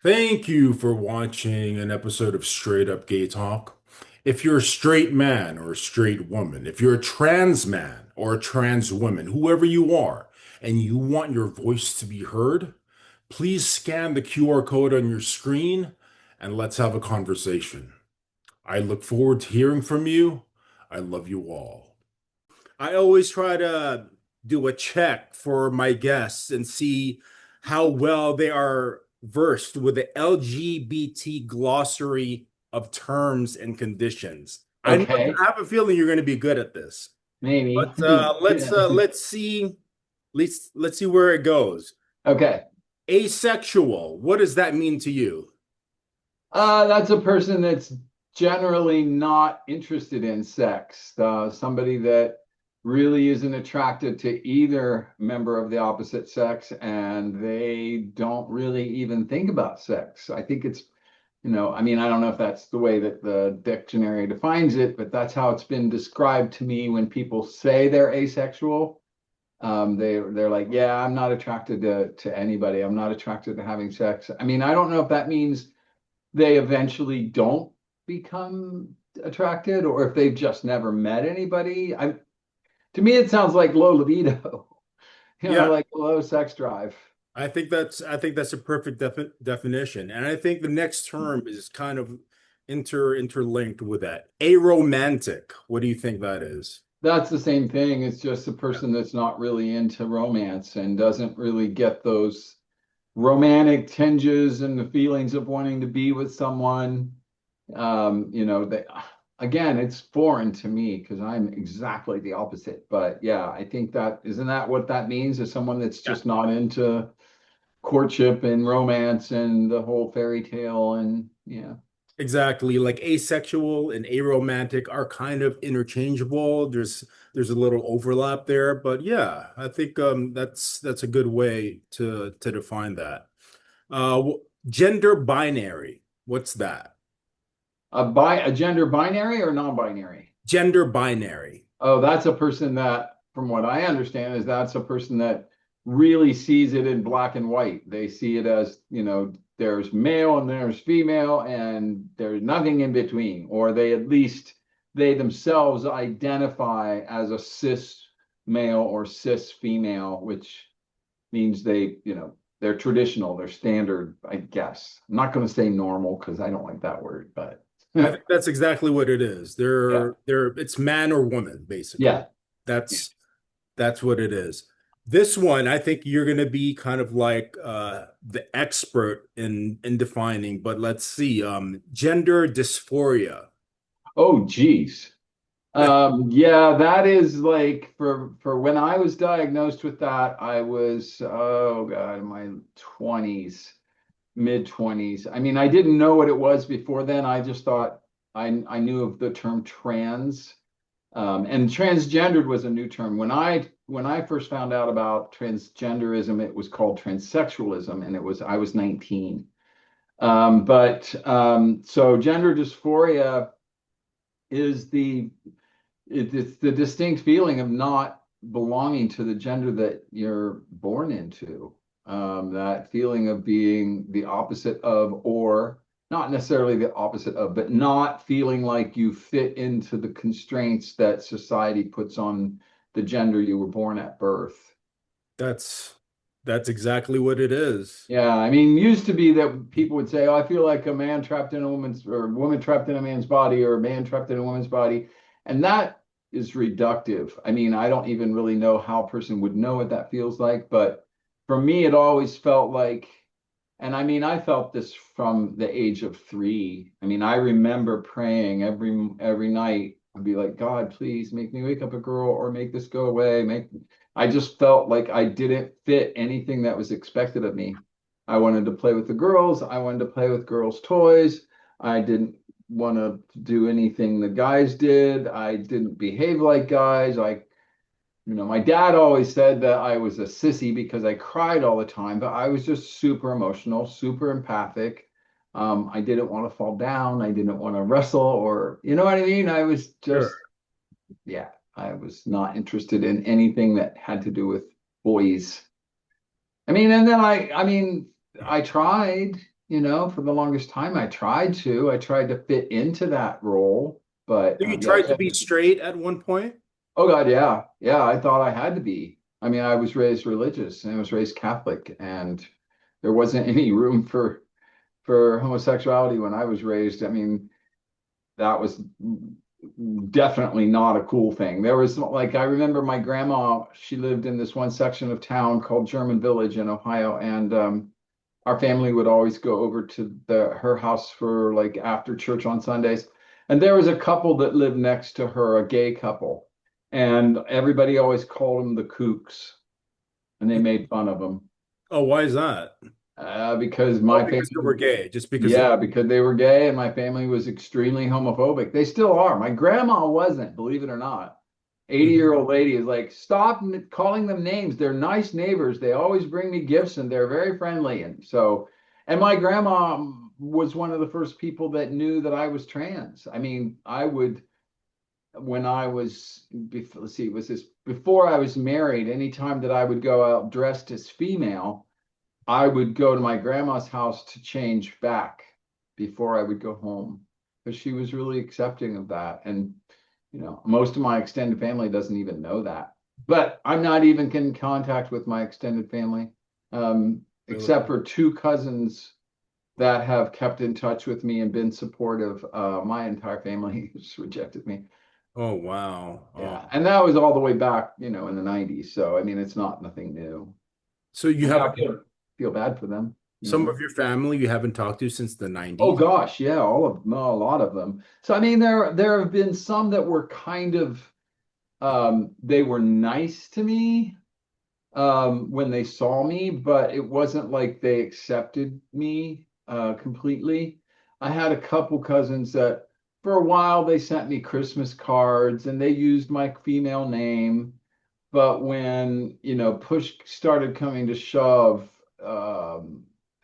Thank you for watching an episode of Straight Up Gay Talk. If you're a straight man or a straight woman, if you're a trans man or a trans woman, whoever you are, and you want your voice to be heard, please scan the QR code on your screen and let's have a conversation. I look forward to hearing from you. I love you all. I always try to do a check for my guests and see how well they are versed with the LGBT glossary of terms and conditions. Okay, I have a feeling you're going to be good at this, maybe. but let's see where it goes. Okay. Asexual, what does that mean to you? That's a person that's generally not interested in sex. Somebody that really isn't attracted to either member of the opposite sex, and they don't really even think about sex. I think I don't know if that's the way that the dictionary defines it, but that's how it's been described to me when people say they're asexual. They're like, yeah, I'm not attracted to anybody. I'm not attracted to having sex. I mean, I don't know if that means they eventually don't become attracted or if they've just never met anybody. To me, it sounds like low libido, Yeah, like low sex drive. I think that's a perfect definition, and I think the next term is kind of interlinked with that. Aromantic. What do you think that is? That's the same thing. It's just a person that's not really into romance and doesn't really get those romantic tinges and the feelings of wanting to be with someone. They again, it's foreign to me because I'm exactly the opposite. But yeah, I think that isn't that what that means? Is someone that's Yeah. just not into courtship and romance and the whole fairy tale and yeah. Exactly. Like asexual and aromantic are kind of interchangeable. There's a little overlap there, but yeah, I think that's a good way to define that. Gender binary. What's that? A gender binary or non-binary? Gender binary. Oh, that's a person that, from what I understand, is that's a person that really sees it in black and white. They see it as, there's male and there's female and there's nothing in between, or they at least they themselves identify as a cis male or cis female, which means they're traditional, they're standard, I guess. I'm not going to say normal because I don't like that word, but I think that's exactly what it is. yeah, It's man or woman, basically. yeah. That's that's what it is. This one, I think you're gonna be kind of like the expert in defining, but let's see. Gender dysphoria. Oh, geez. Yeah, that is like for when I was diagnosed with that, I was, oh God, in my 20s, mid 20s. I mean, I didn't know what it was before then. I just thought I knew of the term trans. And transgendered was a new term. When I first found out about transgenderism, it was called transsexualism, and I was 19. So gender dysphoria is it's the distinct feeling of not belonging to the gender that you're born into. That feeling of being the opposite of, or not necessarily the opposite of, but not feeling like you fit into the constraints that society puts on the gender you were born at birth. That's that's exactly what it is. Yeah, I mean, used to be that people would say, "Oh, I feel like a man trapped in a woman's, or a woman trapped in a man's body, or a man trapped in a woman's body," and that is reductive. I mean, I don't even really know how a person would know what that feels like, but for me, it always felt like, and I mean, I felt this from the age of 3. I mean, I remember praying every night. I'd be like, God, please make me wake up a girl or make this go away. I just felt like I didn't fit anything that was expected of me. I wanted to play with the girls. I wanted to play with girls' toys. I didn't want to do anything the guys did. I didn't behave like guys. My dad always said that I was a sissy because I cried all the time, but I was just super emotional, super empathic. I didn't want to fall down. I didn't want to wrestle or, you know what I mean? I was Sure. just, yeah, I was not interested in anything that had to do with boys. I mean, and then I tried. For the longest time. I tried to fit into that role, but So you yeah. tried to be straight at one point? Oh God, yeah. Yeah, I thought I had to be. I mean, I was raised religious and I was raised Catholic, and there wasn't any room for homosexuality when I was raised. I mean, that was definitely not a cool thing. There was like, I remember my grandma, she lived in this one section of town called German Village in Ohio, and our family would always go over to her house for like after church on Sundays. And there was a couple that lived next to her, a gay couple, and everybody always called them the kooks, and they made fun of them Oh, why is that? because Oh, my because family, they were gay, just because they. yeah, because they were gay, and my family was extremely homophobic. They still are. My grandma wasn't, believe it or not. 80-year-old lady is like, stop calling them names. They're nice neighbors. They always bring me gifts and they're very friendly. And my grandma was one of the first people that knew that I was trans. I mean, when I was, let's see, was this before I was married? Anytime that I would go out dressed as female, I would go to my grandma's house to change back before I would go home, because she was really accepting of that. And most of my extended family doesn't even know that. But I'm not even in contact with my extended family, Really? except for two cousins that have kept in touch with me and been supportive. My entire family has rejected me. Oh, wow. Yeah. Oh. And that was all the way back, in the 90s. So, I mean, it's not nothing new. So you And have yeah, I feel bad for them. some of your family you haven't talked to since the Oh 90s? gosh, yeah, all of no, a lot of them. So I mean, there have been some that were kind of they were nice to me when they saw me, but it wasn't like they accepted me completely. I had a couple cousins that for a while they sent me Christmas cards and they used my female name, but when, push started coming to shove,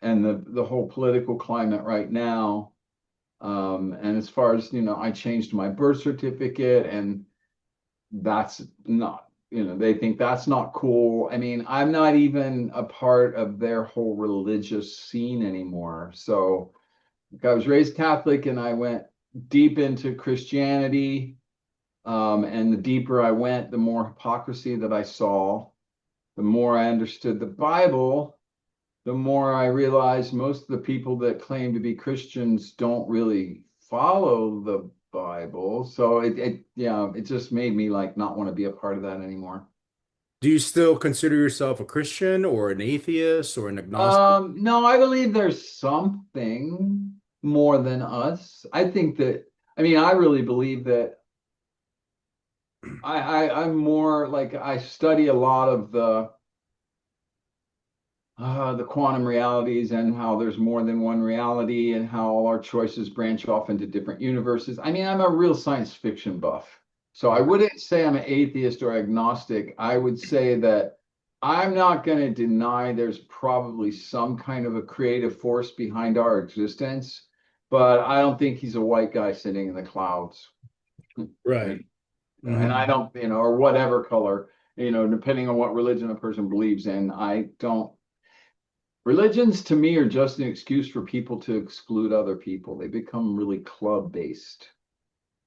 and the whole political climate right now, and as far as, I changed my birth certificate, and that's not, they think that's not cool. I mean, I'm not even a part of their whole religious scene anymore. So like, I was raised Catholic and I went deep into Christianity. And the deeper I went, the more hypocrisy that I saw, the more I understood the Bible, the more I realized most of the people that claim to be Christians don't really follow the Bible. So it just made me like not want to be a part of that anymore. Do you still consider yourself a Christian or an atheist or an agnostic? No, I believe there's something more than us. I mean, I really believe that I'm more like, I study a lot of the quantum realities and how there's more than one reality and how all our choices branch off into different universes. I mean, I'm a real science fiction buff. So I wouldn't say I'm an atheist or agnostic. I would say that I'm not going to deny there's probably some kind of a creative force behind our existence, but I don't think he's a white guy sitting in the clouds. Right. Right. And I Hmm. don't, or whatever color, depending on what religion a person believes in, I don't. Religions to me are just an excuse for people to exclude other people. They become really club based.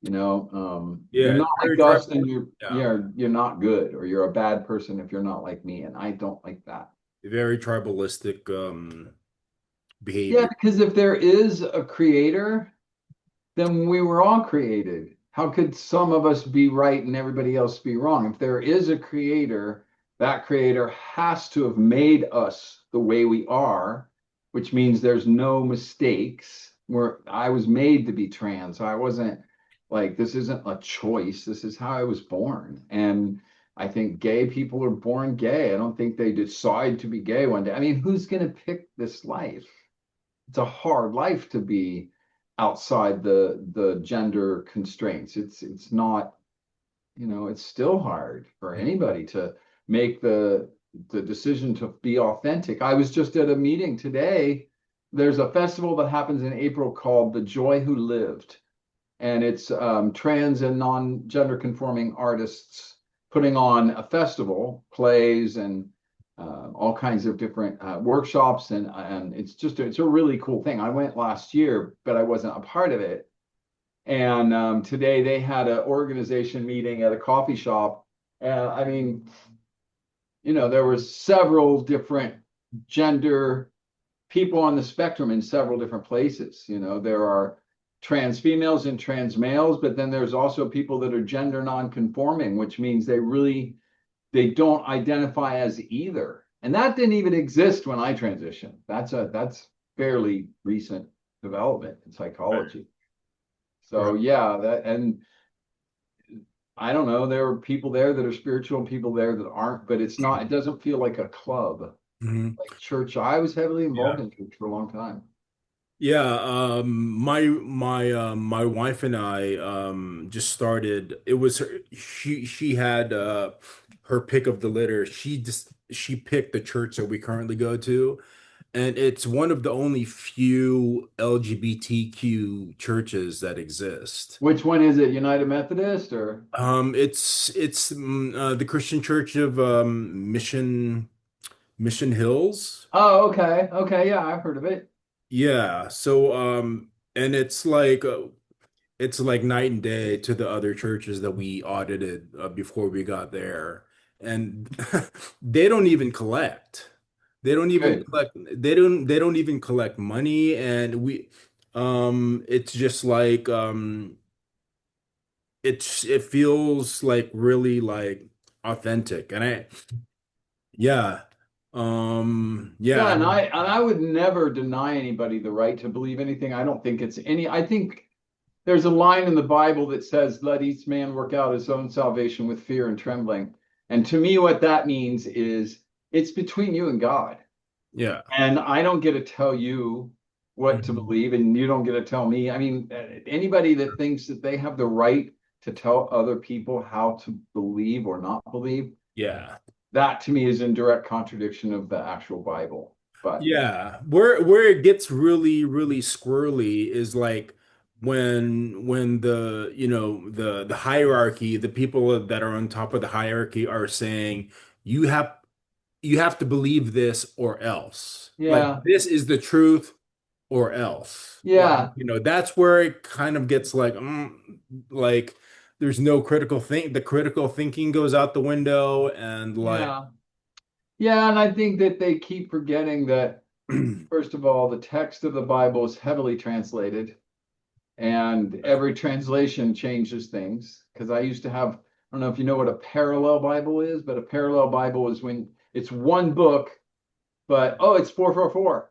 You're Yeah, not it's very like us, tribal. and Yeah, you're not good, or you're a bad person if you're not like me, and I don't like that. very tribalistic Yeah, behavior. because if there is a creator, then we were all created. How could some of us be right and everybody else be wrong? If there is a creator, that creator has to have made us the way we are, which means there's no mistakes. Where I was made to be trans. I wasn't like, this isn't a choice. This is how I was born. And I think gay people are born gay. I don't think they decide to be gay one day. I mean, who's going to pick this life? It's a hard life to be outside the gender constraints. It's not, it's still hard for anybody to make the decision to be authentic. I was just at a meeting today. There's a festival that happens in April called The Joy Who Lived, and it's trans and non-gender conforming artists putting on a festival, plays and all kinds of different workshops, and it's a really cool thing. I went last year, but I wasn't a part of it. And today they had an organization meeting at a coffee shop. And I mean, there was several different gender people on the spectrum in several different places. There are trans females and trans males, but then there's also people that are gender non-conforming, which means they don't identify as either. And that didn't even exist when I transitioned. That's fairly recent development in psychology. So Right. yeah, and I don't know, there are people there that are spiritual and people there that aren't, but it doesn't feel like a club. Mhm. Like church, I was heavily involved Yeah. in church for a long time. Yeah, my wife and I just started. It was she had her pick of the litter. She picked the church that we currently go to, and it's one of the only few LGBTQ churches that exist. Which one is it? United Methodist or? It's the Christian Church of Mission Hills. Oh, okay. Okay, yeah, I've heard of it. Yeah, so and it's like night and day to the other churches that we audited before we got there. And they don't even collect. They don't even Good. collect. They don't even collect money. And it's just like it feels like really like authentic. And yeah, Yeah, yeah, and I would never deny anybody the right to believe anything. I think there's a line in the Bible that says, "Let each man work out his own salvation with fear and trembling." And to me, what that means is it's between you and God. yeah. And I don't get to tell you what to Mhm. believe, and you don't get to tell me. I mean, anybody that thinks that they have the right to tell other people how to believe or not believe, Yeah. that to me is in direct contradiction of the actual Bible. But Yeah, where it gets really really squirrely is like when the hierarchy, the people that are on top of the hierarchy are saying you have you have to believe this or else. Like yeah, this is the truth or else. yeah, That's where it kind of gets like there's no critical think the critical thinking goes out the window and like yeah, yeah. And I think that they keep forgetting that, first of all, the text of the Bible is heavily translated, and every translation changes things. Because I used to have, I don't know if you know what a parallel Bible is, but a parallel Bible is when it's one book, but oh, it's 444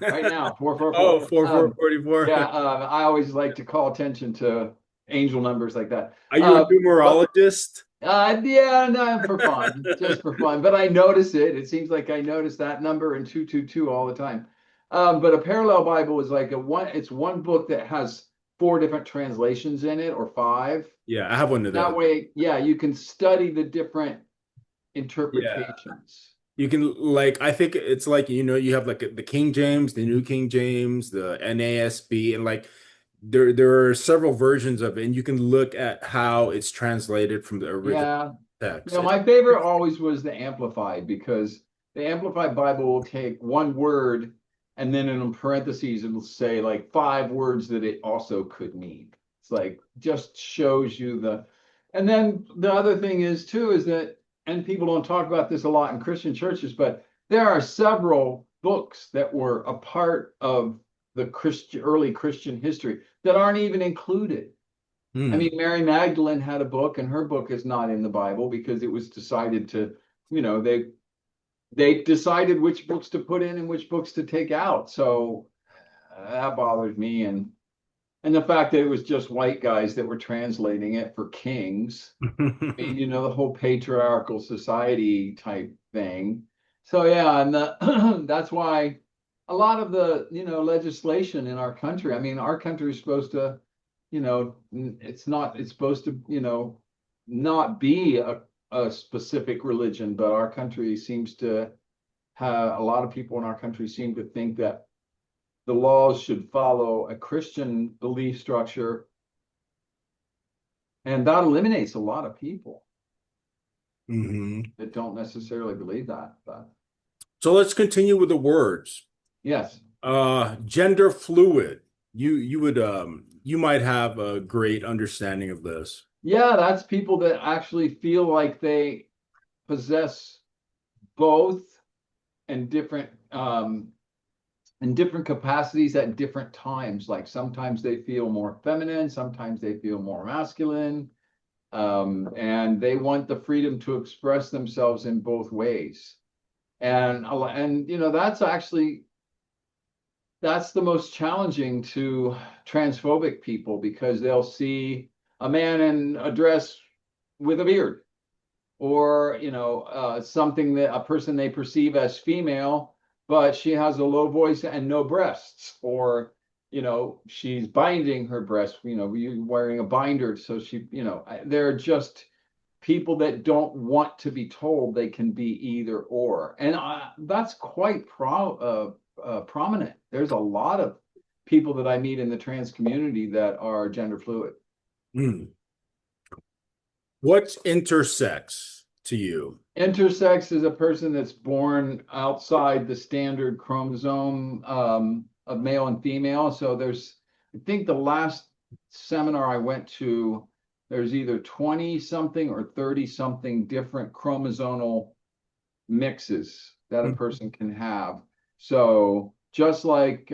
right now, 444. Oh, 4444. Yeah, I always like to call attention to angel numbers like that. Are you a But numerologist? yeah, no, for fun, just for fun. But I notice it. It seems like I notice that number in 222 all the time. But a parallel Bible is like it's one book that has four different translations in it or five. Yeah, I have one of That those. way, yeah, you can study the different Yeah. interpretations. You can like I think it's like you have like the King James, the New King James, the NASB, and like there are several versions of it, and you can look at how it's translated from the original Yeah. text. My favorite always was the Amplified, because the Amplified Bible will take one word and then in parentheses it'll say like five words that it also could mean. It's like just shows you and then the other thing is too is that, and people don't talk about this a lot in Christian churches, but there are several books that were a part of the early Christian history that aren't even included. I Hmm. mean, Mary Magdalene had a book, and her book is not in the Bible because it was decided to, they decided which books to put in and which books to take out. So that bothered me, and the fact that it was just white guys that were translating it for kings. I mean, the whole patriarchal society type thing. So yeah, and that's why a lot of the legislation in our country. I mean, our country is supposed to, it's supposed to, not be a specific religion, but our country seems to have a lot of people in our country seem to think that the laws should follow a Christian belief structure, and that eliminates a lot of people. Hmm. that don't necessarily believe that. But So let's continue with the words. yes, Gender fluid. You might have a great understanding of this. yeah, that's people that actually feel like they possess both and different in different capacities at different times. Like sometimes they feel more feminine, sometimes they feel more masculine, and they want the freedom to express themselves in both ways. And you know that's the most challenging to transphobic people because they'll see a man in a dress with a beard, or something that a person they perceive as female, but she has a low voice and no breasts, or she's binding her breasts, wearing a binder, so they're just people that don't want to be told they can be either or, and that's quite prominent. There's a lot of people that I meet in the trans community that are gender fluid. Hmm. What's intersex to you? Intersex is a person that's born outside the standard chromosome of male and female. So I think the last seminar I went to, there's either 20 something or 30 something different chromosomal mixes that a Mhm. person can have. So just like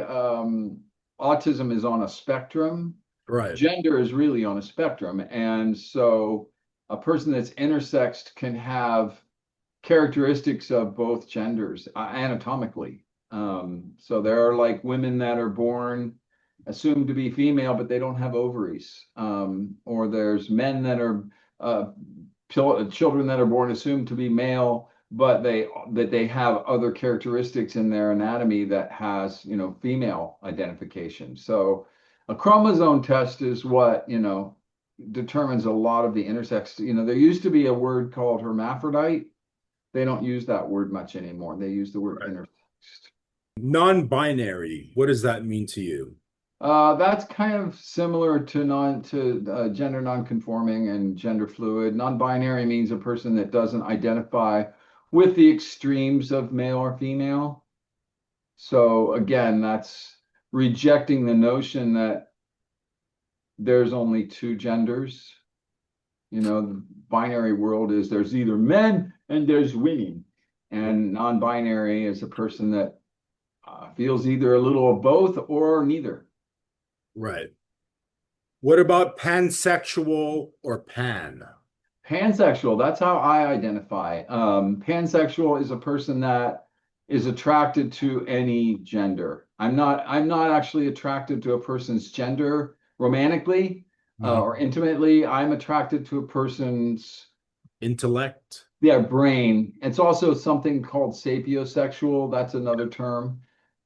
autism is on a spectrum, Right. gender is really on a spectrum. And so a person that's intersexed can have characteristics of both genders anatomically. So there are like women that are born assumed to be female, but they don't have ovaries. Or there's men that are children that are born assumed to be male, but they have other characteristics in their anatomy that has female identification. So a chromosome test is what determines a lot of the intersex. There used to be a word called hermaphrodite. They don't use that word much anymore. They use the word Right. intersex. Non-binary. What does that mean to you? That's kind of similar to gender nonconforming and gender fluid. Non-binary means a person that doesn't identify with the extremes of male or female. So again, that's rejecting the notion that there's only two genders. The binary world is there's either men and there's women, and non-binary is a person that feels either a little of both or neither. Right. What about pansexual or pan? Pansexual, that's how I identify. Pansexual is a person that is attracted to any gender. I'm not actually attracted to a person's gender romantically or Mhm. intimately. I'm attracted to a person's, Intellect. yeah, brain. It's also something called sapiosexual. That's another term.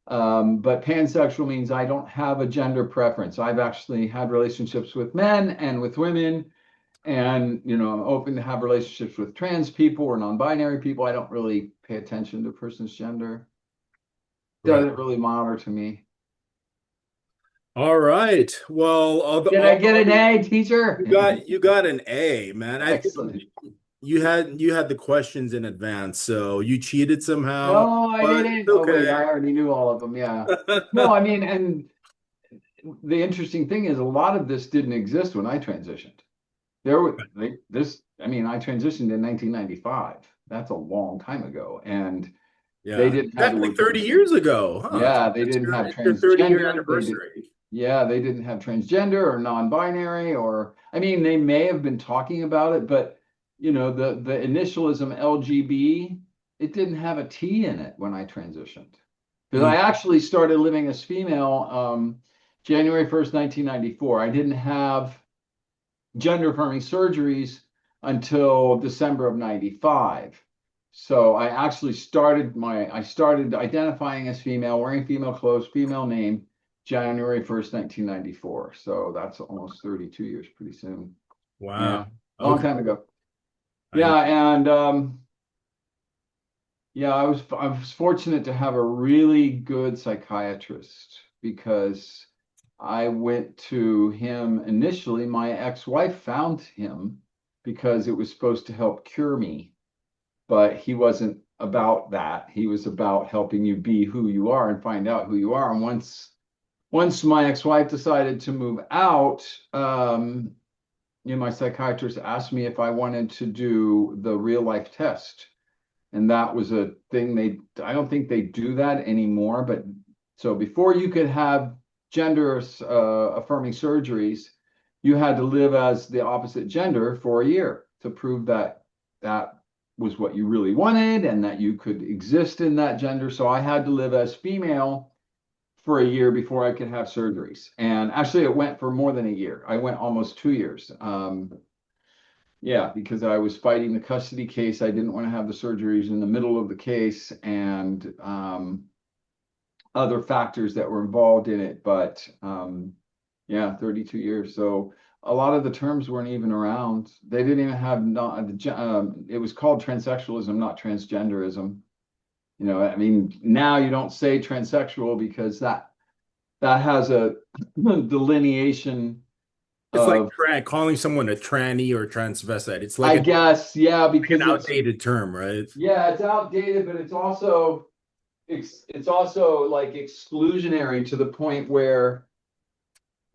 But pansexual means I don't have a gender preference. I've actually had relationships with men and with women, and I'm open to have relationships with trans people or non-binary people. I don't really pay attention to a person's gender. Right. Doesn't really matter to me. All right. Well, Did I get an A, teacher? you got an A, man. I think Excellent. you had the questions in advance, so you cheated somehow, No, I but it's didn't. Oh wait, okay. I already knew all of them. Yeah. No, I mean, and the interesting thing is a lot of this didn't exist when I transitioned. I mean, I transitioned in 1995. That's a long time ago. And they Yeah, didn't have the exactly word 30 trans. years ago, huh? Yeah, they It's didn't your have it's your 30-year transgender. anniversary. Yeah, they didn't have transgender or non-binary, or I mean, they may have been talking about it, but the initialism LGB, it didn't have a T in it when I transitioned. Because Mm, I actually started living as female January 1st, 1994. I didn't have gender affirming surgeries until December of 95. So I started identifying as female, wearing female clothes, female name, January 1st, 1994. So that's almost 32 years pretty soon. wow. Yeah, long Okay. time ago. I know. Yeah, and yeah, I was fortunate to have a really good psychiatrist because I went to him initially. My ex-wife found him because it was supposed to help cure me. but he wasn't about that. He was about helping you be who you are and find out who you are. And once my ex-wife decided to move out, my psychiatrist asked me if I wanted to do the real life test. And that was a thing I don't think they do that anymore. But so before you could have gender affirming surgeries, you had to live as the opposite gender for a year to prove that that was what you really wanted and that you could exist in that gender. So I had to live as female for a year before I could have surgeries. And actually, it went for more than a year. I went almost 2 years. Yeah, because I was fighting the custody case. I didn't want to have the surgeries in the middle of the case and other factors that were involved in it. But yeah, 32 years. So a lot of the terms weren't even around. They didn't even have it was called transsexualism, not transgenderism. I mean, now you don't say transsexual because that has a delineation It's like of, calling someone a tranny or transvestite. It's I guess, yeah, like an because outdated term, right? it's outdated, but it's also like exclusionary to the point where,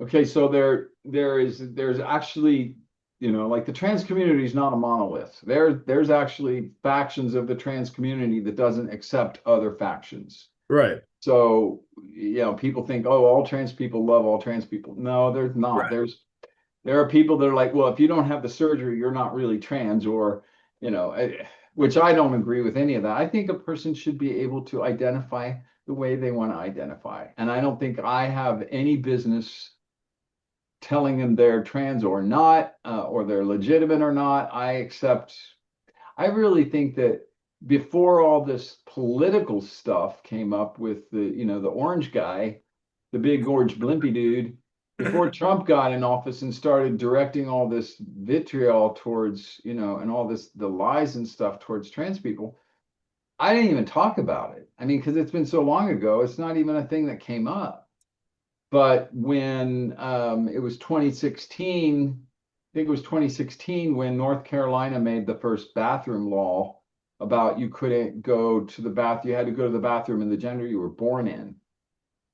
okay, so there's actually, like the trans community is not a monolith. There's actually factions of the trans community that doesn't accept other factions. Right. So, people think, oh, all trans people love all trans people. No, there's not. Right. There are people that are like, well, if you don't have the surgery, you're not really trans, or, which I don't agree with any of that. I think a person should be able to identify the way they want to identify. And I don't think I have any business telling them they're trans or not, or they're legitimate or not. I really think that before all this political stuff came up with the orange guy, the big orange blimpy dude, before Trump got in office and started directing all this vitriol towards, and all the lies and stuff towards trans people, I didn't even talk about it. I mean, because it's been so long ago, it's not even a thing that came up. But when it was 2016, I think it was 2016 when North Carolina made the first bathroom law about you couldn't go to the bath, you had to go to the bathroom in the gender you were born in.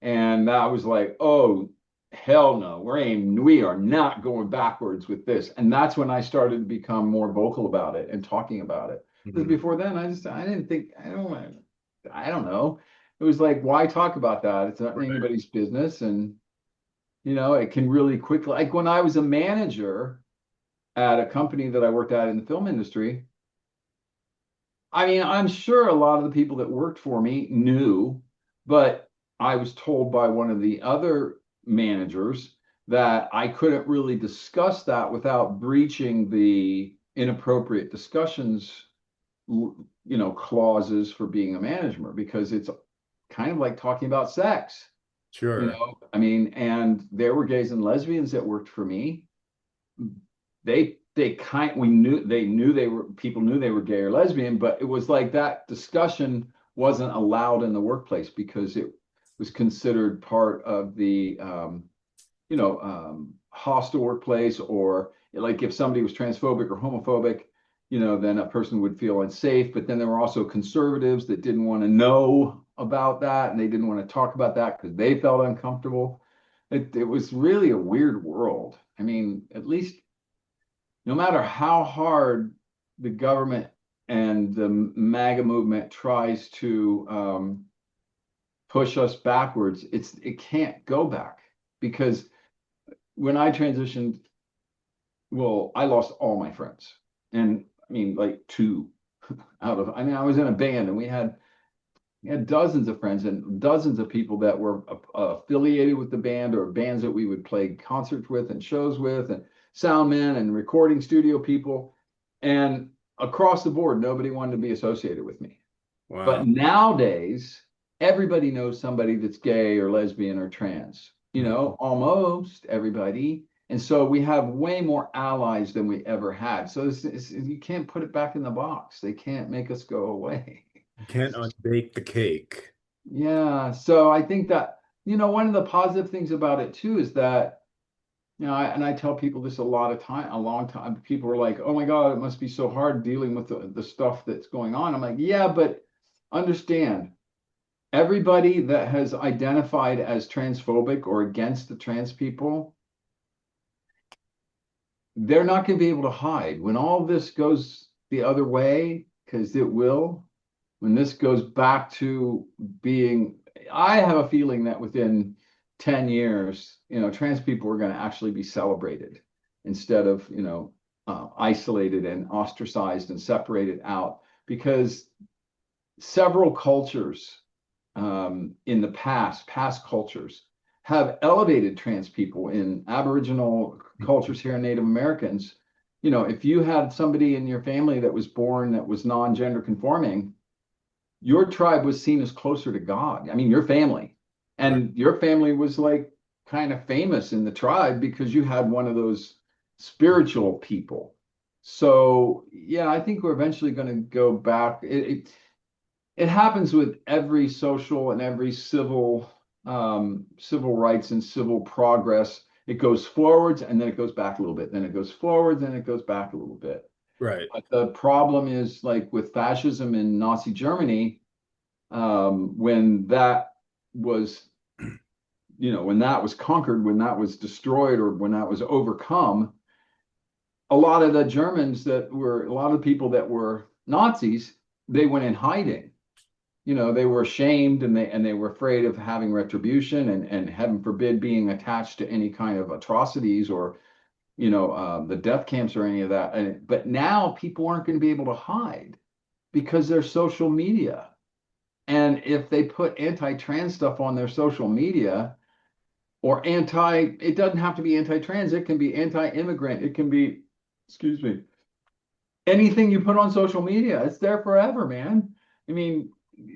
And that was like, oh, hell no, we are not going backwards with this. And that's when I started to become more vocal about it and talking about it. Because Mhm. before then, I didn't think, I don't know. It was like, why talk about that? It's not Right. anybody's business. And, it can really quickly, like when I was a manager at a company that I worked at in the film industry, I mean, I'm sure a lot of the people that worked for me knew, but I was told by one of the other managers that I couldn't really discuss that without breaching the inappropriate discussions, clauses for being a manager, because it's kind of like talking about sex, Sure. I mean, and there were gays and lesbians that worked for me. We knew they were, people knew they were gay or lesbian, but it was like that discussion wasn't allowed in the workplace because it was considered part of the hostile workplace, or like if somebody was transphobic or homophobic, then a person would feel unsafe. But then there were also conservatives that didn't want to know about that, and they didn't want to talk about that because they felt uncomfortable. It was really a weird world. I mean, at least no matter how hard the government and the MAGA movement tries to push us backwards, it can't go back, because when I transitioned, well, I lost all my friends, and I mean like two I mean, I was in a band and we had dozens of friends and dozens of people that were affiliated with the band, or bands that we would play concerts with and shows with, and sound men and recording studio people. And across the board, nobody wanted to be associated with me. But Wow. nowadays, everybody knows somebody that's gay or lesbian or trans, Mhm. almost everybody. And so we have way more allies than we ever had. So you can't put it back in the box. They can't make us go away. You can't unbake the cake. Yeah, so I think that, one of the positive things about it too is that, and I tell people this a long time. People are like, "Oh my God, it must be so hard dealing with the stuff that's going on." I'm like, "Yeah, but understand, everybody that has identified as transphobic or against the trans people, they're not going to be able to hide when all this goes the other way, because it will. When this goes back to being, I have a feeling that within 10 years, trans people are going to actually be celebrated instead of, isolated and ostracized and separated out, because several cultures in the past cultures, have elevated trans people. In Aboriginal cultures here, Native Americans, if you had somebody in your family that was born that was non-gender conforming, your tribe was seen as closer to God. I mean, your family. Right. And your family was like kind of famous in the tribe because you had one of those spiritual people. So, yeah, I think we're eventually going to go back. It happens with every social and every civil rights and civil progress. It goes forwards and then it goes back a little bit. Then it goes forwards and it goes back a little bit. Right. But the problem is, like with fascism in Nazi Germany, when that was, when that was conquered, when that was destroyed, or when that was overcome, a lot of the Germans a lot of people that were Nazis, they went in hiding. They were ashamed, and they were afraid of having retribution, and heaven forbid being attached to any kind of atrocities, or the death camps or any of that. But now people aren't going to be able to hide because there's social media. And if they put anti-trans stuff on their social media, or it doesn't have to be anti-trans, it can be anti-immigrant, it can be, excuse me, anything you put on social media, it's there forever, man. I mean,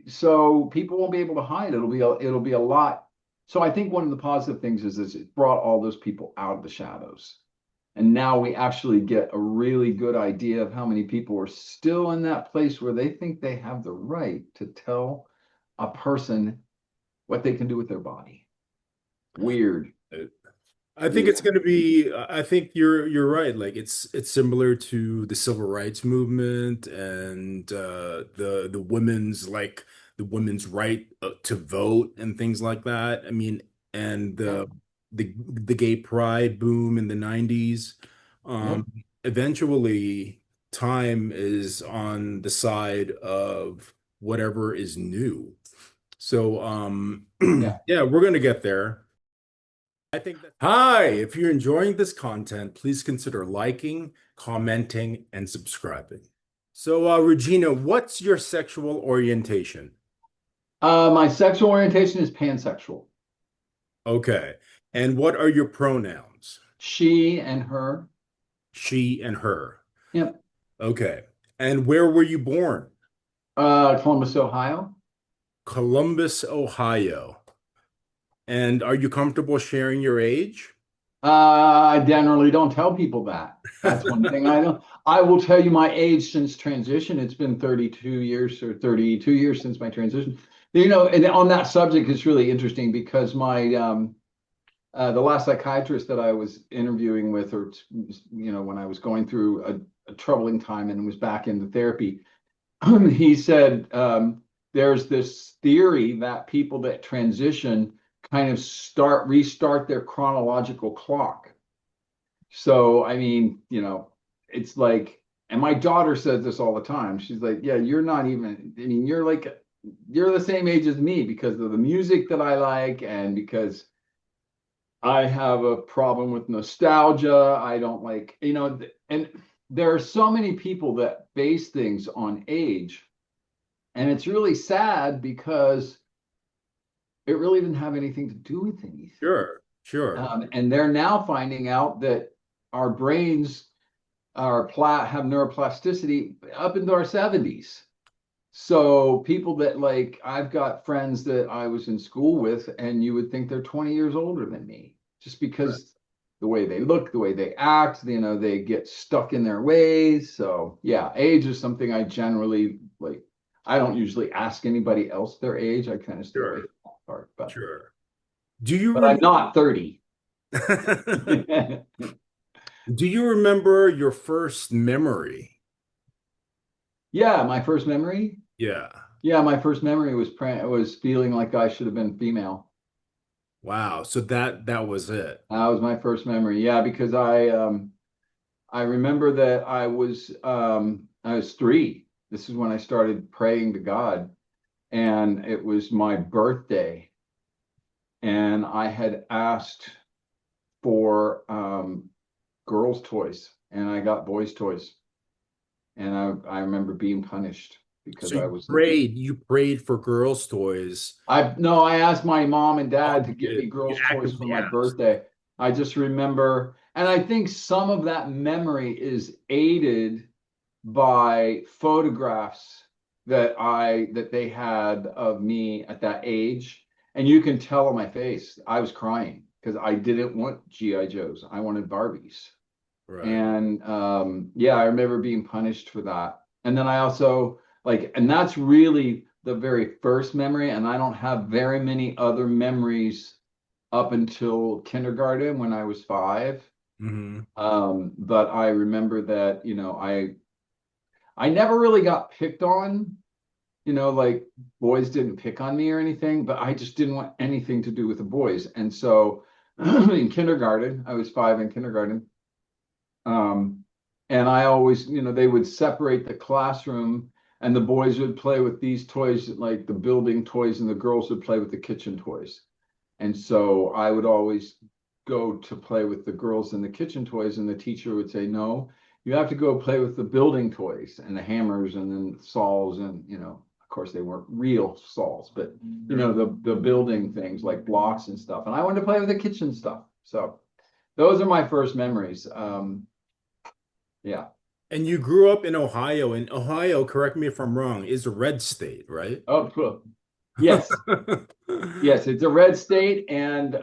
so people won't be able to hide. It'll be a lot. So I think one of the positive things is it brought all those people out of the shadows. And now we actually get a really good idea of how many people are still in that place where they think they have the right to tell a person what they can do with their body. Weird. I think it's Yeah. going to be. I think you're right. Like it's similar to the civil rights movement and the women's right to vote and things like that. I mean, and Yeah. the gay pride boom in the 90s. Yeah. Eventually, time is on the side of whatever is new. So, Yeah. yeah, we're gonna get there. I think that. Hi, if you're enjoying this content, please consider liking, commenting, and subscribing. So, Regina, what's your sexual orientation? My sexual orientation is pansexual. Okay. And what are your pronouns? She and her. She and her. Yep. Okay. And where were you born? Columbus, Ohio. Columbus, Ohio. And are you comfortable sharing your age? I generally don't tell people that. That's one thing I don't. I will tell you my age since transition. It's been 32 years, or 32 years since my transition. And on that subject, it's really interesting because my the last psychiatrist that I was interviewing with, or when I was going through a troubling time and was back into therapy, he said there's this theory that people that transition kind of restart their chronological clock. So, I mean, it's like, and my daughter says this all the time. She's like, yeah, you're not even, I mean, you're the same age as me because of the music that I like, and because I have a problem with nostalgia. I don't like, and there are so many people that base things on age. And it's really sad because it really didn't have anything to do with anything. Sure, sure, And they're now finding out that our brains have neuroplasticity up into our 70s. So people that, like, I've got friends that I was in school with, and you would think they're 20 years older than me, just right, because the way they look, the way they act, they get stuck in their ways. So yeah, age is something I generally like. I don't usually ask anybody else their age. I kind of stay away sure, from that part, but sure. Do you I'm remember? not 30. Do you remember your first memory? Yeah, my first memory. Yeah. Yeah, my first memory was feeling like I should have been female. Wow. So that was it. That was my first memory. Yeah, because I remember that I was 3. This is when I started praying to God, and it was my birthday, and I had asked for girls' toys, and I got boys' toys, and I remember being punished because So I you was prayed for girls' toys. I no, I asked my mom and Oh, dad to you get me did. You girls' toys for actively my asked. birthday. I just remember, and I think some of that memory is aided by photographs that they had of me at that age. And you can tell on my face, I was crying because I didn't want GI Joes. I wanted Barbies. Right. And yeah, I remember being punished for that. And then I also like, and that's really the very first memory. And I don't have very many other memories up until kindergarten when I was 5. Hmm. But I remember that, I never really got picked on, like boys didn't pick on me or anything, but I just didn't want anything to do with the boys. And so in kindergarten, I was 5 in kindergarten. Um, and I always, they would separate the classroom and the boys would play with these toys, like the building toys, and the girls would play with the kitchen toys. And so I would always go to play with the girls in the kitchen toys, and the teacher would say, no, you have to go play with the building toys and the hammers and then saws. And, of course, they weren't real saws, but, the building things like blocks and stuff. And I wanted to play with the kitchen stuff. So those are my first memories. Yeah. And you grew up in Ohio, and Ohio, correct me if I'm wrong, is a red state, right? Oh, cool. Yes. Yes, it's a red state, and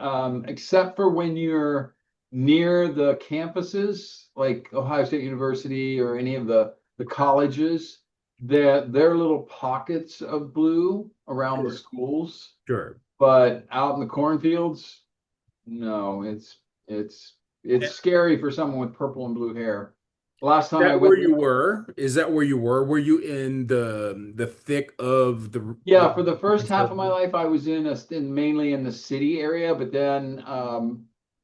except for when you're near the campuses, like Ohio State University or any of the colleges, there are little pockets of blue around the Sure. schools, Sure. but out in the cornfields, no, it's scary for someone with purple and blue hair. Last time I That went where you were? Is that where you were? Were you in the thick of the Yeah, for the first half of my life, I was mainly in the city area, but then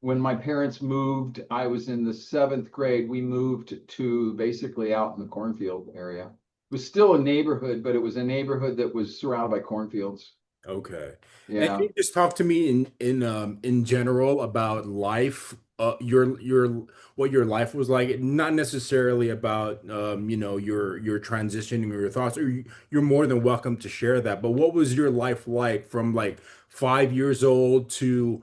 when my parents moved, I was in the 7th grade. We moved to basically out in the cornfield area. It was still a neighborhood, but it was a neighborhood that was surrounded by cornfields. Okay. And can Yeah. you just talk to me in general about life, your what your life was like, not necessarily about your transitioning or your thoughts, or you're more than welcome to share that. But what was your life like from like 5 years old to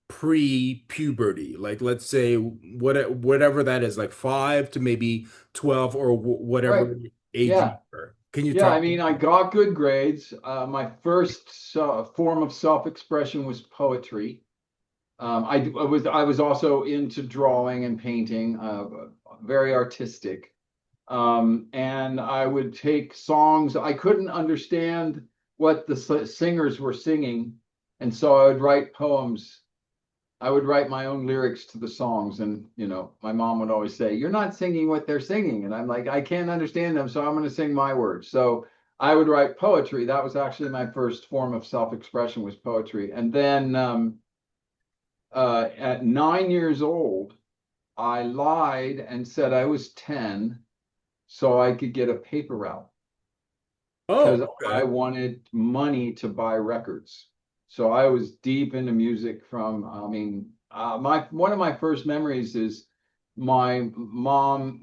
pre-puberty? Like let's say whatever that is, like 5 to maybe 12 or Right. whatever age you Yeah. were. Can you Yeah. I talk? mean, I got good grades. My first form of self-expression was poetry. I was also into drawing and painting, very artistic. And I would take songs. I couldn't understand what the singers were singing, and so I would write poems. I would write my own lyrics to the songs, and my mom would always say, "You're not singing what they're singing," and I'm like, "I can't understand them, so I'm going to sing my words." So I would write poetry. That was actually my first form of self-expression was poetry, and then at 9 years old, I lied and said I was 10 so I could get a paper route because Oh, I okay. wanted money to buy records. So I was deep into music from, I mean, my one of my first memories is my mom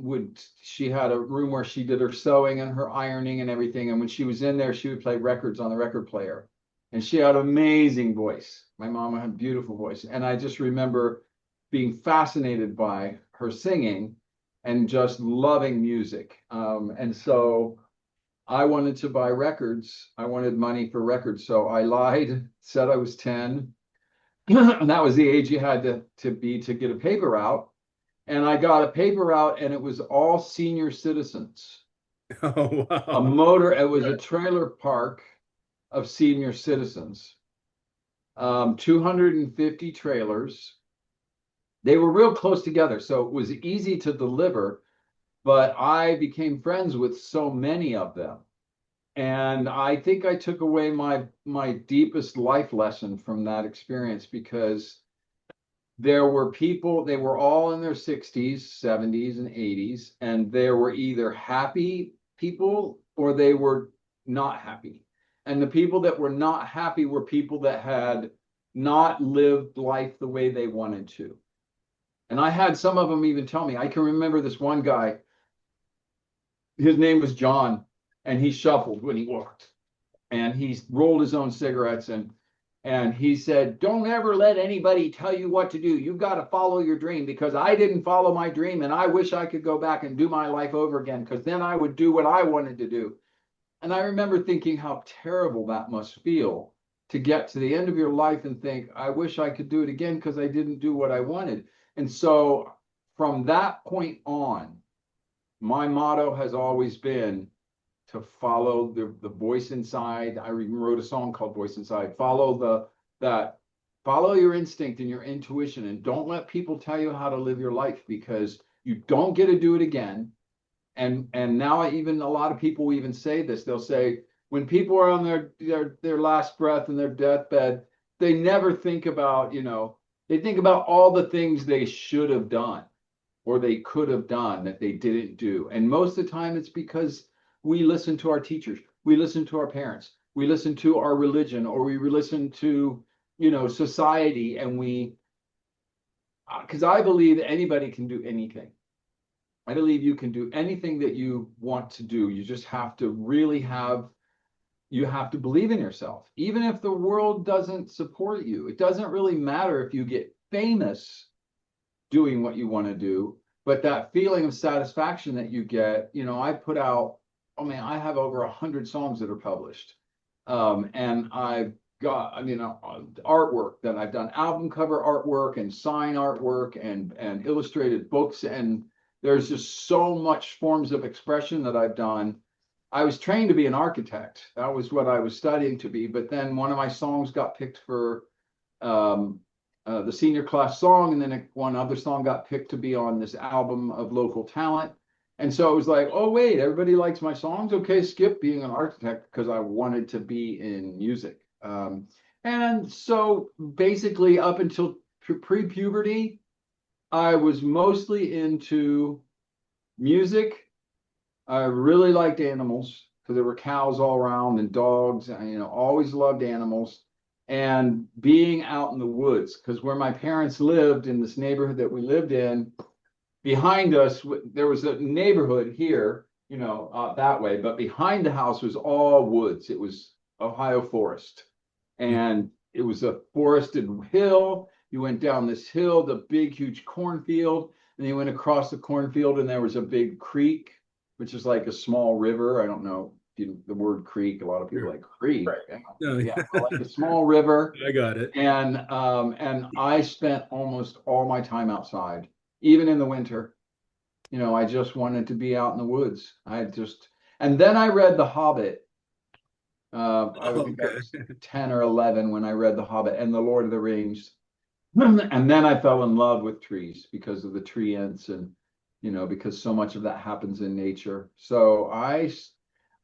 she had a room where she did her sewing and her ironing and everything. And when she was in there, she would play records on the record player. And she had an amazing voice. My mom had a beautiful voice. And I just remember being fascinated by her singing and just loving music. And so I wanted to buy records. I wanted money for records. So I lied, said I was 10. And that was the age you had to be to get a paper route. And I got a paper route, and it was all senior citizens. Oh, wow. It was a trailer park of senior citizens, 250 trailers. they were real close together, so it was easy to deliver, but I became friends with so many of them. And I think I took away my deepest life lesson from that experience, because there were people, they were all in their 60s, 70s, and 80s, and there were either happy people or they were not happy. And the people that were not happy were people that had not lived life the way they wanted to. And I had some of them even tell me, I can remember this one guy, his name was John, and he shuffled when he walked, and he rolled his own cigarettes, and he said, don't ever let anybody tell you what to do. You've got to follow your dream, because I didn't follow my dream, and I wish I could go back and do my life over again, because then I would do what I wanted to do. And I remember thinking how terrible that must feel, to get to the end of your life and think, I wish I could do it again because I didn't do what I wanted. And so from that point on, my motto has always been to follow the voice inside. I even wrote a song called Voice Inside. Follow your instinct and your intuition, and don't let people tell you how to live your life, because you don't get to do it again. And now even a lot of people even say this. They'll say, when people are on their last breath and their deathbed, they never think about, they think about all the things they should have done or they could have done that they didn't do. And most of the time it's because we listen to our teachers, we listen to our parents, we listen to our religion, or we listen to, society, and because I believe anybody can do anything. I believe you can do anything that you want to do. You just have to you have to believe in yourself. Even if the world doesn't support you, it doesn't really matter if you get famous doing what you want to do, but that feeling of satisfaction that you get, I put out, oh man, I have over 100 songs that are published. And I've got, artwork that I've done, album cover artwork and sign artwork and illustrated books. And there's just so much forms of expression that I've done. I was trained to be an architect. That was what I was studying to be. But then one of my songs got picked for the senior class song, and then one other song got picked to be on this album of local talent. And so it was like, oh wait, everybody likes my songs. Okay, skip being an architect, because I wanted to be in music. And so basically up until pre-puberty, I was mostly into music. I really liked animals, because there were cows all around and dogs. I, always loved animals, and being out in the woods, because where my parents lived, in this neighborhood that we lived in, behind us, there was a neighborhood here, that way, but behind the house was all woods. It was Ohio forest, and it was a forested hill. You went down this hill, the big, huge cornfield, and you went across the cornfield, and there was a big creek, which is like a small river. I don't know if the word creek, a lot of people like creek. Right. No, Yeah, like a small river. I got it. And I spent almost all my time outside, even in the winter. I just wanted to be out in the woods. And then I read The Hobbit. I think I Okay. was 10 or 11 when I read The Hobbit and The Lord of the Rings. And then I fell in love with trees because of the tree ants, and because so much of that happens in nature. So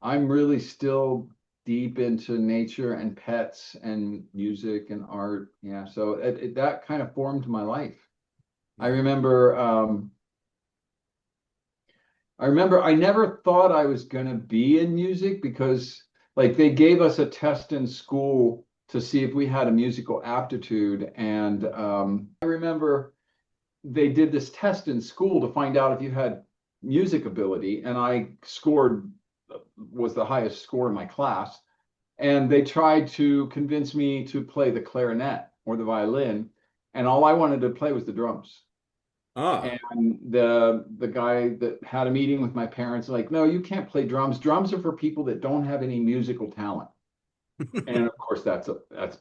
I'm really still deep into nature and pets and music and art. Yeah, so that kind of formed my life. I remember I never thought I was going to be in music, because like they gave us a test in school to see if we had a musical aptitude. And I remember they did this test in school to find out if you had music ability. And I was the highest score in my class. And they tried to convince me to play the clarinet or the violin. And all I wanted to play was the drums. Ah. And the guy that had a meeting with my parents, like, no, you can't play drums. Drums are for people that don't have any musical talent. And of course, that's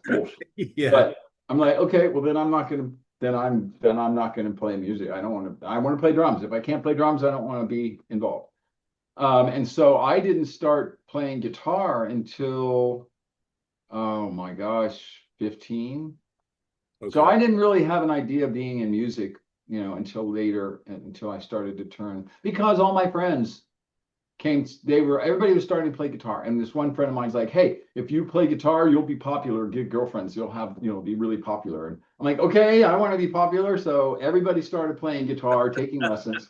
bullshit. Yeah. But I'm like, okay, well then I'm not gonna play music. I don't want to. I want to play drums. If I can't play drums, I don't want to be involved. And so I didn't start playing guitar until, oh my gosh, 15. So Okay. I didn't really have an idea of being in music until later, until I started to turn, because all my friends everybody was starting to play guitar. And this one friend of mine's like, hey, if you play guitar, you'll be popular, get girlfriends, you'll have, be really popular. And I'm like, okay, I want to be popular. So everybody started playing guitar, taking lessons.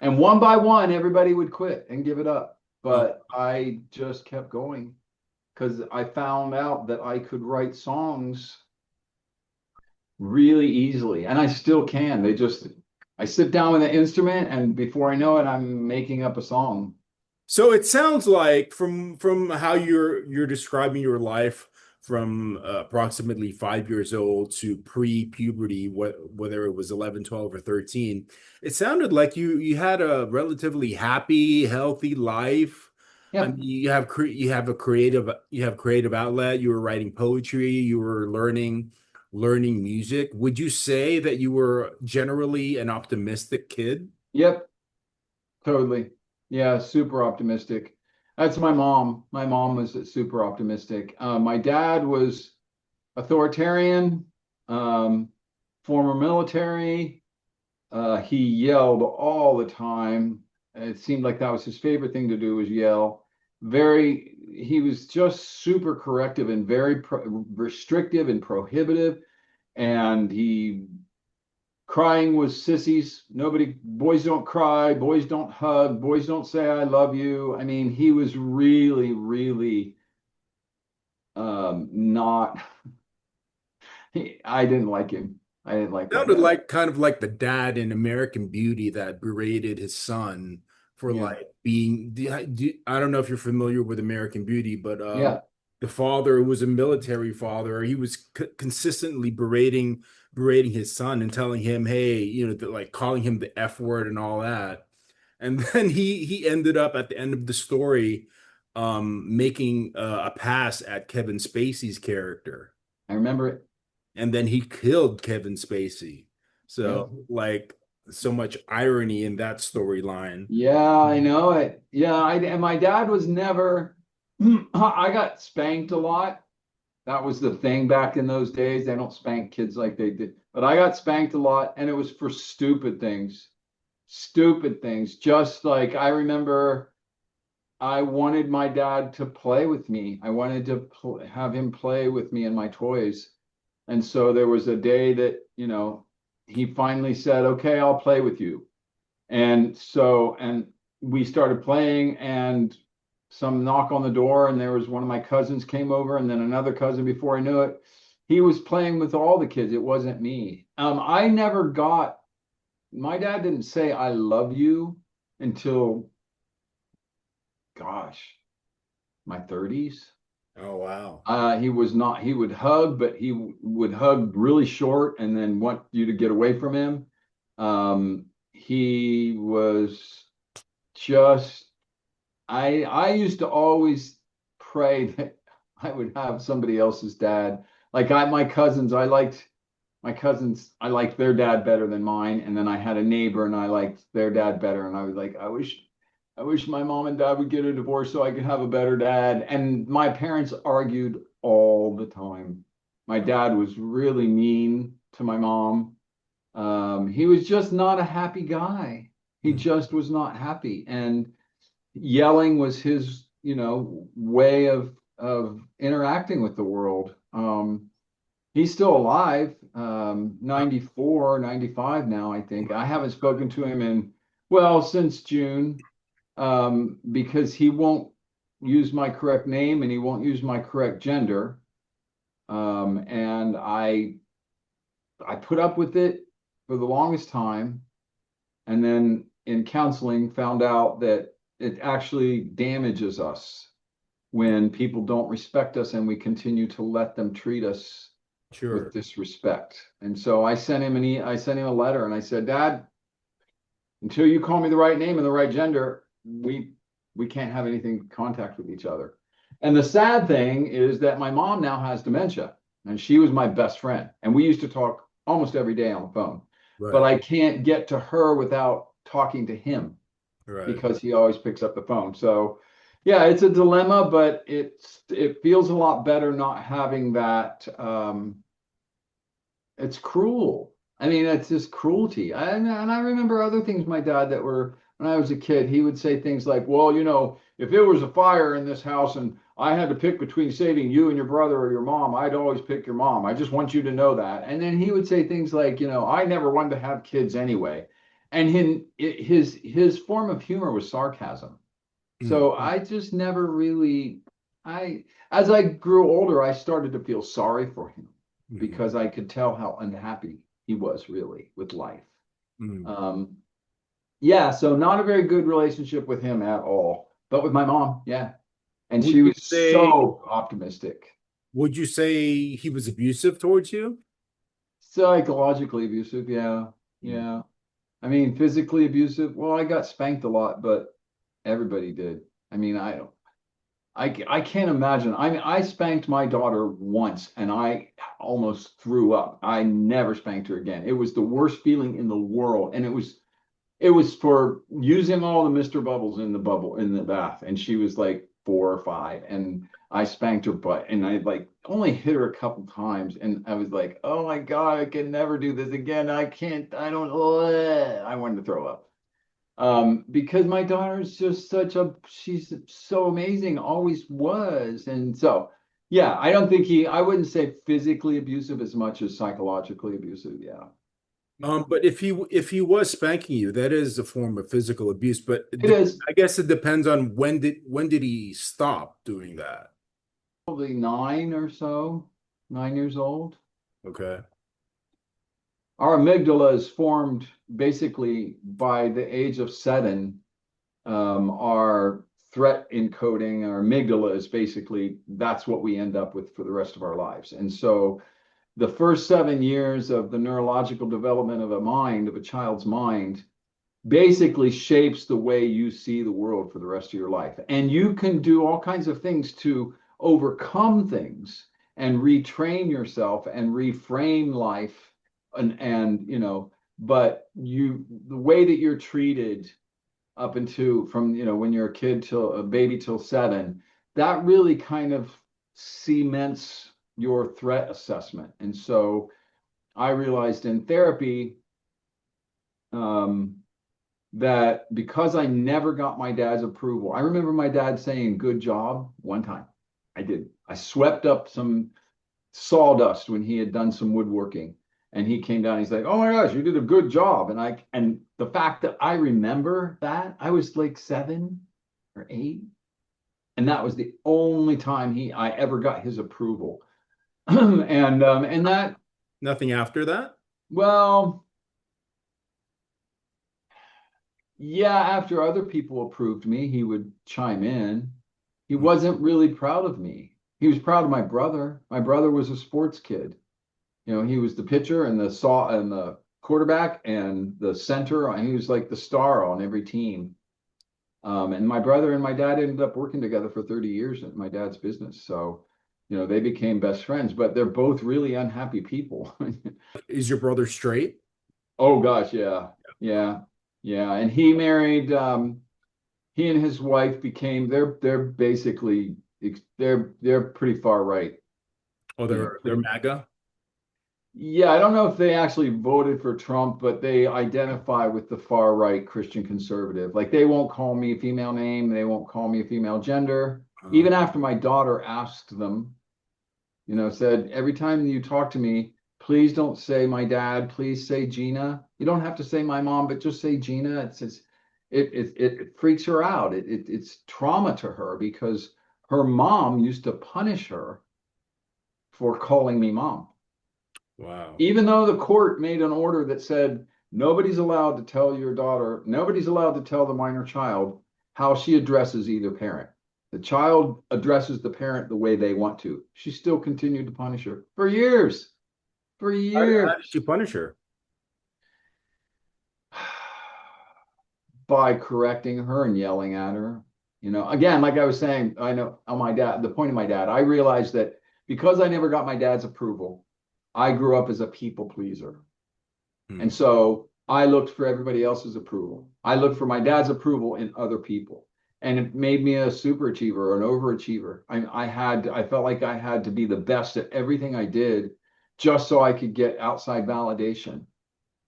And one by one, everybody would quit and give it up. Oh, But I just kept going because I found out that I could write songs really easily. And I still can. I sit down with an instrument, and before I know it, I'm making up a song. so it sounds like from how you're describing your life from approximately 5 years old to pre-puberty, whether it was 11, 12, or 13, it sounded like you had a relatively happy, healthy life. I Yeah. mean, you have creative outlet. You were writing poetry. You were learning music. Would you say that you were generally an optimistic kid? Yep. Totally. Yeah, super optimistic. That's my mom. My mom was super optimistic. My dad was authoritarian, um, former military. He yelled all the time. It seemed like that was his favorite thing to do was yell. He was just super corrective and very restrictive and prohibitive. And crying was sissies. Boys don't cry, boys don't hug, boys don't say I love you. I mean, he was really, really not, I didn't like him. I didn't like my Sounded dad. like kind of like the dad in American Beauty that berated his son for Yeah. like being. I don't know if you're familiar with American Beauty, but Yeah. the father who was a military father, he was consistently berating his son and telling him, "Hey, like calling him the F word and all that." And then he ended up at the end of the story, making a pass at Kevin Spacey's character, I remember it. and then he killed Kevin Spacey. Yeah. So like so much irony in that storyline. Yeah, I know it. Yeah, and my dad was never, I got spanked a lot. That was the thing back in those days. They don't spank kids like they did. But I got spanked a lot, and it was for stupid things. Stupid things. Just like I remember I wanted my dad to play with me. I wanted to have him play with me and my toys. And so there was a day that, he finally said, okay, I'll play with you. And we started playing, and some knock on the door, and there was one of my cousins came over, and then another cousin before I knew it. He was playing with all the kids. It wasn't me. I never got, my dad didn't say I love you until, gosh, my 30s. Oh wow. He was not, he would hug, but he would hug really short and then want you to get away from him. He was just, I used to always pray that I would have somebody else's dad. Like my cousins, I liked their dad better than mine. And then I had a neighbor and I liked their dad better. And I was like, I wish my mom and dad would get a divorce so I could have a better dad. And my parents argued all the time. My dad was really mean to my mom. He was just not a happy guy. He Mm. just was not happy. And yelling was his, way of interacting with the world. He's still alive, 94, 95 now, I think. I haven't spoken to him since June, because he won't use my correct name and he won't use my correct gender. And I put up with it for the longest time. And then in counseling, found out that it actually damages us when people don't respect us and we continue to let them treat us with Sure. disrespect. And so I sent him a letter and I said, Dad, until you call me the right name and the right gender, we can't have anything contact with each other. And the sad thing is that my mom now has dementia, and she was my best friend. And we used to talk almost every day on the phone. But Right. I can't get to her without talking to him Right. because he always picks up the phone. So yeah, it's a dilemma, but it feels a lot better not having that. It's cruel. I mean, it's just cruelty. And I remember other things my dad that were, when I was a kid, he would say things like, well, if there was a fire in this house and I had to pick between saving you and your brother or your mom, I'd always pick your mom. I just want you to know that. And then he would say things like, I never wanted to have kids anyway. And his form of humor was sarcasm. So Mm-hmm. I just never really, as I grew older, I started to feel sorry for him Mm-hmm. because I could tell how unhappy he was really with life. Um, yeah, so not a very good relationship with him at all, but with my mom, yeah. And Would she you was say so optimistic, would you say he was abusive towards you? psychologically abusive, yeah, Mm. yeah. I mean, physically abusive. Well, I got spanked a lot, but everybody did. I mean, I can't imagine. I mean, I spanked my daughter once and I almost threw up. I never spanked her again. It was the worst feeling in the world. And it was for using all the Mr. Bubbles in the bubble in the bath. And she was like 4 or 5. And I spanked her butt and I like only hit her a couple times. And I was like, oh my God, I can never do this again. I can't, I don't, I wanted to throw up because my daughter is just she's so amazing, always was. And so, yeah, I wouldn't say physically abusive as much as psychologically abusive. Yeah. Yeah. But if he was spanking you, that is a form of physical abuse. But It is I guess it depends on when did he stop doing that? probably 9 or so, 9 years old. Okay. Our amygdala is formed basically by the age of 7. Our threat encoding, our amygdala is basically that's what we end up with for the rest of our lives. And so the first 7 years of the neurological development of a mind, of a child's mind, basically shapes the way you see the world for the rest of your life. And you can do all kinds of things to overcome things and retrain yourself and reframe life and but the way that you're treated up into from when you're a kid till a baby till 7, that really kind of cements your threat assessment. And so I realized in therapy um, that because I never got my dad's approval, I remember my dad saying good job one time. I swept up some sawdust when he had done some woodworking, and he came down, he's like, oh my gosh, you did a good job. And the fact that I remember that, I was like 7 or 8, and that was the only time I ever got his approval. And that, Nothing after that? well, yeah, after other people approved me, he would chime in. He Mm. wasn't really proud of me. He was proud of my brother. My brother was a sports kid. He was the pitcher and the quarterback and the center. And he was like the star on every team. And my brother and my dad ended up working together for 30 years at my dad's business. So, they became best friends, but they're both really unhappy people. Is your brother straight? Oh gosh, yeah. Yeah. Yeah. And he and his wife became they're basically they're pretty far right. Oh, they're Pretty. MAGA? Yeah, I don't know if they actually voted for Trump, but they identify with the far right Christian conservative. Like they won't call me a female name, they won't call me a female gender. Uh, Even after my daughter asked them, said, every time you talk to me, please don't say my dad, please say Gina. You don't have to say my mom, but just say Gina. It freaks her out. It's trauma to her because her mom used to punish her for calling me mom. wow. Even though the court made an order that said nobody's allowed to tell your daughter, nobody's allowed to tell the minor child how she addresses either parent. The child addresses the parent the way they want to. She still continued to punish her for years, for How did years, you punish her? by correcting her and yelling at her. Again, like I was saying, I know on my dad, the point of my dad, I realized that because I never got my dad's approval, I grew up as a people pleaser. And Mm. so I looked for everybody else's approval. I looked for my dad's approval in other people. And it made me a super achiever or an overachiever. I felt like I had to be the best at everything I did just so I could get outside validation.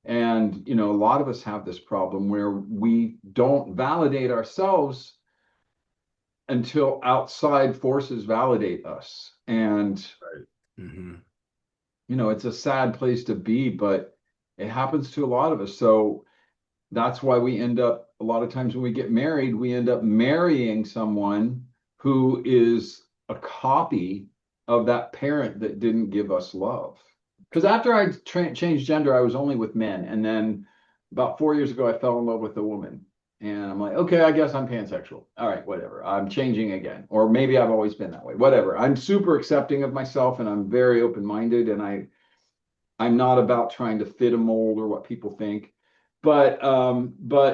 And, a lot of us have this problem where we don't validate ourselves until outside forces validate us. And, Right. Hmm. it's a sad place to be, but it happens to a lot of us. So that's why we end up, a lot of times when we get married, we end up marrying someone who is a copy of that parent that didn't give us love. Because after I changed gender, I was only with men. And then about 4 years ago, I fell in love with a woman. And I'm like, okay, I guess I'm pansexual. All right, whatever. I'm changing again. Or maybe I've always been that way. Whatever. I'm super accepting of myself and I'm very open-minded. And I'm not about trying to fit a mold or what people think. But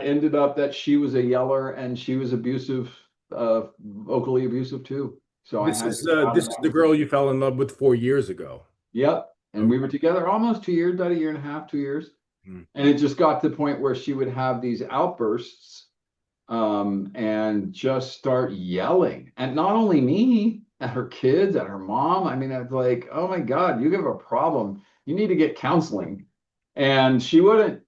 ended up that she was a yeller and she was abusive, vocally abusive too. So I This had to is get out of this is that the with her. girl you fell in love with 4 years ago. Yep. And we Okay. were together almost 2 years, about a year and a half, 2 years. Mm. And it just got to the point where she would have these outbursts, and just start yelling. And not only me, at her kids, at her mom. I mean, it's like, oh my God, you have a problem. You need to get counseling. And she wouldn't.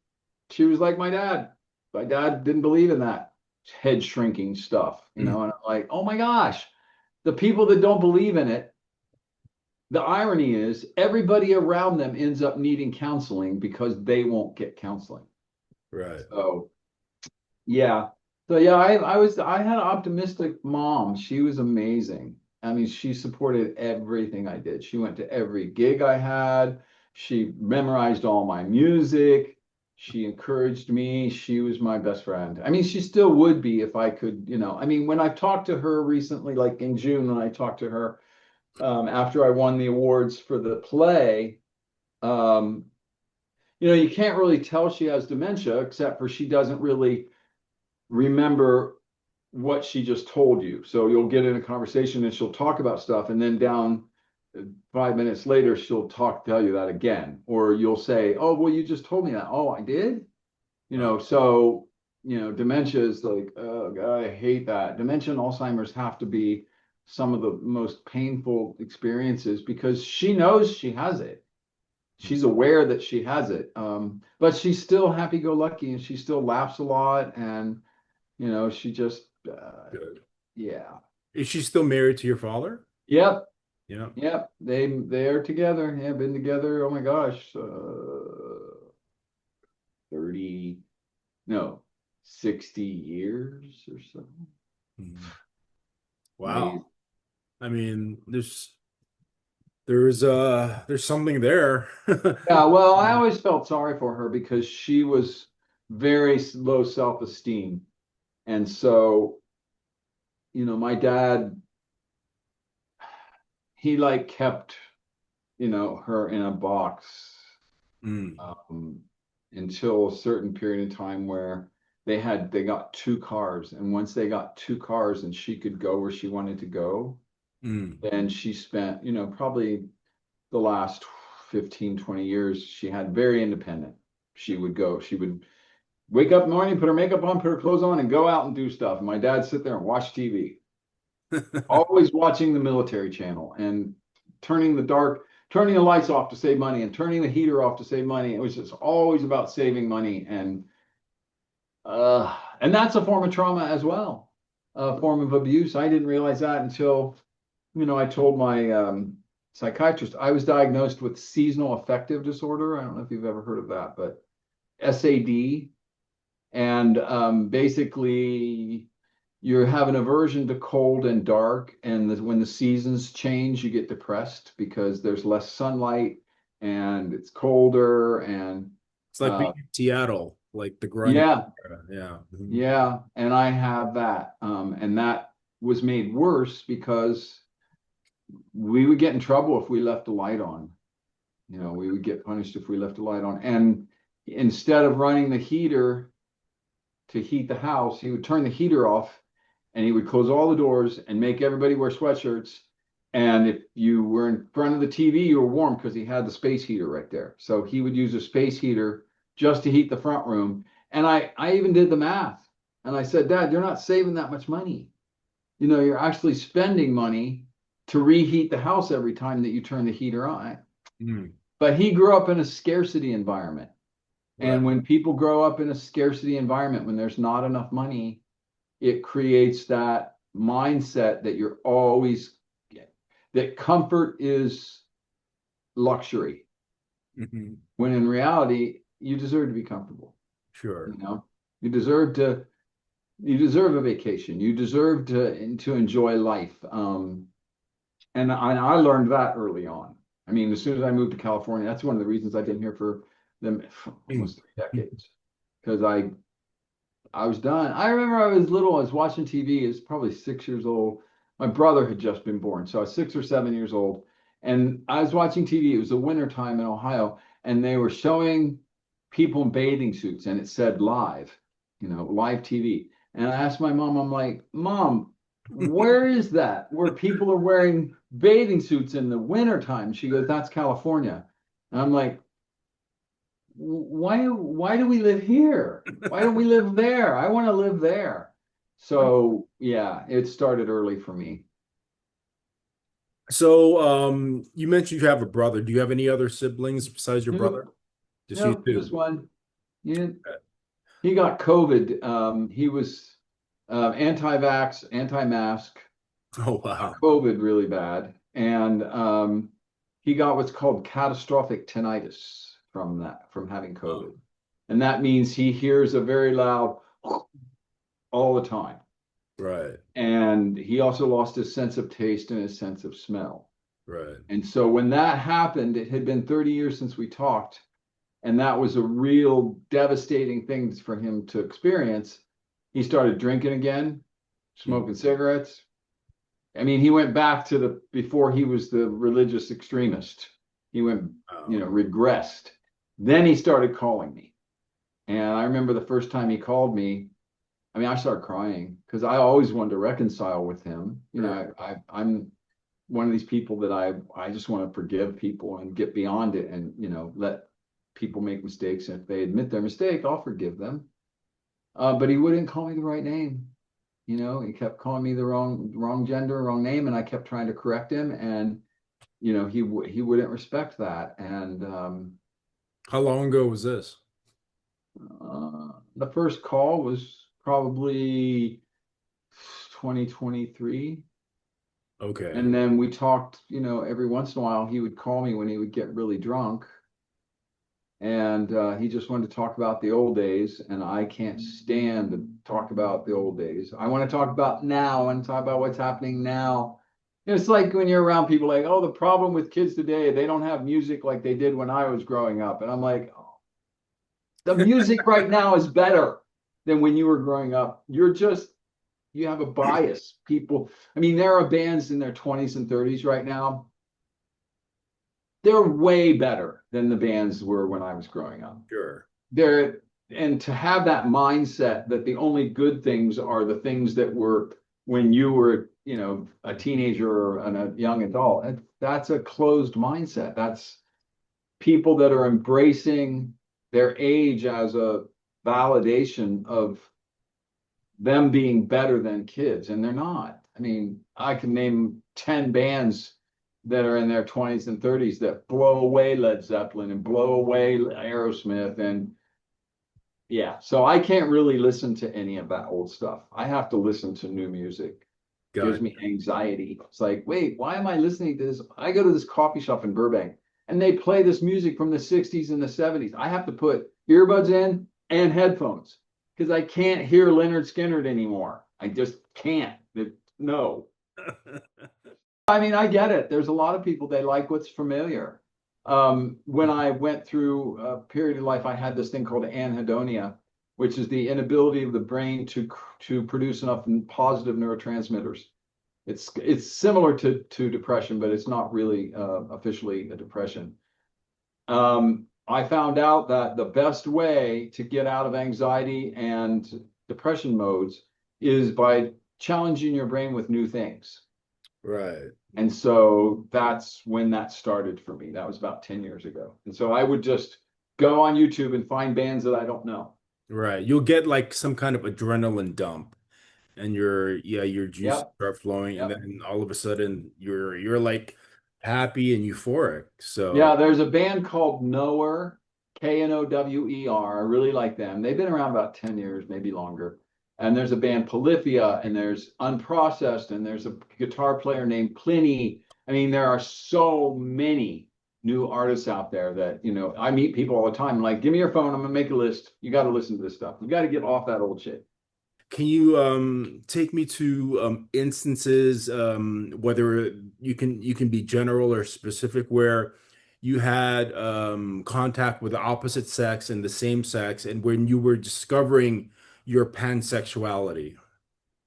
She was like my dad. My dad didn't believe in that head shrinking stuff, Mm. and I'm like, oh my gosh, the people that don't believe in it, the irony is everybody around them ends up needing counseling because they won't get counseling. Right. So yeah. So yeah, I had an optimistic mom. She was amazing. I mean, she supported everything I did. She went to every gig I had. She memorized all my music. She encouraged me. She was my best friend. I mean, she still would be if I could, I mean, when I've talked to her recently, like in June, when I talked to her, after I won the awards for the play, um, you can't really tell she has dementia, except for she doesn't really remember what she just told you. So you'll get in a conversation and she'll talk about stuff, and then down 5 minutes later, she'll tell you that again. Or you'll say, oh, well, you just told me that. Oh, I did? Wow. So, dementia is like, oh, God, I hate that. Dementia and Alzheimer's have to be some of the most painful experiences because she knows she has it. Mm. She's aware that she has it. But she's still happy go lucky and she still laughs a lot. And she just, Good. yeah. Is she still married to your father? Yep. Yeah. Yep. They are together. Yeah, been together. Oh my gosh. 30, no, 60 years or so. Mhm. Wow. Amazing. I mean, there's something there. Yeah, well, I always felt sorry for her because she was very low self-esteem. And so, my dad, he like kept, her in a box, Mm, um, until a certain period of time where they got two cars, and once they got two cars and she could go where she wanted to go, mm, then she spent, probably the last 15, 20 years, she had very independent. She would wake up in the morning, put her makeup on, put her clothes on, and go out and do stuff. And my dad sit there and watch TV, always watching the military channel and turning the lights off to save money and turning the heater off to save money. It was just always about saving money. And that's a form of trauma as well, a form of abuse. I didn't realize that until, I told my psychiatrist I was diagnosed with seasonal affective disorder. I don't know if you've ever heard of that, but SAD. And basically, you have an aversion to cold and dark. And when the seasons change, you get depressed because there's less sunlight and it's colder. And It's like being uh, in Seattle, like the grungy yeah, era. Yeah. Mhm. yeah. And I have that. And that was made worse because we would get in trouble if we left the light on. We would get punished if we left the light on. And instead of running the heater to heat the house, he would turn the heater off and he would close all the doors and make everybody wear sweatshirts. And if you were in front of the TV, you were warm because he had the space heater right there. So he would use a space heater just to heat the front room. And I even did the math. And I said, Dad, you're not saving that much money. You're actually spending money to reheat the house every time that you turn the heater on. Mm. But he grew up in a scarcity environment. Right. And when people grow up in a scarcity environment, when there's not enough money, it creates that mindset that you're always, that comfort is luxury, Hmm. when in reality, you deserve to be comfortable. Sure. You know, you deserve to, you deserve a vacation. You deserve to enjoy life. And I learned that early on. I mean, as soon as I moved to California, that's one of the reasons I've been here for them almost 3 decades. Because I was done. I remember I was little, I was watching TV, I was probably 6 years old. My brother had just been born, so I was 6 or 7 years old. And I was watching TV. It was the winter time in Ohio, and they were showing people in bathing suits, and it said live, live TV. And I asked my mom, I'm like, Mom, where is that? Where people are wearing bathing suits in the winter time? She goes, That's California. And I'm like, why do we live here? Why don't we live there? I want to live there. So yeah, it started early for me. So, you mentioned you have a brother. Do you have any other siblings besides your brother? Nope, Just you nope, two. just one. Yeah, he got COVID. He was anti-vax, anti-mask, Oh, got wow. COVID really bad, and he got what's called catastrophic tinnitus from having Oh, COVID, and that means he hears a very loud all the time. right, And he also lost his sense of taste and his sense of smell. right. And so when that happened, it had been 30 years since we talked, and that was a real devastating thing for him to experience. He started drinking again, Hmm. smoking cigarettes. I mean, he went back to the before he was the religious extremist. He went, Oh, regressed. Then he started calling me. And I remember the first time he called me, I mean, I started crying because I always wanted to reconcile with him. sure. I'm one of these people that I just want to forgive people and get beyond it, and let people make mistakes. And if they admit their mistake, I'll forgive them. But he wouldn't call me the right name. He kept calling me the wrong gender, wrong name, and I kept trying to correct him, and he wouldn't respect that. And How long ago was this? the first call was probably 2023. And Okay. then we talked, every once in a while he would call me when he would get really drunk. And he just wanted to talk about the old days. And I can't stand to talk about the old days. I want to talk about now and talk about what's happening now. It's like when you're around people like, oh, the problem with kids today, they don't have music like they did when I was growing up. And I'm like, oh, the music right now is better than when you were growing up. You have a bias. People, I mean, there are bands in their 20s and 30s right now. They're way better than the bands were when I was growing up. Sure. They're and to have that mindset that the only good things are the things that were when you were, a teenager or a young adult. That's a closed mindset. That's people that are embracing their age as a validation of them being better than kids, and they're not. I mean, I can name 10 bands that are in their 20s and 30s that blow away Led Zeppelin and blow away Aerosmith. And yeah, so I can't really listen to any of that old stuff. I have to listen to new music. Gives Got me anxiety. It's like, wait, why am I listening to this? I go to this coffee shop in Burbank and they play this music from the 60s and the 70s. I have to put earbuds in and headphones because I can't hear Leonard Skinner anymore. I just can't. No. I mean, I get it. There's a lot of people, they like what's familiar. When I went through a period of life, I had this thing called anhedonia, which is the inability of the brain to produce enough positive neurotransmitters. It's similar to depression, but it's not really officially a depression. I found out that the best way to get out of anxiety and depression modes is by challenging your brain with new things. Right. And so that's when that started for me. That was about 10 years ago. And so I would just go on YouTube and find bands that I don't know. Right. You'll get like some kind of adrenaline dump and your juice Yep. start flowing and Yep. then all of a sudden you're like happy and euphoric. Yeah, So, there's a band called Knower. Knower. I really like them. They've been around about 10 years, maybe longer. And there's a band Polyphia, and there's Unprocessed, and there's a guitar player named Pliny. I mean, there are so many new artists out there that, I meet people all the time, like, give me your phone, I'm gonna make a list. You got to listen to this stuff. You got to get off that old shit. Can you take me to instances, whether you can be general or specific, where you had contact with the opposite sex and the same sex, and when you were discovering your pansexuality?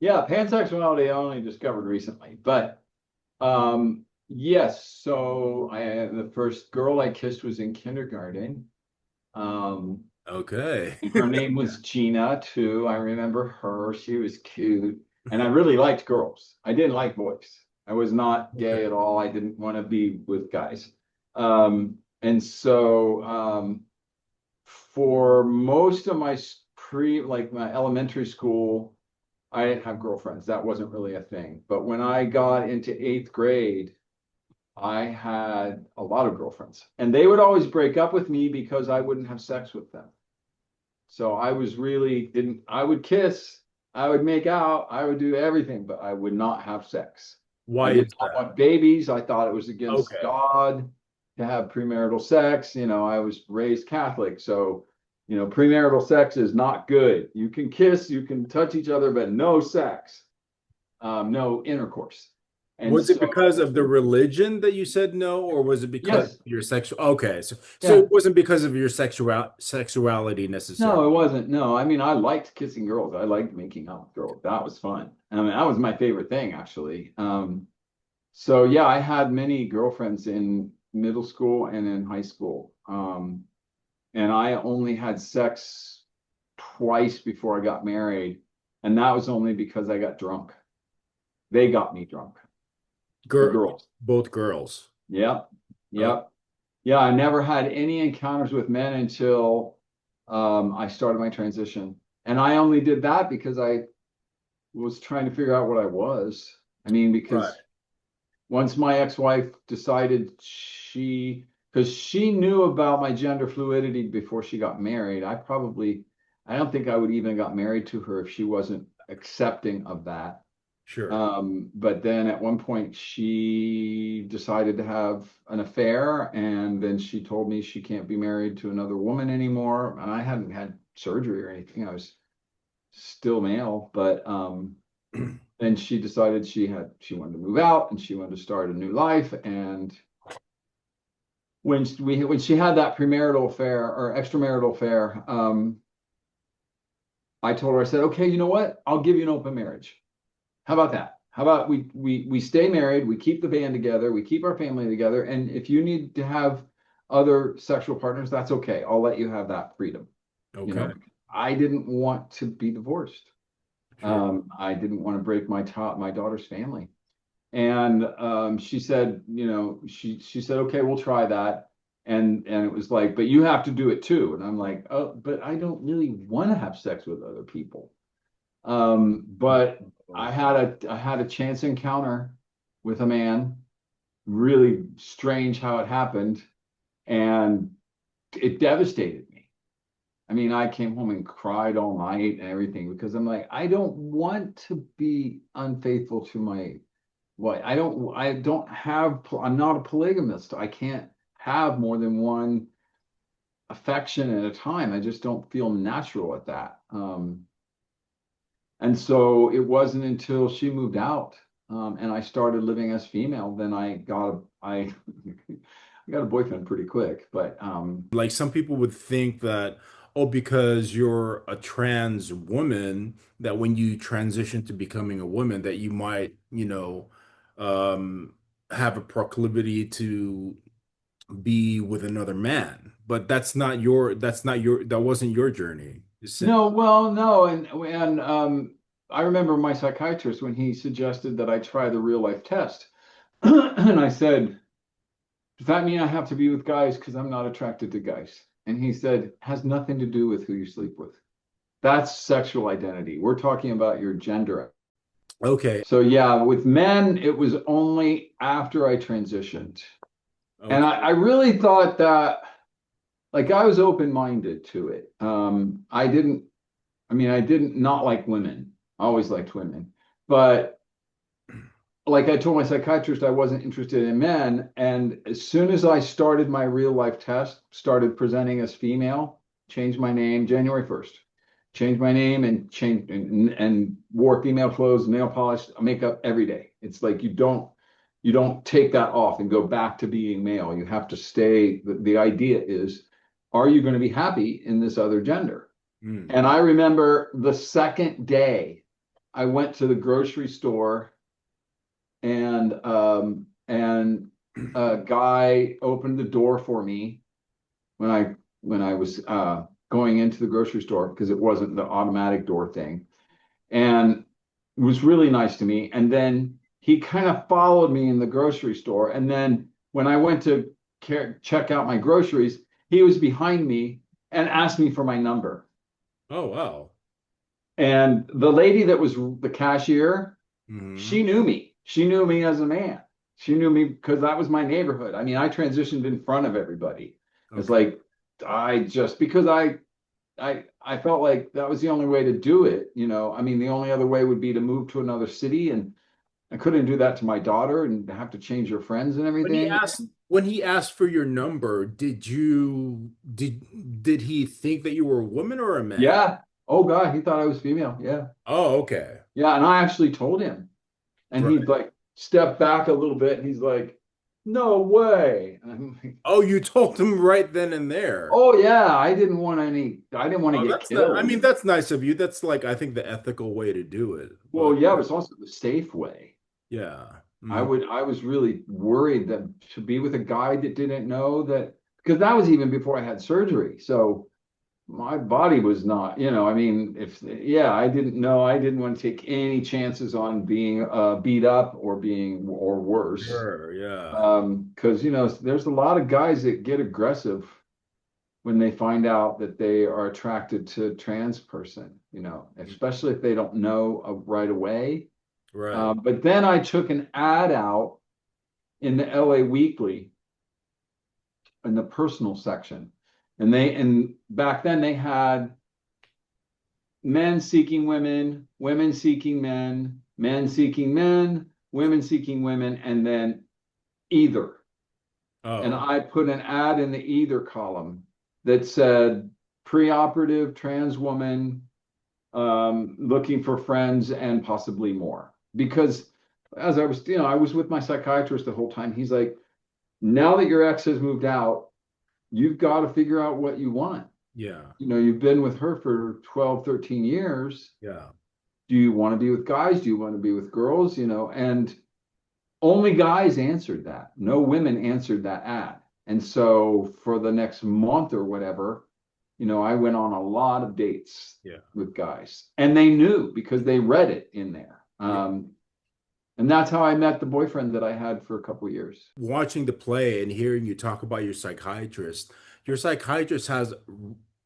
Yeah, pansexuality I only discovered recently, but yes. So the first girl I kissed was in kindergarten. Um, Okay. her name was Gina too. I remember her. She was cute, and I really liked girls. I didn't like boys. I was not Okay. gay at all. I didn't want to be with guys. And so for most of my like my elementary school, I didn't have girlfriends. That wasn't really a thing. But when I got into eighth grade, I had a lot of girlfriends, and they would always break up with me because I wouldn't have sex with them. So I was really didn't, I would kiss, I would make out, I would do everything, but I would not have sex. I Why did is not that? want babies. I thought it was against Okay. God to have premarital sex. I was raised Catholic. So, premarital sex is not good. You can kiss, you can touch each other, but no sex, no intercourse. And Was it so, because of the religion that you said no, or was it because of yes, your sexual? Okay, so yeah. it wasn't because of your sexuality necessarily. No, it wasn't. No, I mean, I liked kissing girls. I liked making out with girls. That was fun. I mean, that was my favorite thing, actually. So yeah, I had many girlfriends in middle school and in high school. And I only had sex twice before I got married, and that was only because I got drunk. They got me drunk. The Girl, girls. both girls. Yep. Oh, Yep. Yeah, I never had any encounters with men until I started my transition. And I only did that because I was trying to figure out what I was. I mean, right. because once my ex-wife decided because she knew about my gender fluidity before she got married, I don't think I would even got married to her if she wasn't accepting of that. Sure. But then at one point she decided to have an affair, and then she told me she can't be married to another woman anymore. And I hadn't had surgery or anything. I was still male, but then she decided she wanted to move out and she wanted to start a new life. And when she had that premarital affair or extramarital affair, I told her, I said, okay, you know what? I'll give you an open marriage. How about that? How about we stay married, we keep the band together, we keep our family together, and if you need to have other sexual partners, that's okay. I'll let you have that freedom. You Okay. know, I didn't want to be divorced. Sure. I didn't want to break my daughter's family. And she said, she said, okay, we'll try that. And it was like, but you have to do it too. And I'm like, oh, but I don't really want to have sex with other people. But I had a chance encounter with a man. Really strange how it happened, and it devastated me. I mean, I came home and cried all night and everything because I'm like, I don't want to be unfaithful to my wife. I don't have, I'm not a polygamist. I can't have more than one affection at a time. I just don't feel natural at that. And so it wasn't until she moved out, and I started living as female, then I I got a boyfriend pretty quick. But Like some people would think that, oh, because you're a trans woman, that when you transition to becoming a woman, that you might, um, have a proclivity to be with another man. But that wasn't your journey. no, well, no, and I remember my psychiatrist when he suggested that I try the real life test, and I said, does that mean I have to be with guys because I'm not attracted to guys? And he said, has nothing to do with who you sleep with. That's sexual identity. We're talking about your gender. Okay. So yeah, with men, it was only after I transitioned. And I Okay. really thought that like I was open-minded to it. I didn't not like women. I always liked women. But like I told my psychiatrist, I wasn't interested in men. And as soon as I started my real life test, started presenting as female, changed my name January 1st, changed my name and changed and wore female clothes, nail polish, makeup every day. It's like you don't take that off and go back to being male. You have to stay. The idea is, are you going to be happy in this other gender? Mm. And I remember the second day I went to the grocery store and a guy opened the door for me when I was going into the grocery store because it wasn't the automatic door thing, and it was really nice to me. And then he kind of followed me in the grocery store, and then when I went to check out my groceries, he was behind me and asked me for my number. Oh, wow. And the lady that was the cashier, Hmm. she knew me. She knew me as a man. She knew me because that was my neighborhood. I mean, I transitioned in front of everybody. It's Okay. like I just because I felt like that was the only way to do it, you know. I mean, the only other way would be to move to another city, and I couldn't do that to my daughter and have to change her friends and everything. When he asked for your number, did he think that you were a woman or a man? Yeah. Oh God, he thought I was female. Yeah. Oh, okay. Yeah. And I actually told him. And Right. he'd like step back a little bit and he's like, no way. And I'm like, Oh, you told him right then and there. oh yeah, I didn't want to Oh, get that's not, I killed. mean, that's nice of you. That's like, I think the ethical way to do it. Well, But yeah, it was also the safe way. yeah. I Mhm. would I was really worried that to be with a guy that didn't know that because that was even before I had surgery. So my body was not, you know, I mean, if yeah, I didn't know, I didn't want to take any chances on being beat up or being or worse. Sure, yeah. Because you know, there's a lot of guys that get aggressive when they find out that they are attracted to a trans person, you know, especially if they don't know right away. Right. But then I took an ad out in the LA Weekly in the personal section. And back then they had men seeking women, women seeking men, men seeking men, women seeking women, and then either. And Oh, I put an ad in the either column that said preoperative trans woman looking for friends and possibly more. Because as I was, you know, I was with my psychiatrist the whole time. He's like, now that your ex has moved out, you've got to figure out what you want. yeah. You know, you've been with her for 12, 13 years. Yeah. Do you want to be with guys? Do you want to be with girls? You know, and only guys answered that. No women answered that ad. And so for the next month or whatever, you know, I went on a lot of dates Yeah. with guys and they knew because they read it in there. Yeah. And that's how I met the boyfriend that I had for a couple of years. Watching the play and hearing you talk about your psychiatrist has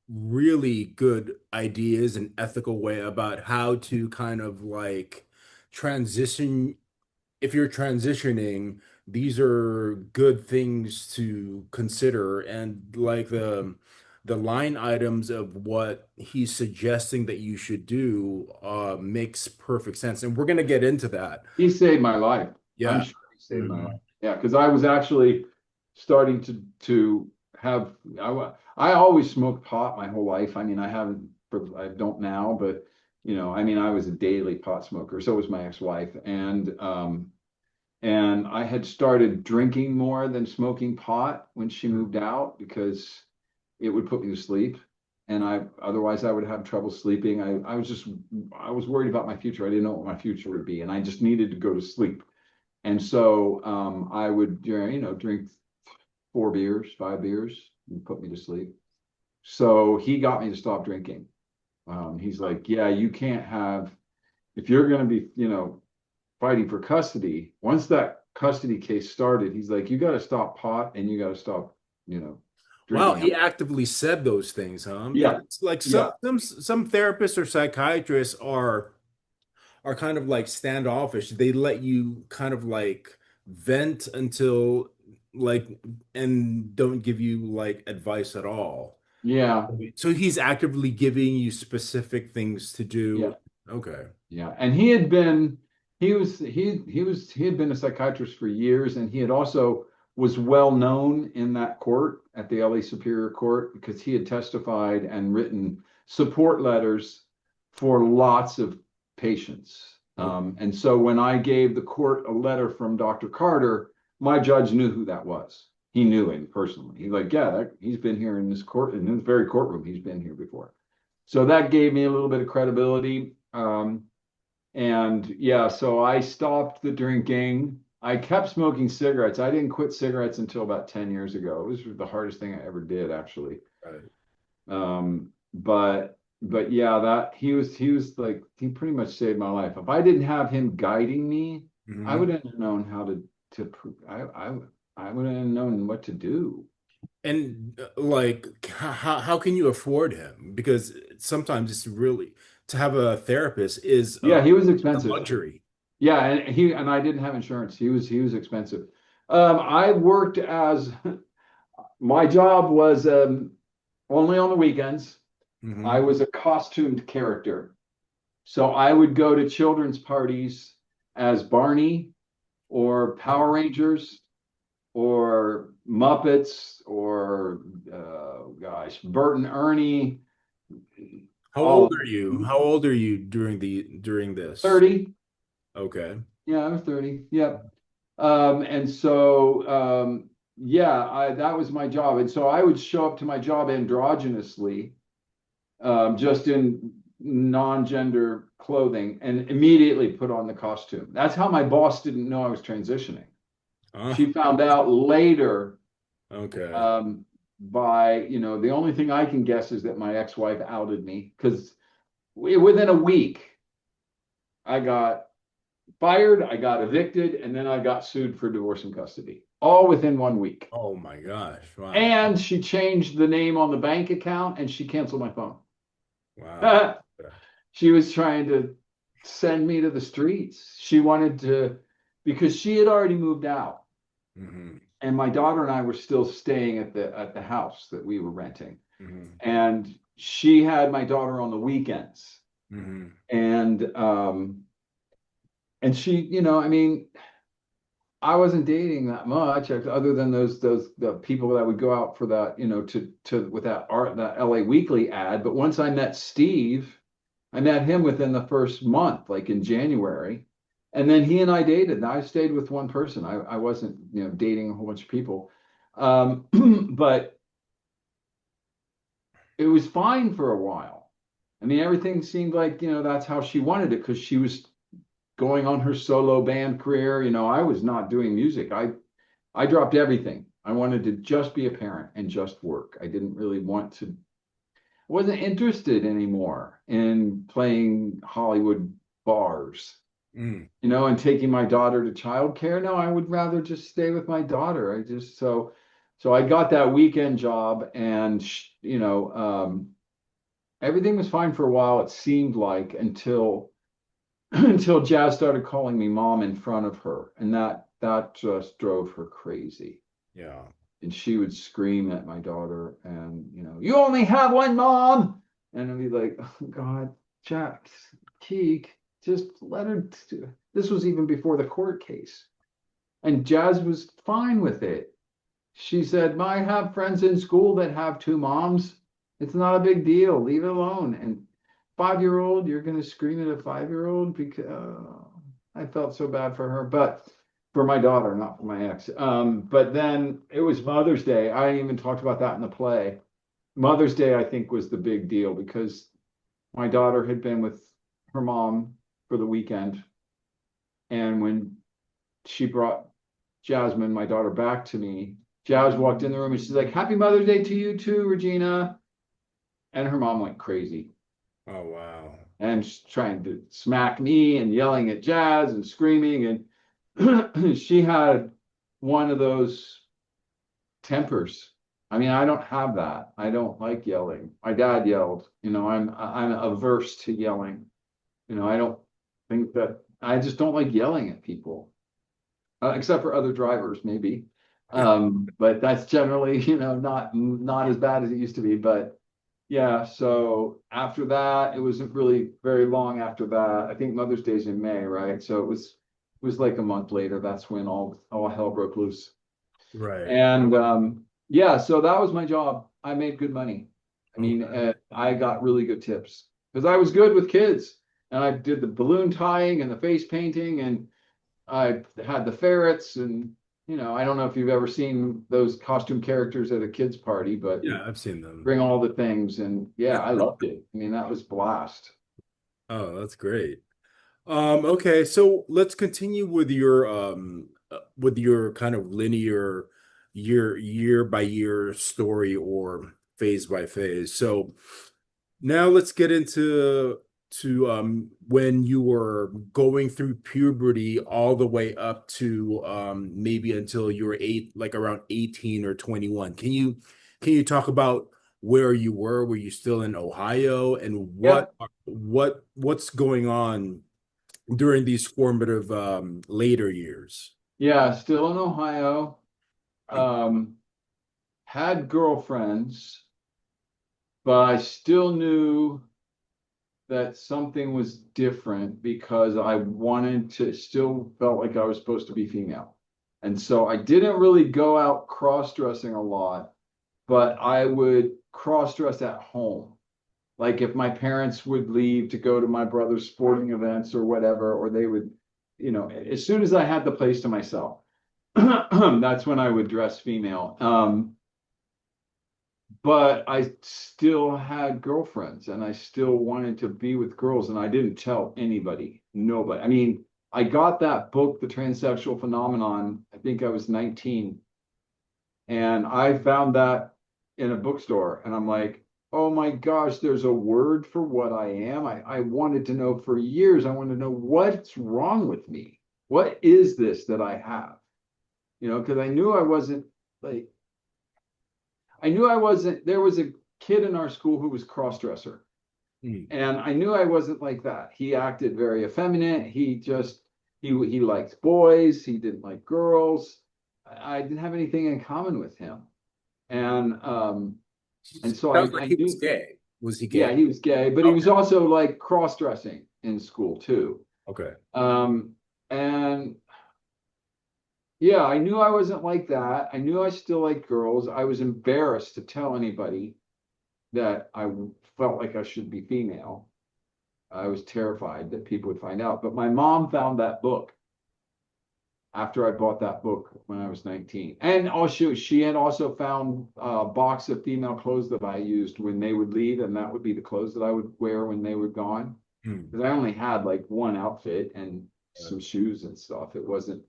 really good ideas and ethical way about how to kind of like transition. If you're transitioning, these are good things to consider. And like the line items of what he's suggesting that you should do makes perfect sense. And we're gonna get into that. He saved my life. I'm Yeah. sure he saved my life. Mhm. Yeah, because I was actually starting to have I always smoked pot my whole life. I mean, I don't now, but you know, I mean, I was a daily pot smoker. So was my ex-wife, and I had started drinking more than smoking pot when she moved out because it would put me to sleep. And otherwise I would have trouble sleeping. I was worried about my future. I didn't know what my future would be, and I just needed to go to sleep. And so I would, you know, drink 4 beers, 5 beers, and put me to sleep. So he got me to stop drinking. He's like, yeah, you can't have, if you're going to be, you know, fighting for custody, once that custody case started, he's like, you got to stop pot and you got to stop, you know, Wow, drinking. he actively said those things, huh? Yeah, It's like yeah. some therapists or psychiatrists are kind of like standoffish. They let you kind of like vent until like, and don't give you like advice at all. Yeah, So he's actively giving you specific things to yeah. do. Okay. Yeah, and he had been he had been a psychiatrist for years, and he had also was well known in that court at the LA Superior Court because he had testified and written support letters for lots of patients. Oh, And so when I gave the court a letter from Dr. Carter, my judge knew who that was. He knew him personally. He's like, yeah, he's been here in this court, in this very courtroom. He's been here before. So that gave me a little bit of credibility. And yeah, so I stopped the drinking. I kept smoking cigarettes. I didn't quit cigarettes until about 10 years ago. It was the hardest thing I ever did, actually. right. But yeah, that he was like he pretty much saved my life. If I didn't have him guiding me, I Hmm. wouldn't have known how to I wouldn't have known what to do. And like, how can you afford him? Because sometimes it's really to have a therapist is Yeah, he was a expensive. luxury. Yeah, and I didn't have insurance. He was expensive. I worked as my job was only on the weekends. I Hmm. was a costumed character. So I would go to children's parties as Barney or Power Rangers or Muppets or gosh, Bert and Ernie, How all old of are you? them. How old are you during this? 30. Okay. Yeah, I was 30. Yep. And so yeah, that was my job. And so I would show up to my job androgynously, just in non-gender clothing and immediately put on the costume. That's how my boss didn't know I was transitioning. Uh, She found out later, okay. um, by, the only thing I can guess is that my ex-wife outed me because within a week, I got fired, I got evicted, and then I got sued for divorce and custody, all within 1 week. Oh my gosh. Wow. And she changed the name on the bank account and she canceled my phone. Wow. She was trying to send me to the streets. She wanted to, because she had already moved out, Hmm. and my daughter and I were still staying at the house that we were renting. Hmm. And she had my daughter on the weekends. Hmm. And she, I mean, I wasn't dating that much other than those the people that would go out for that, to with that LA Weekly ad. But once I met Steve, I met him within the first month, like in January. And then he and I dated. And I stayed with one person. I wasn't, dating a whole bunch of people. But it was fine for a while. I mean, everything seemed like, that's how she wanted it because she was going on her solo band career. I was not doing music. I dropped everything. I wanted to just be a parent and just work. I didn't really want to, wasn't interested anymore in playing Hollywood bars, Mm. and taking my daughter to childcare. No, I would rather just stay with my daughter. So I got that weekend job, and everything was fine for a while. It seemed like until until Jazz started calling me mom in front of her, and that just drove her crazy. Yeah. And she would scream at my daughter, and you only have one mom, and I'd be like, oh God, Jack, Keek, just let her. This was even before the court case, and Jazz was fine with it. She said, I have friends in school that have two moms. It's not a big deal. Leave it alone. And 5-year old, you're going to scream at a 5-year old because I felt so bad for her, but for my daughter, not for my ex. But then it was Mother's Day. I even talked about that in the play. Mother's Day, I think, was the big deal because my daughter had been with her mom for the weekend. And when she brought Jasmine, my daughter, back to me, Jazz walked in the room and she's like, Happy Mother's Day to you too, Rejyna. And her mom went crazy Oh wow. and she's trying to smack me and yelling at Jazz and screaming. And she had one of those tempers. I mean, I don't have that. I don't like yelling. My dad yelled. I'm averse to yelling. I don't think that I just don't like yelling at people, except for other drivers, maybe. But that's generally, not as bad as it used to be. But yeah, so after that, it wasn't really very long after that. I think Mother's Day's in May, right? So it was like a month later. That's when all hell broke loose. Right. And yeah, so that was my job. I made good money. I mean, Okay. I got really good tips because I was good with kids, and I did the balloon tying and the face painting, and I had the ferrets, and I don't know if you've ever seen those costume characters at a kids party, but Yeah, I've seen them. bring all the things, and yeah, I loved it. I mean, that was blast. Oh, that's great. Okay, so let's continue with your kind of linear year by year story or phase by phase. So now let's get into to when you were going through puberty all the way up to maybe until you were like around 18 or 21. Can you talk about where you were? Were you still in Ohio and Yeah, what's going on during these formative later years? yeah, still in Ohio. Um, had girlfriends, but I still knew that something was different because I wanted to, still felt like I was supposed to be female. And so I didn't really go out cross-dressing a lot, but I would cross-dress at home. Like if my parents would leave to go to my brother's sporting events or whatever, or they would, as soon as I had the place to myself, that's when I would dress female. But I still had girlfriends and I still wanted to be with girls, and I didn't tell anybody, nobody. I mean, I got that book, The Transsexual Phenomenon, I think I was 19, and I found that in a bookstore, and I'm like, oh my gosh, there's a word for what I am. I wanted to know for years. I wanted to know what's wrong with me. What is this that I have? Because I knew I wasn't like, there was a kid in our school who was cross-dresser. Hmm. And I knew I wasn't like that. He acted very effeminate. He liked boys. He didn't like girls. I didn't have anything in common with him. And so Sounds like I he was knew, gay. Was he yeah, gay? he was gay, but he was Okay. also like cross-dressing in school too. Okay. And yeah, I knew I wasn't like that. I knew I still liked girls. I was embarrassed to tell anybody that I felt like I should be female. I was terrified that people would find out. But my mom found that book after I bought that book when I was 19. And also, she had also found a box of female clothes that I used when they would leave, and that would be the clothes that I would wear when they were gone. Hmm. Because I only had like one outfit and Uh, some shoes and stuff. It wasn't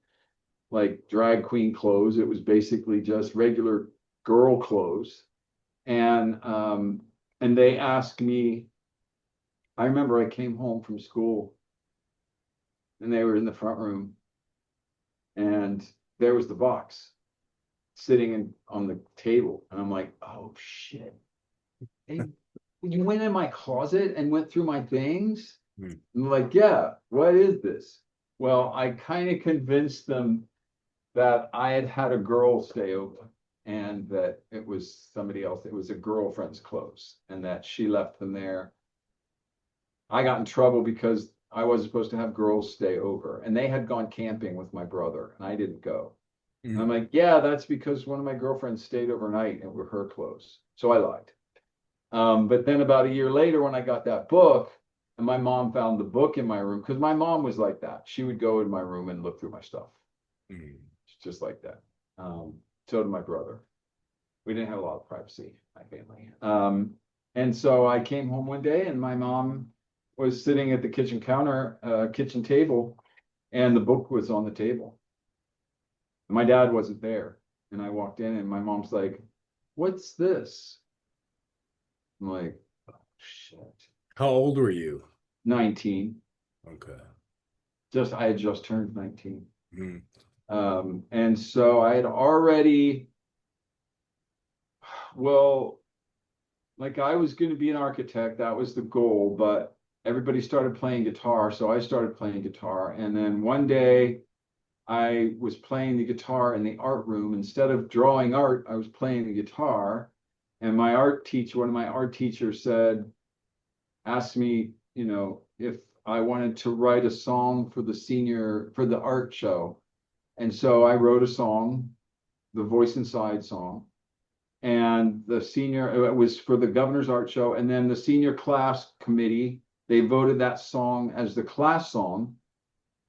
like drag queen clothes. It was basically just regular girl clothes. And they asked me, I remember I came home from school and they were in the front room, and there was the box sitting on the table, and I'm like, oh shit. Hey, you went in my closet and went through my things? hmm. And I'm like, yeah, what is this? Well, I kind of convinced them that I had had a girl stay over, and that it was somebody else. It was a girlfriend's clothes, and that she left them there. I got in trouble because I wasn't supposed to have girls stay over, and they had gone camping with my brother, and I didn't go. And I'm Hmm. like, yeah, that's because one of my girlfriends stayed overnight and were her clothes. So I lied. But then about a year later, when I got that book, and my mom found the book in my room, because my mom was like that. She would go in my room and look through my stuff, Hmm. just like that. So did my brother. We didn't have a lot of privacy, my family. And so I came home one day, and my mom was sitting at the kitchen counter, kitchen table, and the book was on the table. My dad wasn't there. And I walked in, and my mom's like, what's this? I'm like, oh, shit. How old were you? 19. Okay. I had just turned 19. Hmm. And so I had already, well, like I was going to be an architect. That was the goal, but everybody started playing guitar. So I started playing guitar. And then one day I was playing the guitar in the art room. Instead of drawing art, I was playing the guitar. And my art teacher, one of my art teachers asked me, if I wanted to write a song for the art show. And so I wrote a song, the Voice Inside song. And it was for the governor's art show. And then the senior class committee, they voted that song as the class song.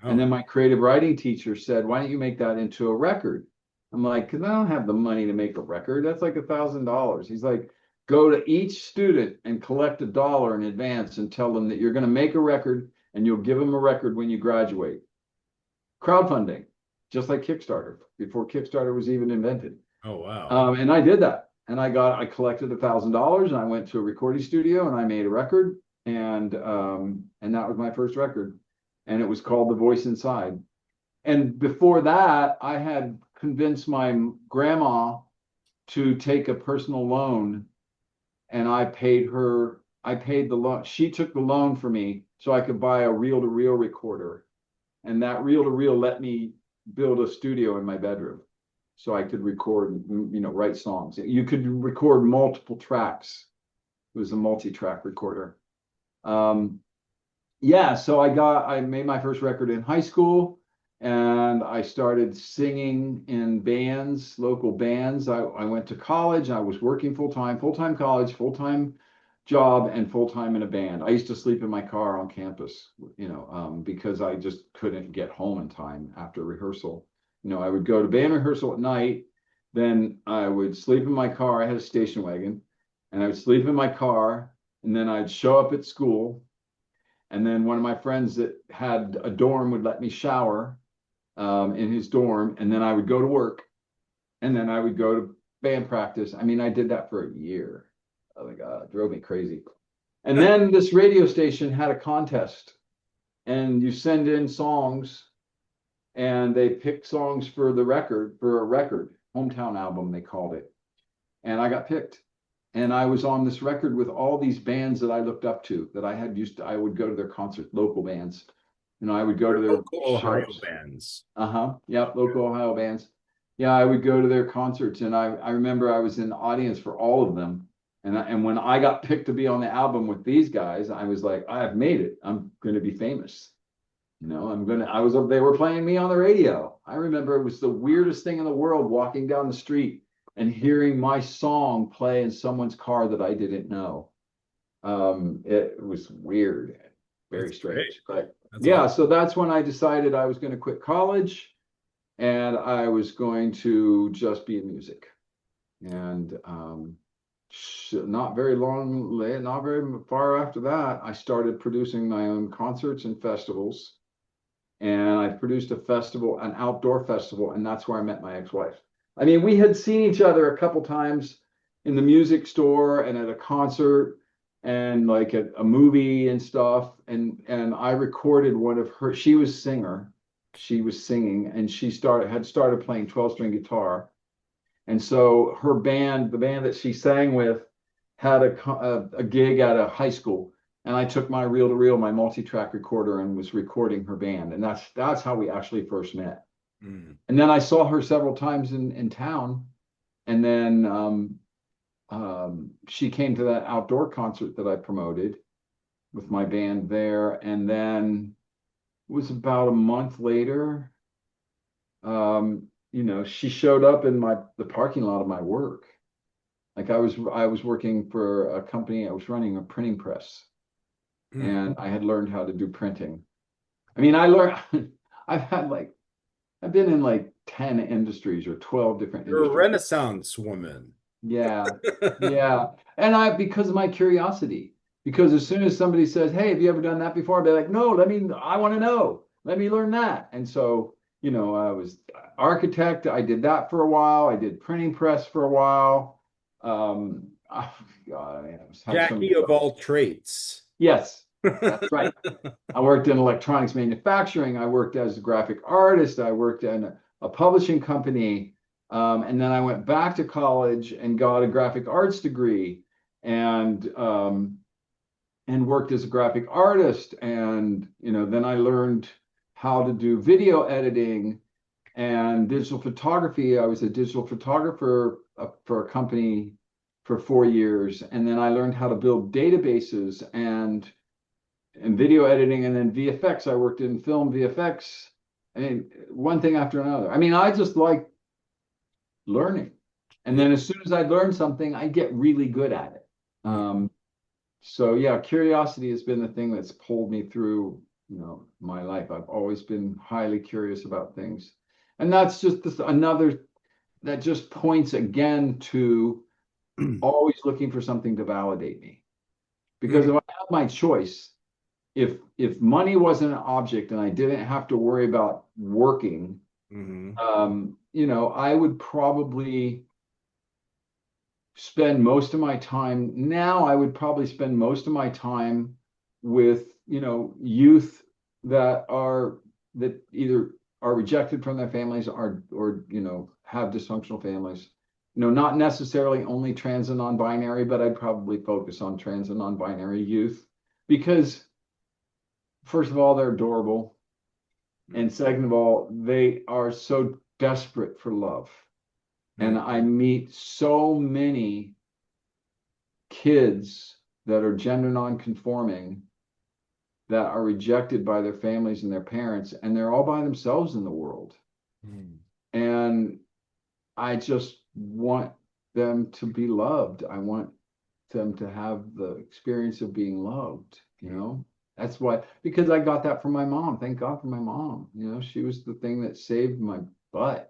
And Oh, then my creative writing teacher said, why don't you make that into a record? I'm like, because I don't have the money to make a record. That's like $1,000. He's like, go to each student and collect $1 in advance and tell them that you're going to make a record and you'll give them a record when you graduate. Crowdfunding, just like Kickstarter, before Kickstarter was even invented. oh wow. And I did that. And I collected $1,000 and I went to a recording studio and I made a record. And that was my first record. And it was called The Voice Inside. And before that, I had convinced my grandma to take a personal loan, and I paid the loan. She took the loan for me so I could buy a reel-to-reel recorder. And that reel-to-reel let me build a studio in my bedroom so I could record, write songs. You could record multiple tracks. It was a multi-track recorder. Yeah, so I made my first record in high school, and I started singing in bands, local bands. I went to college. I was working full-time college, full-time job, and full-time in a band. I used to sleep in my car on campus, because I just couldn't get home in time after rehearsal. I would go to band rehearsal at night, then I would sleep in my car. I had a station wagon, and I would sleep in my car, and then I'd show up at school. And then one of my friends that had a dorm would let me shower in his dorm. And then I would go to work. And then I would go to band practice. I mean, I did that for a year. Oh my God, it drove me crazy. And then this radio station had a contest. And you send in songs and they pick songs for a record, hometown album, they called it. And I got picked. And I was on this record with all these bands that I looked up to that I would go to their concerts, local bands. I would go to their Local Ohio shows. bands. Uh-huh. Yep, local Ohio bands. Yeah, I would go to their concerts, and I remember I was in the audience for all of them. And when I got picked to be on the album with these guys, I was like, I've made it. I'm gonna be famous. They were playing me on the radio. I remember it was the weirdest thing in the world walking down the street and hearing my song play in someone's car that I didn't know. It was weird, very That's great. strange. But That's yeah, awesome. so that's when I decided I was going to quit college and I was going to just be in music. And not very far after that, I started producing my own concerts and festivals. And I produced an outdoor festival, and that's where I met my ex-wife. I mean, we had seen each other a couple times in the music store and at a concert and like at a movie and stuff. And I recorded one of her, she was a singer. She was singing and had started playing 12-string guitar. And so her band, the band that she sang with, had a gig at a high school. And I took my reel-to-reel, my multi-track recorder, and was recording her band. And that's how we actually first met. Mm. And then I saw her several times in town. And then she came to that outdoor concert that I promoted with my band there. And then it was about a month later, she showed up in the parking lot of my work. Like I was working for a company, I was running a printing press, Mm. and I had learned how to do printing. I mean, I learned I've been in like 10 industries or 12 different You're a industries. Renaissance woman. Yeah. Yeah. And because of my curiosity, because as soon as somebody says, "Hey, have you ever done that before?" I'll be like, "No, I want to know. Let me learn that." And so, I was architect. I did that for a while. I did printing press for a while. Oh, God, I have so Jackie many of jobs. all trades. Yes, that's right. I worked in electronics manufacturing. I worked as a graphic artist. I worked in a publishing company. And then I went back to college and got a graphic arts degree and worked as a graphic artist. And, then I learned how to do video editing And digital photography, I was a digital photographer for a company for 4 years. And then I learned how to build databases and video editing, and then VFX. I worked in film VFX. I mean, one thing after another. I mean, I just like learning. And Yeah. then as soon as I learn something, I get really good at it. Mm. So yeah, curiosity has been the thing that's pulled me through, my life. I've always been highly curious about things. And that's just another that just points again to always looking for something to validate me. Because Mm. if I had my choice, if money wasn't an object and I didn't have to worry about working, Mhm. I would probably spend most of my time now. I would probably spend most of my time with, youth that either are rejected from their families or have dysfunctional families. Not necessarily only trans and non-binary, but I'd probably focus on trans and non-binary youth because first of all, they're adorable. And second of all, they are so desperate for love. And Mhm. I meet so many kids that are gender non-conforming that are rejected by their families and their parents, and they're all by themselves in the world. Mhm. And I just want them to be loved. I want them to have the experience of being loved. That's why, because I got that from my mom. Thank God for my mom. She was the thing that saved my butt.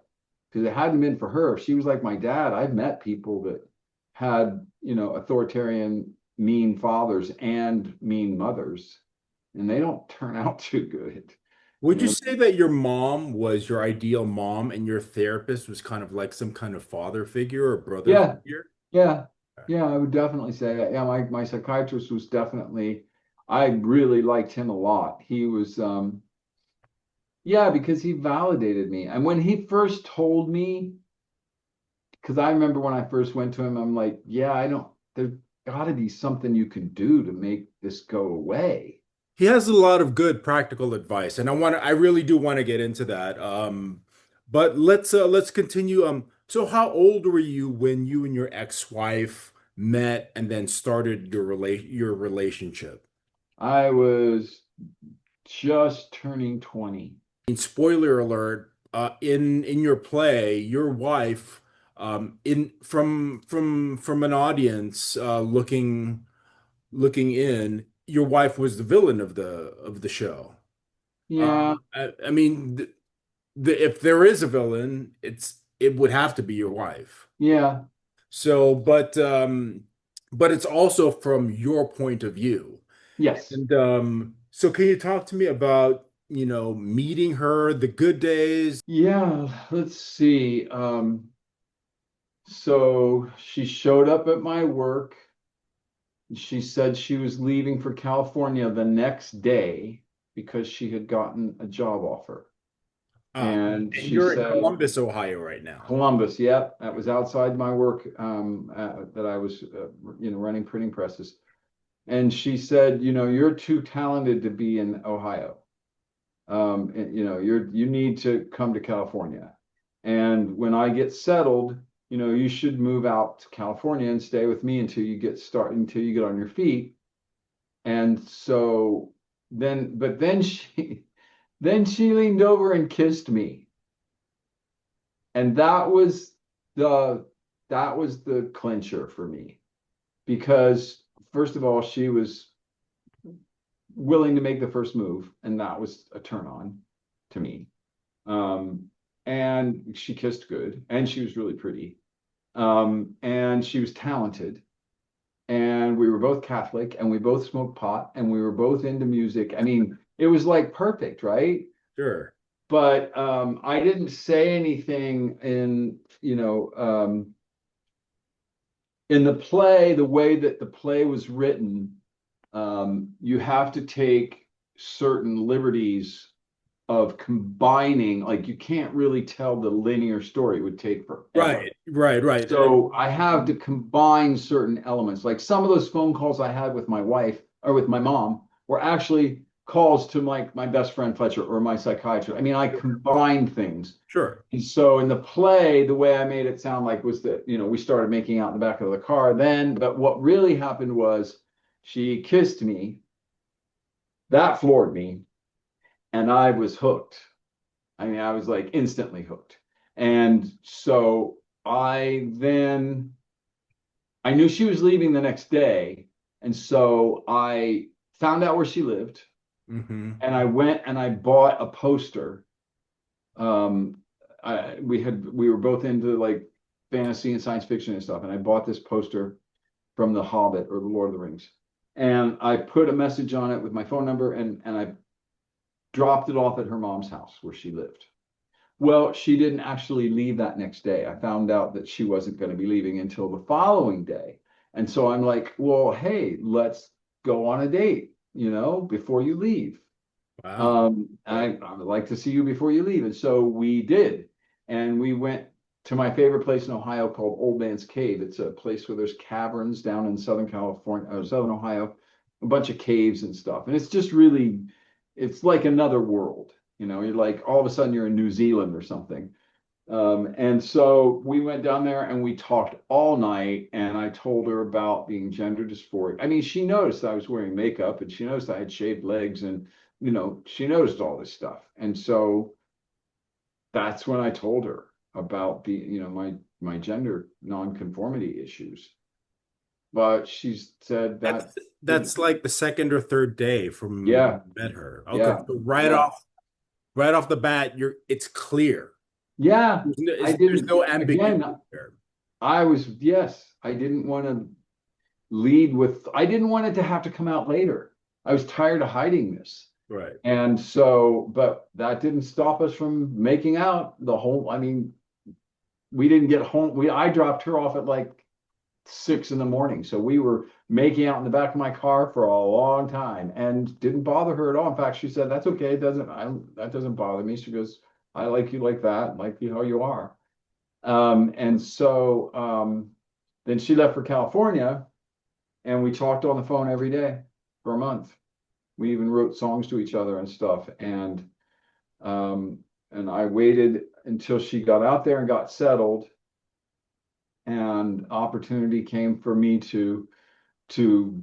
Because it hadn't been for her, if she was like my dad, I've met people that had, authoritarian, mean fathers and mean mothers, and they don't turn out too good. Would You you know, say that your mom was your ideal mom and your therapist was kind of like some kind of father figure or brother yeah, figure? yeah, yeah, I would definitely say that. Yeah, my psychiatrist was definitely, I really liked him a lot. He was, yeah, because he validated me. And when he first told me, because I remember when I first went to him, I'm like, yeah, there's got to be something you can do to make this go away. He has a lot of good practical advice, and I really do want to get into that. But let's continue. So how old were you when you and your ex-wife met and then started your relationship? I was just turning 20. Spoiler alert, in your play, your wife, in from an audience looking in, your wife was the villain of the show. Yeah, I mean, if there is a villain, it would have to be your wife. yeah, So, but it's also from your point of view. yes. And so can you talk to me about, meeting her, the good days? Yeah, let's see. So she showed up at my work. She said she was leaving for California the next day because she had gotten a job offer. Uh, And and she you're in said, Columbus, Ohio right now. Columbus, yep, that was outside my work, that I was, running printing presses. And she said, you're too talented to be in Ohio. You need to come to California. And when I get settled, you should move out to California and stay with me until you get on your feet. And so then then she leaned over and kissed me. And the that was the clincher for me because first of all, she was willing to make the first move, and that was a turn on to me. Um, and she kissed good, and she was really pretty, and she was talented, and we were both Catholic, and we both smoked pot, and we were both into music. I mean, it was like perfect, right? Sure. But I didn't say anything in the play, the way that the play was written. You have to take certain liberties of combining, like you can't really tell the linear story. It would take forever. Right, right, right. So I have to combine certain elements. Like some of those phone calls I had with my wife or with my mom were actually calls to my best friend Fletcher or my psychiatrist. I mean, I combined things. Sure. And so in the play, the way I made it sound like was that, we started making out in the back of the car then, but what really happened was she kissed me. That floored me, and I was hooked. I mean, I was like instantly hooked. And so I knew she was leaving the next day. And so I found out where she lived, Mm-hmm. and I went and I bought a poster. Um, we were both into like fantasy and science fiction and stuff, and I bought this poster from The Hobbit or The Lord of the Rings. And I put a message on it with my phone number, and I dropped it off at her mom's house where she lived. Well, she didn't actually leave that next day. I found out that she wasn't going to be leaving until the following day. And so I'm like, well, hey, let's go on a date, before you leave. Wow. I would like to see you before you leave. And so we did. And we went to my favorite place in Ohio called Old Man's Cave. It's a place where there's caverns down in Southern California, or Southern Ohio, a bunch of caves and stuff. And it's just really, it's like another world. You're like, all of a sudden you're in New Zealand or something. And so we went down there and we talked all night, and I told her about being gender dysphoric. I mean, she noticed I was wearing makeup, and she noticed I had shaved legs, and she noticed all this stuff. And so that's when I told her about my gender nonconformity issues. But she said that That's didn't, that's like the second or third day from when yeah, you met her. Okay, yeah, so yeah, right off the bat, it's clear. yeah. I There's didn't, no again, ambiguity there. yes, I didn't want to I didn't want it to have to come out later. I was tired of hiding this. Right. And so, but that didn't stop us from making out I mean, we didn't get home. I dropped her off at like 6 in the morning. So we were making out in the back of my car for a long time and didn't bother her at all. In fact, she said, that's okay. That doesn't bother me. She goes, I like you like that, like you how you are. And so then she left for California, and we talked on the phone every day for a month. We even wrote songs to each other and stuff. Um, and I waited until she got out there and got settled, and opportunity came for me to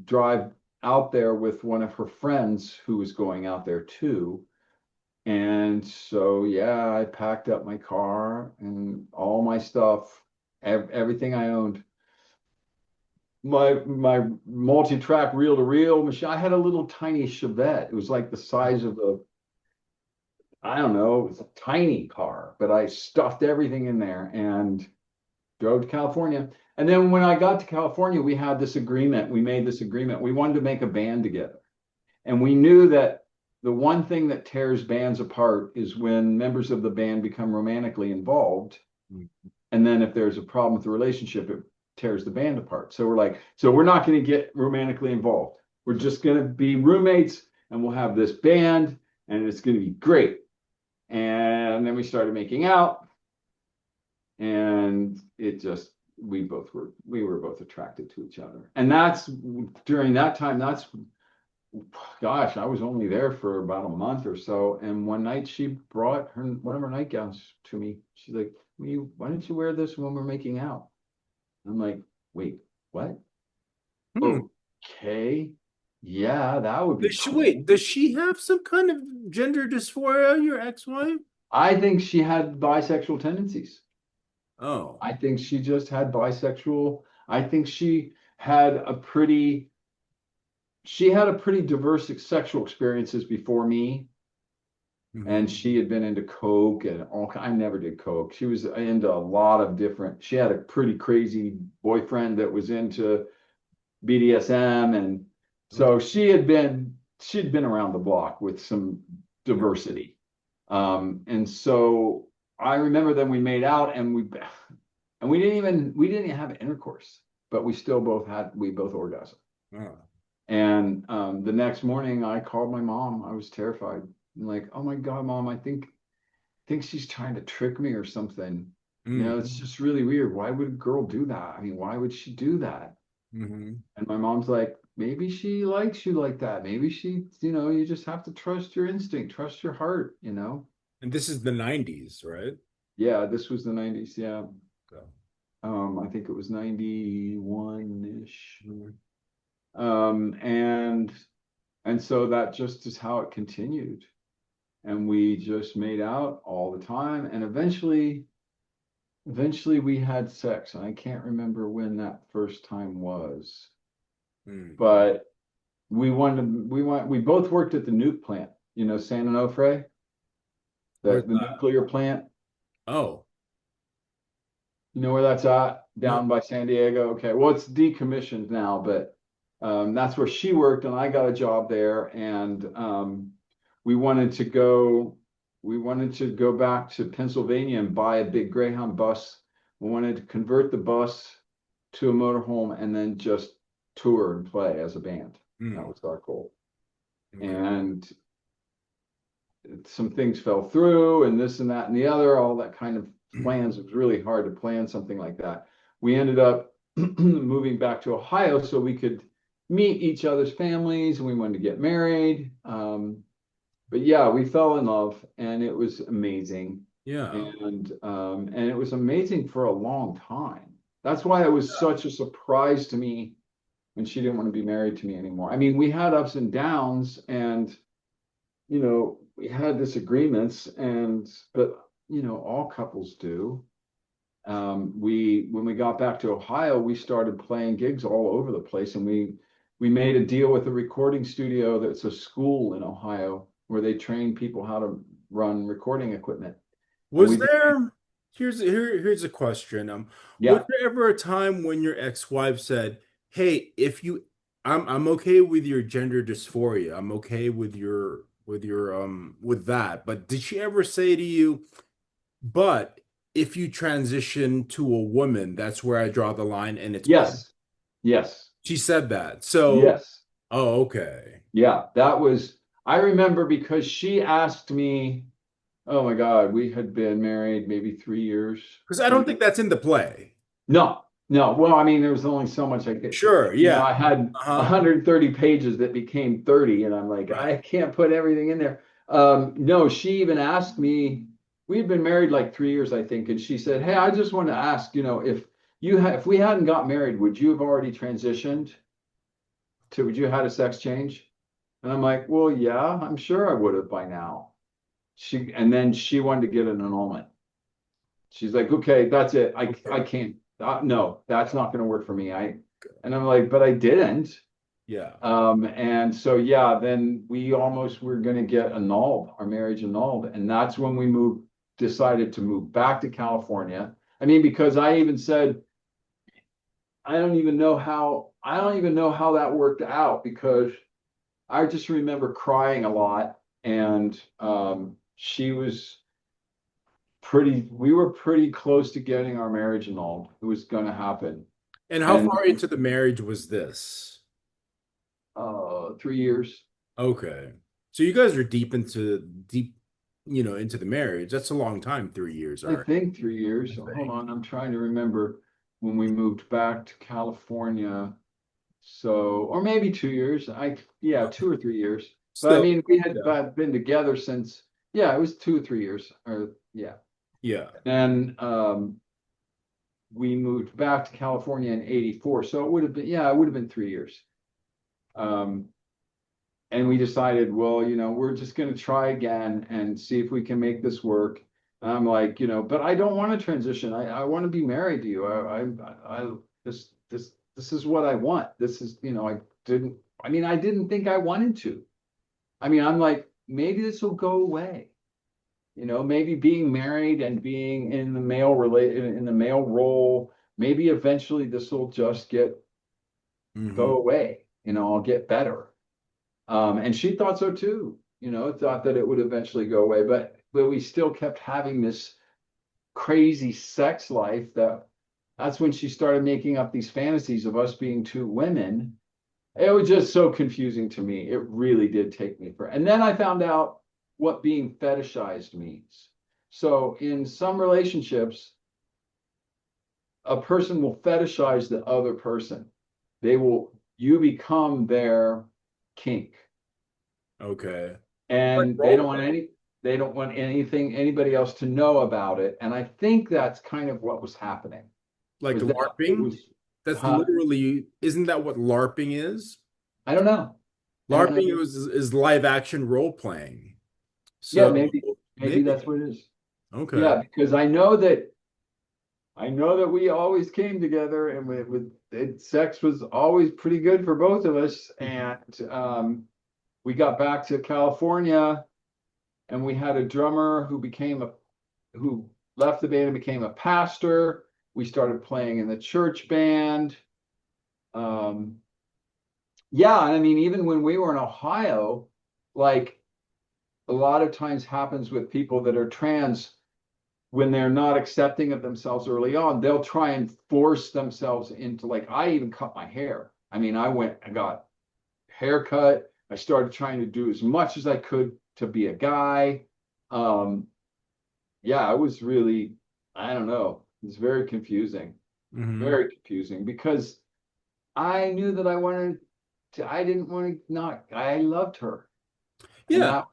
drive out there with one of her friends who was going out there too. And so, yeah, I packed up my car and all my stuff, everything I owned. My multi-track reel-to-reel machine. I had a little tiny Chevette. It was like the size of I don't know, it was a tiny car, but I stuffed everything in there and drove to California. And then when I got to California, we had this agreement. We made this agreement. We wanted to make a band together. And we knew that the one thing that tears bands apart is when members of the band become romantically involved. And then if there's a problem with the relationship, it tears the band apart. So we're like, so we're not going to get romantically involved. We're just going to be roommates, and we'll have this band, and it's going to be great. And then we started making out, and we were both attracted to each other. And that's during that time, gosh, I was only there for about a month or so. And one night she brought one of her nightgowns to me. She's like, why don't you wear this when we're making out? I'm like, wait, what? Hmm. Okay. Yeah, that would be Wait, cool. does she have some kind of gender dysphoria, your ex-wife? I think she had bisexual tendencies. Oh. I think she just had bisexual. I think she had a pretty diverse sexual experiences before me. And Hmm. she had been into coke and I never did coke. She was into a lot of she had a pretty crazy boyfriend that was into BDSM. And so she'd been around the block with some diversity. And so I remember then we made out, and we didn't even have intercourse, but we both orgasmed. Oh. And the next morning I called my mom. I was terrified. I'm like, oh my God, mom, I think she's trying to trick me or something. It's just really weird. Why would a girl do that? I mean, why would she do that? Mm-hmm. And my mom's like, maybe she likes you like that. Maybe she, you just have to trust your instinct, trust your heart, And this is the 90s, right? Yeah, this was the 90s. Yeah. Okay. I think it was 91-ish. And so that just is how it continued. And we just made out all the time. And eventually we had sex. And I can't remember when that first time was, Hmm. but we both worked at the nuke plant, San Onofre, Where's the that? nuclear plant. Oh, You know where that's at? no. Down by San Diego. Okay. Well, it's decommissioned now, but that's where she worked, and I got a job there. And we wanted to go. We wanted to go back to Pennsylvania and buy a big Greyhound bus. We wanted to convert the bus to a motorhome and then just tour and play as a band. That Hmm. was our goal. Okay. And some things fell through, and this and that and the other, all that kind of plans. It was really hard to plan something like that. We ended up moving back to Ohio so we could meet each other's families, and we wanted to get married. But yeah, we fell in love, and it was amazing. Yeah. And it was amazing for a long time. That's why it was such a surprise to me when she didn't want to be married to me anymore. I mean, we had ups and downs, and we had disagreements, but all couples do. When we got back to Ohio, we started playing gigs all over the place, and we made a deal with a recording studio that's a school in Ohio where they train people how to run recording equipment. And Was there, here's a question. Was Yeah, there ever a time when your ex-wife said, "Hey, if you I'm okay with your gender dysphoria. I'm okay with with that." But did she ever say to you, "But if you transition to a woman, that's where I draw the line and it's over." yes, yes, She said that. So, yes. oh, okay. Yeah, I remember because she asked me, oh my God, we had been married maybe 3 years, Because I two don't years. think that's in the play. No, no. Well, I mean, there was only so much I could, Sure, yeah. I had Uh-huh. 130 pages that became 30, and I'm like, Right. I can't put everything in there. No, she even asked me, we had been married like 3 years, I think, and she said, hey, I just want to ask, if we hadn't got married, would you have already transitioned would you have had a sex change? And I'm like, well, yeah, I'm sure I would have by now. And then she wanted to get an annulment. She's like, okay, that's it. I Okay. can't. No, that's not going to work for me. And I'm like, but I didn't. Yeah. And so yeah, then we almost were going to get annulled, our marriage annulled, and that's when decided to move back to California. I mean, because I even said, I don't even know how that worked out because I just remember crying a lot, and she was we were pretty close to getting our marriage annulled. It was going to happen. And how And far into the marriage was this? 3 years. Okay. So you guys are deep, into the marriage. That's a long time, 3 years. All I right. think 3 years. I Hold think. on, I'm trying to remember when we moved back to California. So, or maybe 2 years. Yeah, 2 or 3 years. But I Still, mean, we had yeah. been together since, yeah, it was 2 or 3 years. Or yeah. Yeah. And we moved back to California in '84. So it would have been, yeah, it would have been 3 years. Um, and we decided, well, we're just going to try again and see if we can make this work. And I'm like, but I don't want to transition. I want to be married to you. This is what I want. This is, I didn't think I wanted to. I mean, I'm like, maybe this will go away. Maybe being married and being in the male role, maybe eventually this will just Hmm. go away. I'll get better. And she thought so too, thought that it would eventually go away, but we still kept having this crazy sex life that's when she started making up these fantasies of us being two women. It was just so confusing to me. It really did take me and then I found out what being fetishized means. So in some relationships, a person will fetishize the other person. They will you become their kink, Okay. Like and role play. they don't want anybody else to know about it. And I think that's kind of what was happening, Like was that it LARPing. was, That's huh? literally, isn't that what LARPing is? I don't know. I don't know. LARPing is live action role playing. Yeah, So maybe maybe. that's what it is. Okay. Yeah, because I know that we always came together, and sex was always pretty good for both of us. And we got back to California, and we had a drummer who left the band and became a pastor. We started playing in the church band. Um, yeah, and I mean, even when we were in Ohio, like a lot of times happens with people that are trans, when they're not accepting of themselves early on, they'll try and force themselves into, like, I even cut my hair. I mean, I got haircut. I started trying to do as much as I could to be a guy. Um, yeah, I was really, I don't know, it's Hmm. very confusing because I knew that I didn't want to not, I loved her. And Yeah.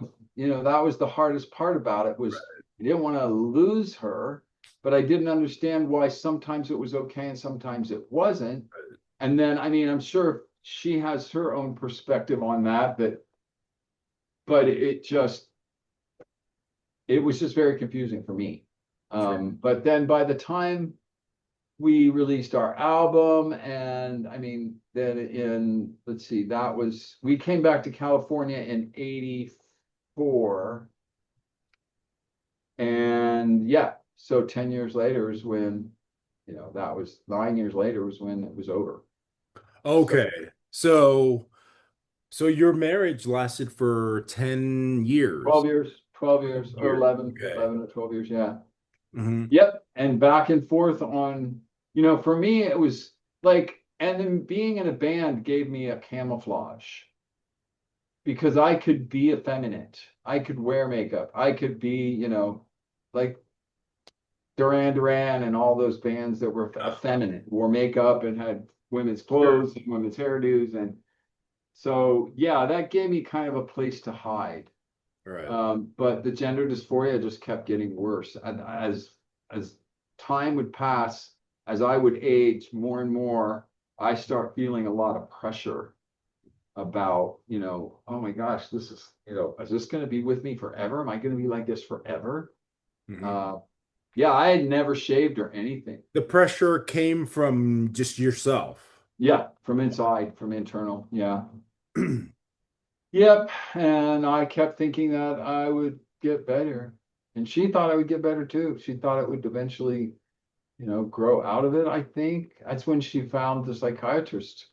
that was the hardest part about it, was I didn't want to lose her, but I didn't understand why sometimes it was okay and sometimes it wasn't. And then, I mean, I'm sure she has her own perspective on that, but it was just very confusing for me. Sure. But then by the time we released our album, and I mean, then let's see, we came back to California in 84. And yeah, so 10 years later is when, that was 9 years later was when it was over. So Okay. So your marriage lasted for 10 12 years. years, 12 years, or Years. 11, Okay. 11 or 12 years. Yeah. Hmm. Yep. And back and forth on, for me, it was like, and then being in a band gave me a camouflage because I could be effeminate. I could wear makeup. I could be, like Duran Duran and all those bands that were effeminate, wore makeup and had women's Sure. clothes and women's hairdos. And so, yeah, that gave me kind of a place to hide. All right. But the gender dysphoria just kept getting worse. And as time would pass, as I would age more and more, I start feeling a lot of pressure about, oh my gosh, is this going to be with me forever? Am I going to be like this forever? Hmm. Uh, yeah, I had never shaved or anything. The pressure came from just yourself. Yeah, from inside, from internal. Yeah. Yep. And I kept thinking that I would get better. And she thought I would get better too. She thought it would eventually, grow out of it, I think. That's when she found the psychiatrist.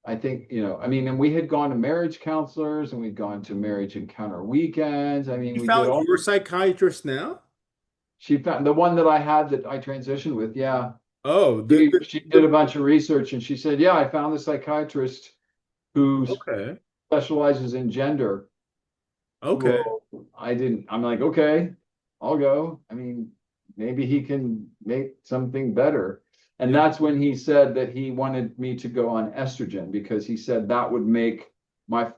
I think, I mean, and we had gone to marriage counselors and we'd gone to marriage encounter weekends. I mean, You we did found all, your psychiatrist now? she found the one that I had that I transitioned with. Yeah. Oh, She did a bunch of research and she said, yeah, I found the psychiatrist who okay. specializes in gender. Okay. Well, I'm like, okay, I'll go. I mean, maybe he can make something better. And Yeah. that's when he said that he wanted me to go on estrogen because he said that would make that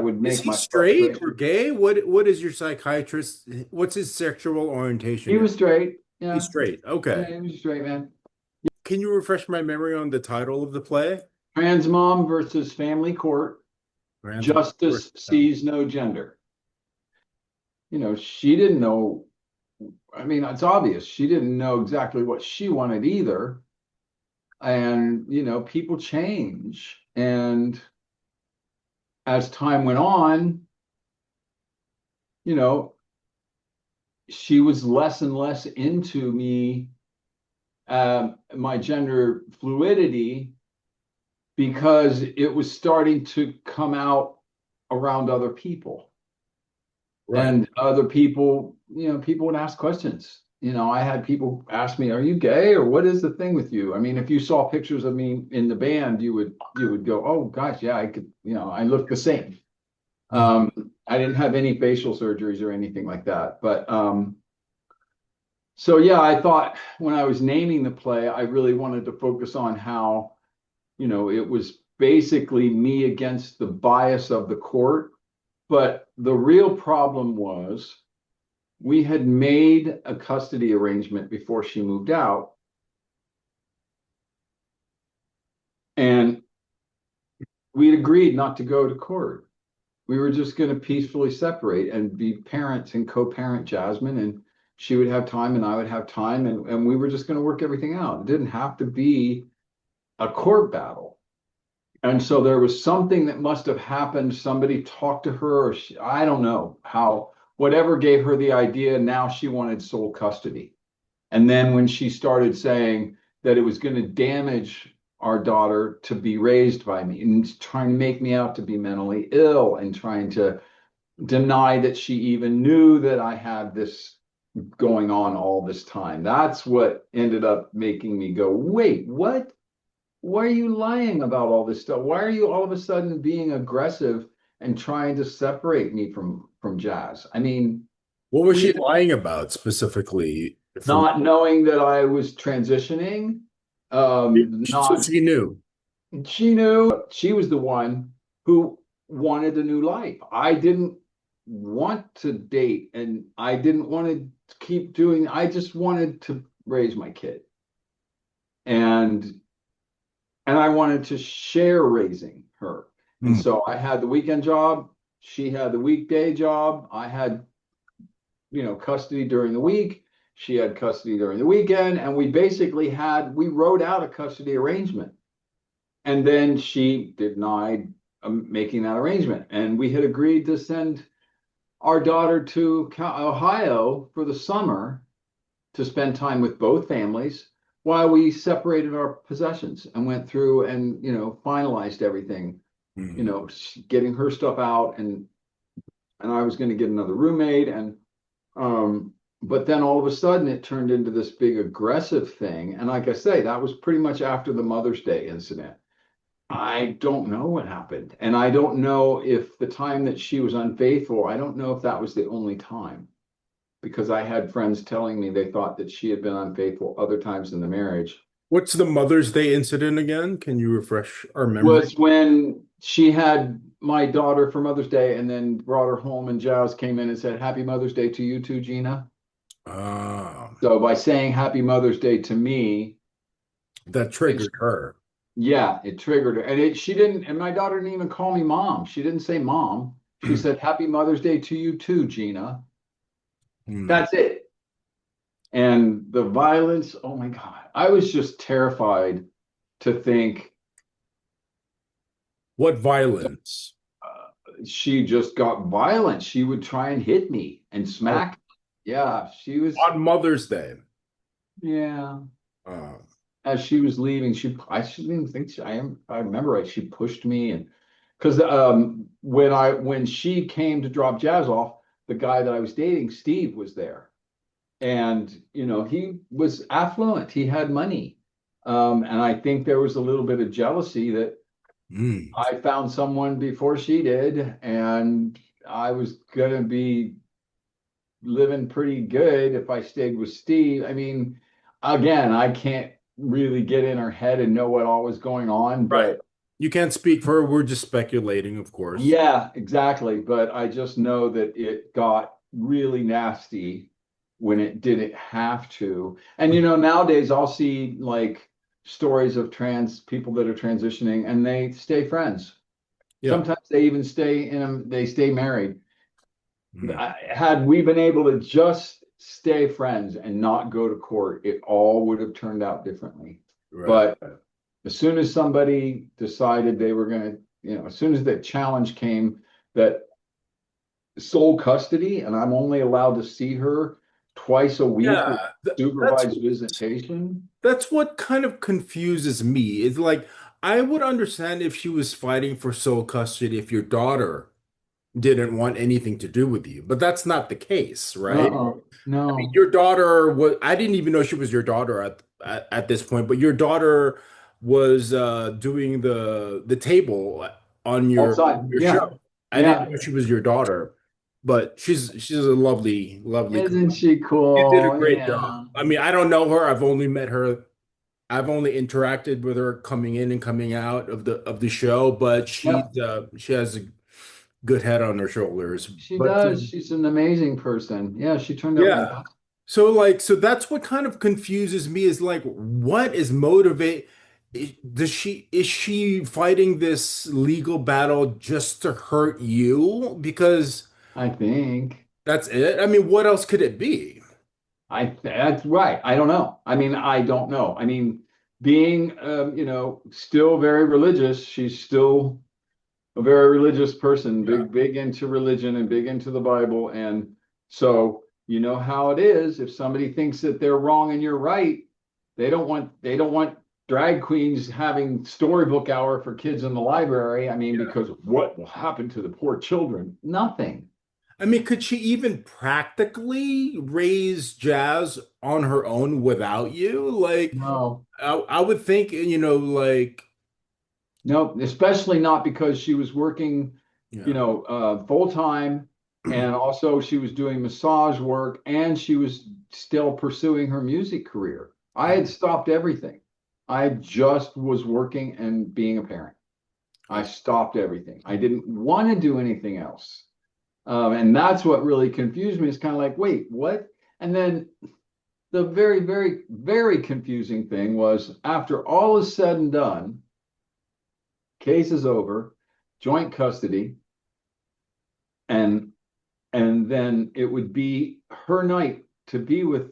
would Is make he my straight or frustration. gay? What is your psychiatrist? What's his sexual He orientation? was straight. He's Yeah. straight. Yeah, Okay. he was a straight man. Can you refresh my memory on the title of the play? Trans mom versus family court. Grandma Justice sees no gender. She didn't know. I mean, it's obvious she didn't know exactly what she wanted either. And, people change. And as time went on, you know, she was less and less into me, my gender fluidity, because it was starting to come out around other people. Right. And other people, people would ask questions. I had people ask me, "Are you gay, or what is the thing with you?" I mean, if you saw pictures of me in the band, you would go, "Oh gosh, yeah, I could, I look the same." Mhm. I didn't have any facial surgeries or anything like that, but so yeah, I thought when I was naming the play, I really wanted to focus on how it was basically me against the bias of the court. But the real problem was we had made a custody arrangement before she moved out. And we'd agreed not to go to court. We were just going to peacefully separate and be parents and co-parent Jasmine, and she would have time and I would have time, and we were just going to work everything out. It didn't have to be a court battle. And so there was something that must have happened. Somebody talked to her, or I don't know how, whatever gave her the idea. Now she wanted sole custody. And then when she started saying that it was going to damage our daughter to be raised by me and trying to make me out to be mentally ill and trying to deny that she even knew that I had this going on all this time. That's what ended up making me go, wait, what? Why are you lying about all this stuff? Why are you all of a sudden being aggressive and trying to separate me from Jazz? I mean, What was she we lying about specifically? From not knowing that I was transitioning, so not she knew. she knew she was the one who wanted a new life. I didn't want to date and I didn't want to keep doing, I just wanted to raise my kid. And I wanted to share raising her. And Hmm. so I had the weekend job, she had the weekday job. I had, custody during the week. She had custody during the weekend. And we wrote out a custody arrangement. And then she denied making that arrangement. And we had agreed to send our daughter to Ohio for the summer to spend time with both families while we separated our possessions and went through and, finalized everything, Hmm. getting her stuff out, and I was going to get another roommate. And but then all of a sudden it turned into this big aggressive thing. And like I say, that was pretty much after the Mother's Day incident. I don't know what happened. And I don't know if the time that she was unfaithful, I don't know if that was the only time, because I had friends telling me they thought that she had been unfaithful other times in the marriage. What's the Mother's Day incident again? Can you refresh our memory? Was when she had my daughter for Mother's Day and then brought her home, and Giles came in and said, Happy Mother's Day to you too, Gina. Ah, So by saying Happy Mother's Day to me, that it, triggered her. yeah, it triggered her. And she didn't, and my daughter didn't even call me mom. She didn't say mom. She said, Happy Mother's Day to you too, Gina. Hmm. That's it. And the violence, oh my God, I was just terrified to think What violence? she just got violent. She would try and hit me and Oh, smack. Yeah, she was, on Mother's Day. yeah. Uh, As she was leaving, I shouldn't even think I remember right, she pushed me. And because when she came to drop Jazz off, the guy that I was dating, Steve, was there. And he was affluent, he had money. And I think there was a little bit of jealousy that hmm. I found someone before she did, and I was gonna be living pretty good if I stayed with Steve. I mean, again, I can't really get in her head and know what all was going on, Right. but You can't speak for her. We're just speculating, of course. yeah, exactly. But I just know that it got really nasty when it didn't have to. And nowadays I'll see like stories of trans people that are transitioning and they stay friends. Yeah. Sometimes they even they stay married. Hmm. Had we been able to just stay friends and not go to court, it all would have turned out differently. Right. But as soon as somebody decided they were going to, as soon as the challenge came that sole custody and I'm only allowed to see her twice a week with Yeah. That's supervised visitation. that's what kind of confuses me. It's like I would understand if she was fighting for sole custody if your daughter didn't want anything to do with you, but that's not the case, right? No. Your daughter was, I didn't even know she was your daughter at this point, but your daughter was doing the table on Outside. your Yeah. show. I didn't Yeah. know she was your daughter, but she's a lovely, lovely. Isn't she You did a cool? great job. Yeah. I mean, I don't know her. I've only met her I've only interacted with her coming in and coming out of the show, but Yep, she has a good head on her shoulders. she But does. She's an amazing person. Yeah, she turned out yeah. fantastic. So that's what kind of confuses me is like, what is motivate? Is she fighting this legal battle just to hurt you? Because I think. that's it. I mean, what else could it be? That's right. I don't know. I mean, I don't know. I mean, being still very religious, she's still a very religious person, Yeah. big into religion and big into the Bible. And so you know how it is. If somebody thinks that they're wrong and you're right, they don't want drag queens having storybook hour for kids in the library. I mean, Yeah. because what will happen to the poor children? Nothing. I mean, could she even practically raise Jazz on her own without you? Like, No. I would think, like, No, especially not because she was working, yeah. full time, and also she was doing massage work, and she was still pursuing her music career. I had stopped everything. I just was working and being a parent. I stopped everything. I didn't want to do anything else. And that's what really confused me. It's kind of like, wait, what? And then the very, very, very confusing thing was after all is said and done, case is over, joint custody, and then it would be her night to be with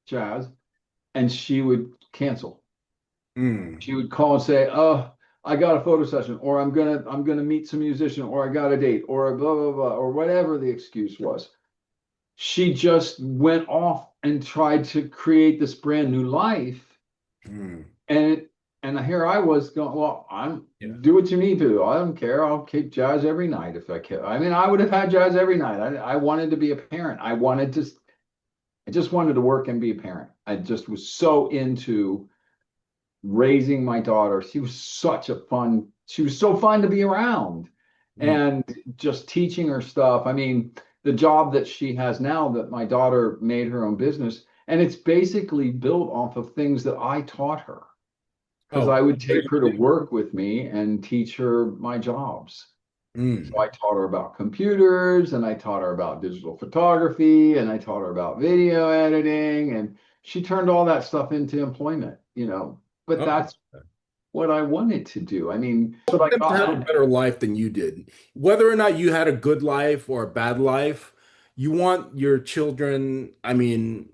Jazz, and she would cancel. Mm. She would call and say, "Oh, I got a photo session, or I'm gonna meet some musician, or I got a date, or blah blah blah, or whatever the excuse was." She just went off and tried to create this brand new life, Mm. and and here I was going, well, I'm Yeah. do what you need to. I don't care. I'll keep Jazz every night if I can. I mean, I would have had Jazz every night. I wanted to be a parent. I just wanted to work and be a parent. I just was so into raising my daughter. She was so fun to be around Mm. and just teaching her stuff. I mean, the job that she has now that my daughter made her own business, and it's basically built off of things that I taught her because Oh, I would take great. her to work with me and teach her my jobs. So Mm. I taught her about computers and I taught her about digital photography and I taught her about video editing and she turned all that stuff into employment. But Oh. that's what I wanted to do. I mean, that's what I Them to have a got. better life than you did. Whether or not you had a good life or a bad life, you want your children, I mean,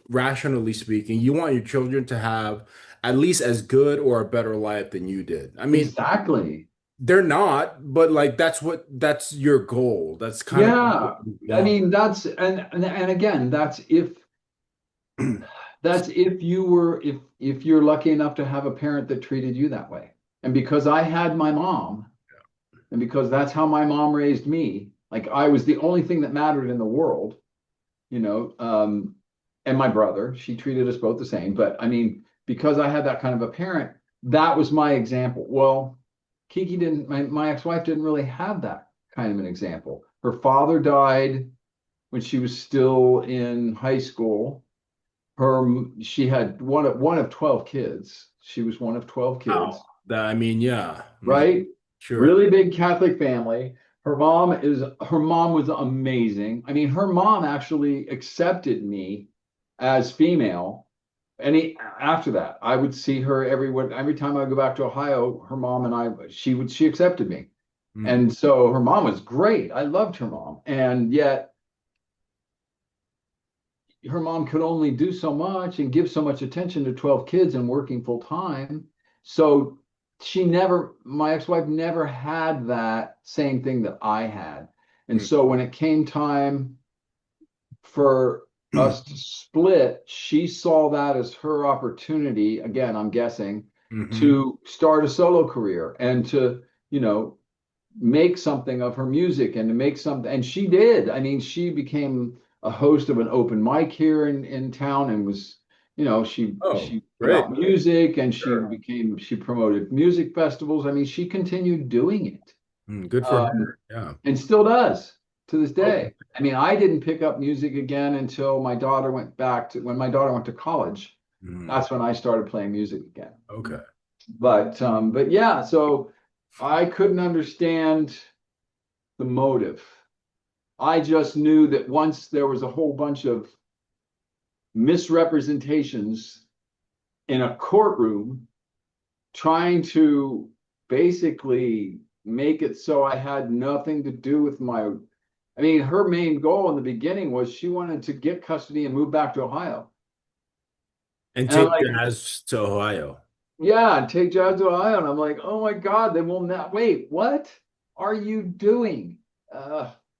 rationally speaking, you want your children to have at least as good or a better life than you did. I mean, Exactly. they're not, but like that's your goal. That's kind of what Yeah. you I want. mean, and again, that's if if you're lucky enough to have a parent that treated you that way. And because I had my mom, and because that's how my mom raised me, like I was the only thing that mattered in the world, you know, um, and my brother, she treated us both the same. But I mean, because I had that kind of a parent, that was my example. Well, Kiki didn't, my ex-wife didn't really have that kind of an example. Her father died when she was still in high school. She had one of 12 kids. She was one of 12 Wow. kids, I mean, yeah. Mhm. right? Sure. Really big Catholic family. Her mom was amazing. I mean, her mom actually accepted me as female. After that, I would see her every time I go back to Ohio, her mom and she accepted me. Mm. And so her mom was great. I loved her mom. And yet her mom could only do so much and give so much attention to 12 kids and working full time. So my ex-wife never had that same thing that I had. And Mm. so when it came time for us to split, she saw that as her opportunity, again, I'm guessing, Hmm. to start a solo career and to, make something of her music and to make something. And she did. I mean, she became a host of an open mic here in town and was, Oh, she put great. out music and Sure. she promoted music festivals. I mean, she continued doing it. Good for Um, her. Yeah. and still does to this Okay. day. I mean, I didn't pick up music again until when my daughter went to college. Mm. That's when I started playing music again. Okay. But yeah, so I couldn't understand the motive. I just knew that once there was a whole bunch of misrepresentations in a courtroom trying to basically make it so I had nothing to do with my. I mean, her main goal in the beginning was she wanted to get custody and move back to Ohio. And And I'm take like, Jazz to Ohio. yeah, take Jazz to Ohio. And I'm like, oh my God, they will not wait. What are you doing?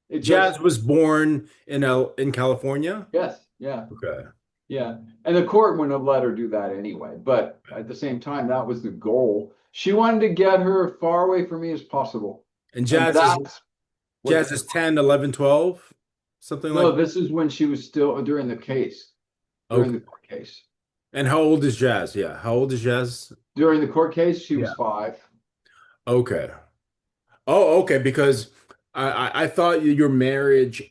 It just, Jazz was born in California. yes, yeah, Okay. yeah. And the court wouldn't have let her do that anyway. But at the same time, that was the goal. She wanted to get her far away from me as possible. And And that's what, Jazz is 10, 11, 12, something like no, that. this is when she was still during the case, during Okay. the court case. And how old is Jazz? Yeah. How old is Jazz? During the court case, she was Yeah. 5. Okay. Oh, okay. Because I thought your marriage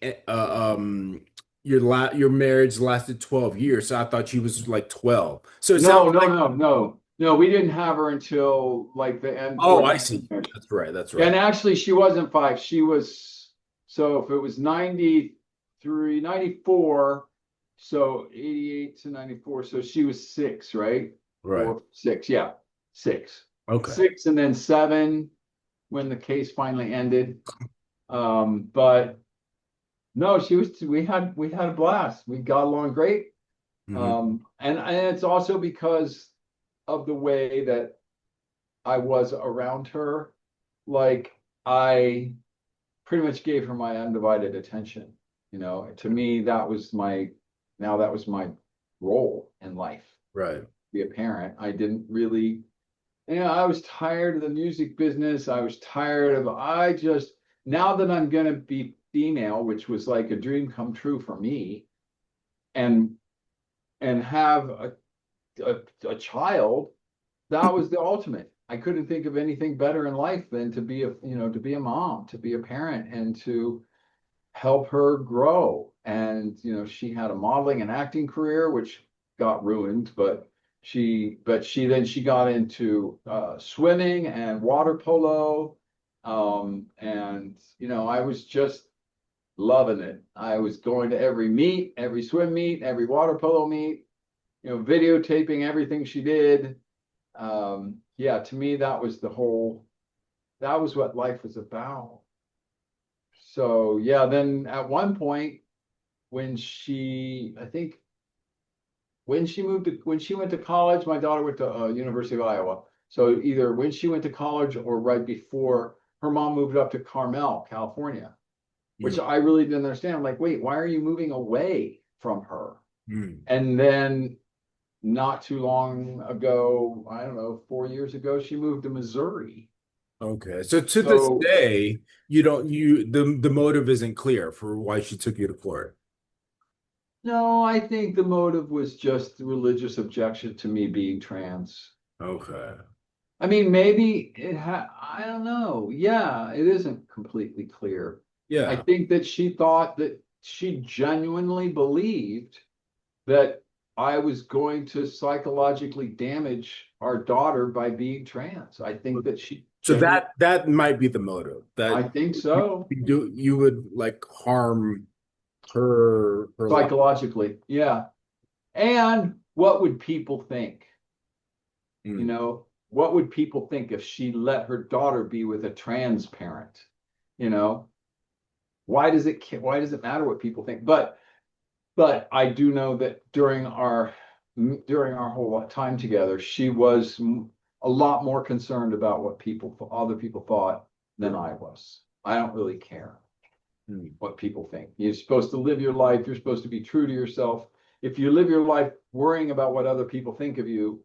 your marriage lasted 12 years. So I thought she was like 12. So it sounds No, no, like, no, no. No, we didn't have her until like the end, oh, toward I the end of see. the marriage. That's right. That's And right. actually, she wasn't 5. She was, so if it was 93, 94, so 88 to 94. So she was 6, right? Right. 4, 6, yeah, 6. Okay. 6 and then 7 when the case finally ended. But no, we had a blast. We got along great. Hmm. And it's also because of the way that I was around her. Like I pretty much gave her my undivided attention. To me, that was my role in life, Right. be a parent. I didn't really, I was tired of the music business. I just, now that I'm going to be female, which was like a dream come true for me, and have a child, that was the ultimate. I couldn't think of anything better in life than to be a mom, to be a parent, and to help her grow. And she had a modeling and acting career, which got ruined, but she got into swimming and water polo. And I was just loving it. I was going to every meet, every swim meet, every water polo meet, videotaping everything she did. Yeah, to me, that was what life was about. So yeah, then at one point I think when she went to college, my daughter went to University of Iowa. So either when she went to college or right before, her mom moved up to Carmel, California, which Mm. I really didn't understand. I'm like, wait, why are you moving away from her? Mm. And then not too long ago, I don't know, 4 years ago, she moved to Missouri. Okay. So to this So day, you don't you the motive isn't clear for why she took you to court. no, I think the motive was just the religious objection to me being trans. Okay. I mean, maybe I don't know. Yeah, it isn't completely clear. I Yeah. think that she thought that she genuinely believed that I was going to psychologically damage our daughter by being trans. I think that she So genuinely, that might be the motive. I That think so. you would like harm her life. Psychologically, yeah. And what would people think? You Mm. know, what would people think if she let her daughter be with a trans parent? You know, why does it matter what people think? But I do know that during our whole time together, she was a lot more concerned about what other people thought than Sure. I was. I don't really care Mm. what people think. You're supposed to live your life. You're supposed to be true to yourself. If you live your life worrying about what other people think of you,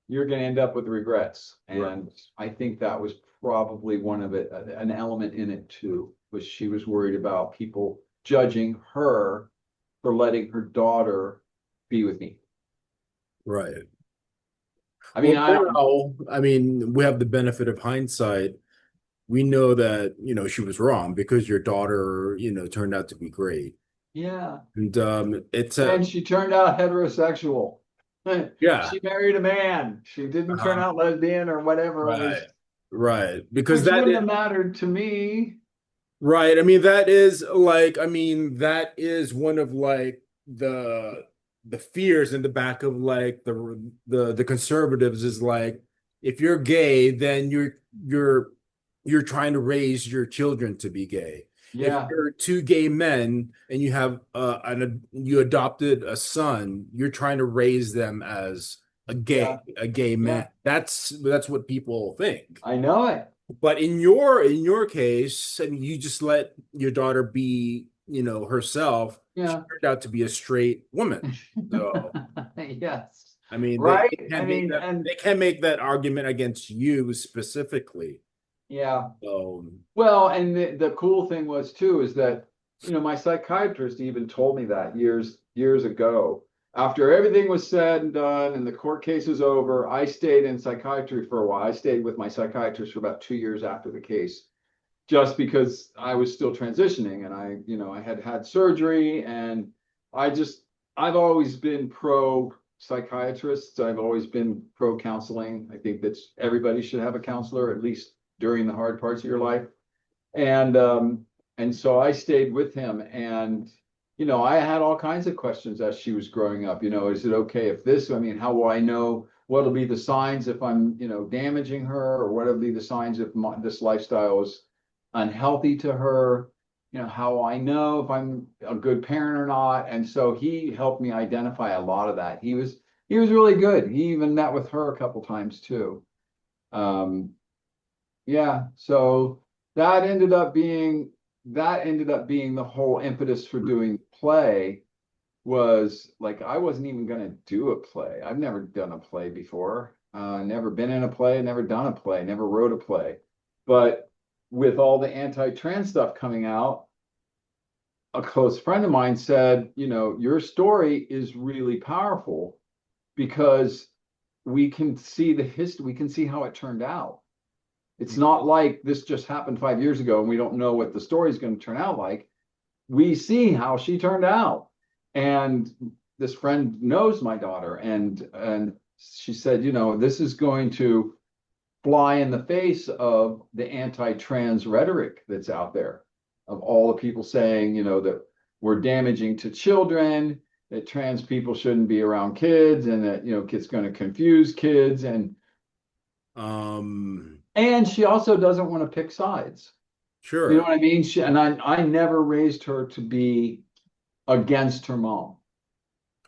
you're going to end up with regrets. Right. And I think that was probably one of it, an element in it too, was she was worried about people judging her for letting her daughter be with me. Right. I Well, mean, I don't, now, I mean, we have the benefit of hindsight. We know that, she was wrong because your daughter, turned out to be great. yeah. And it's a And she turned out heterosexual. Yeah. She married a man. She didn't turn Uh-huh. out lesbian or whatever. It Right. was, Right. Because which that wouldn't is have mattered to me. right. I mean, that is like, I mean, that is one of like the fears in the back of like the conservatives is like if you're gay, then you're trying to raise your children to be gay. If Yeah, you're two gay men and you have you adopted a son, you're trying to raise them as yeah, a gay yeah. man. That's what people think. I know it. But in your case, I mean, you just let your daughter be, you know, herself. She Yeah. turned out to be a straight woman. So, Yes. I mean, Right? they I can't make mean, that and they can't make that argument against you specifically. yeah. So, Well, and the cool thing was too is that, my psychiatrist even told me that years ago. After everything was said and done and the court case was over, I stayed in psychiatry for a while. I stayed with my psychiatrist for about 2 years after the case, just because I was still transitioning and I had had surgery and I just, I've always been pro psychiatrists. I've always been pro counseling. I think that everybody should have a counselor, at least during the hard parts of your life. And so I stayed with him and I had all kinds of questions as she was growing up. Is it okay if this, I mean, how will I know what'll be the signs if I'm, damaging her, or what'll be the signs if this lifestyle is unhealthy to her? How I know if I'm a good parent or not. And so he helped me identify a lot of that. He was really good. He even met with her a couple times too. Um, yeah, so that ended up being that ended up being the whole impetus for doing play. Was like I wasn't even going to do a play. I've never done a play before. Never been in a play, never done a play, never wrote a play. But with all the anti-trans stuff coming out, a close friend of mine said, your story is really powerful because we can see the history, we can see how it turned out. It's not like this just happened 5 years ago and we don't know what the story is going to turn out like. We see how she turned out. And this friend knows my daughter and she said, this is going to fly in the face of the anti-trans rhetoric that's out there, of all the people saying, that we're damaging to children, that trans people shouldn't be around kids, and that, it's going to confuse kids. um, And she also doesn't want to pick sides. You know sure. what I mean? I never raised her to be against her mom.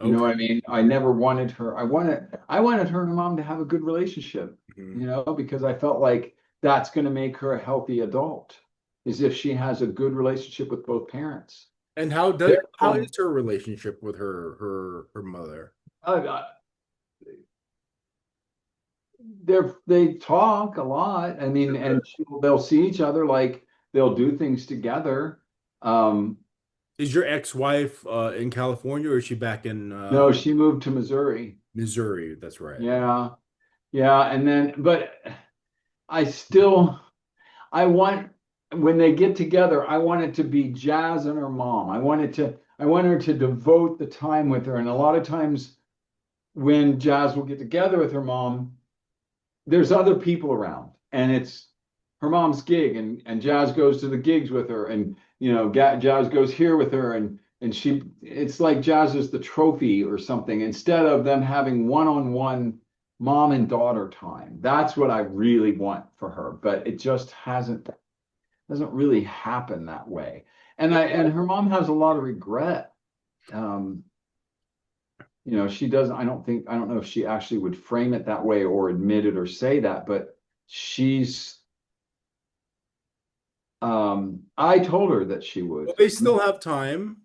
You know Okay. what I mean? I never wanted her. I wanted her and her mom to have a good relationship, Mhm. because I felt like that's going to make her a healthy adult, is if she has a good relationship with both parents. And Their how is mom, her relationship with her mother? uh, they talk a lot. I mean, and they'll see each other, like they'll do things together. Um, Is your ex-wife in California or is she back in no, she moved to Missouri. Missouri? That's right. Yeah. Yeah, and then, but I still, I want, when they get together, I want it to be Jazz and her mom. I want her to devote the time with her. And a lot of times when Jazz will get together with her mom, there's other people around, and it's her mom's gig, and Jazz goes to the gigs with her, and Jazz goes here with her, and it's like Jazz is the trophy or something, instead of them having one-on-one mom and daughter time. That's what I really want for her, but it just hasn't doesn't really happen that way. And her mom has a lot of regret. Um, she doesn't, I don't know if she actually would frame it that way or admit it or say that, but she's, I told her that she Well, would. they still have time.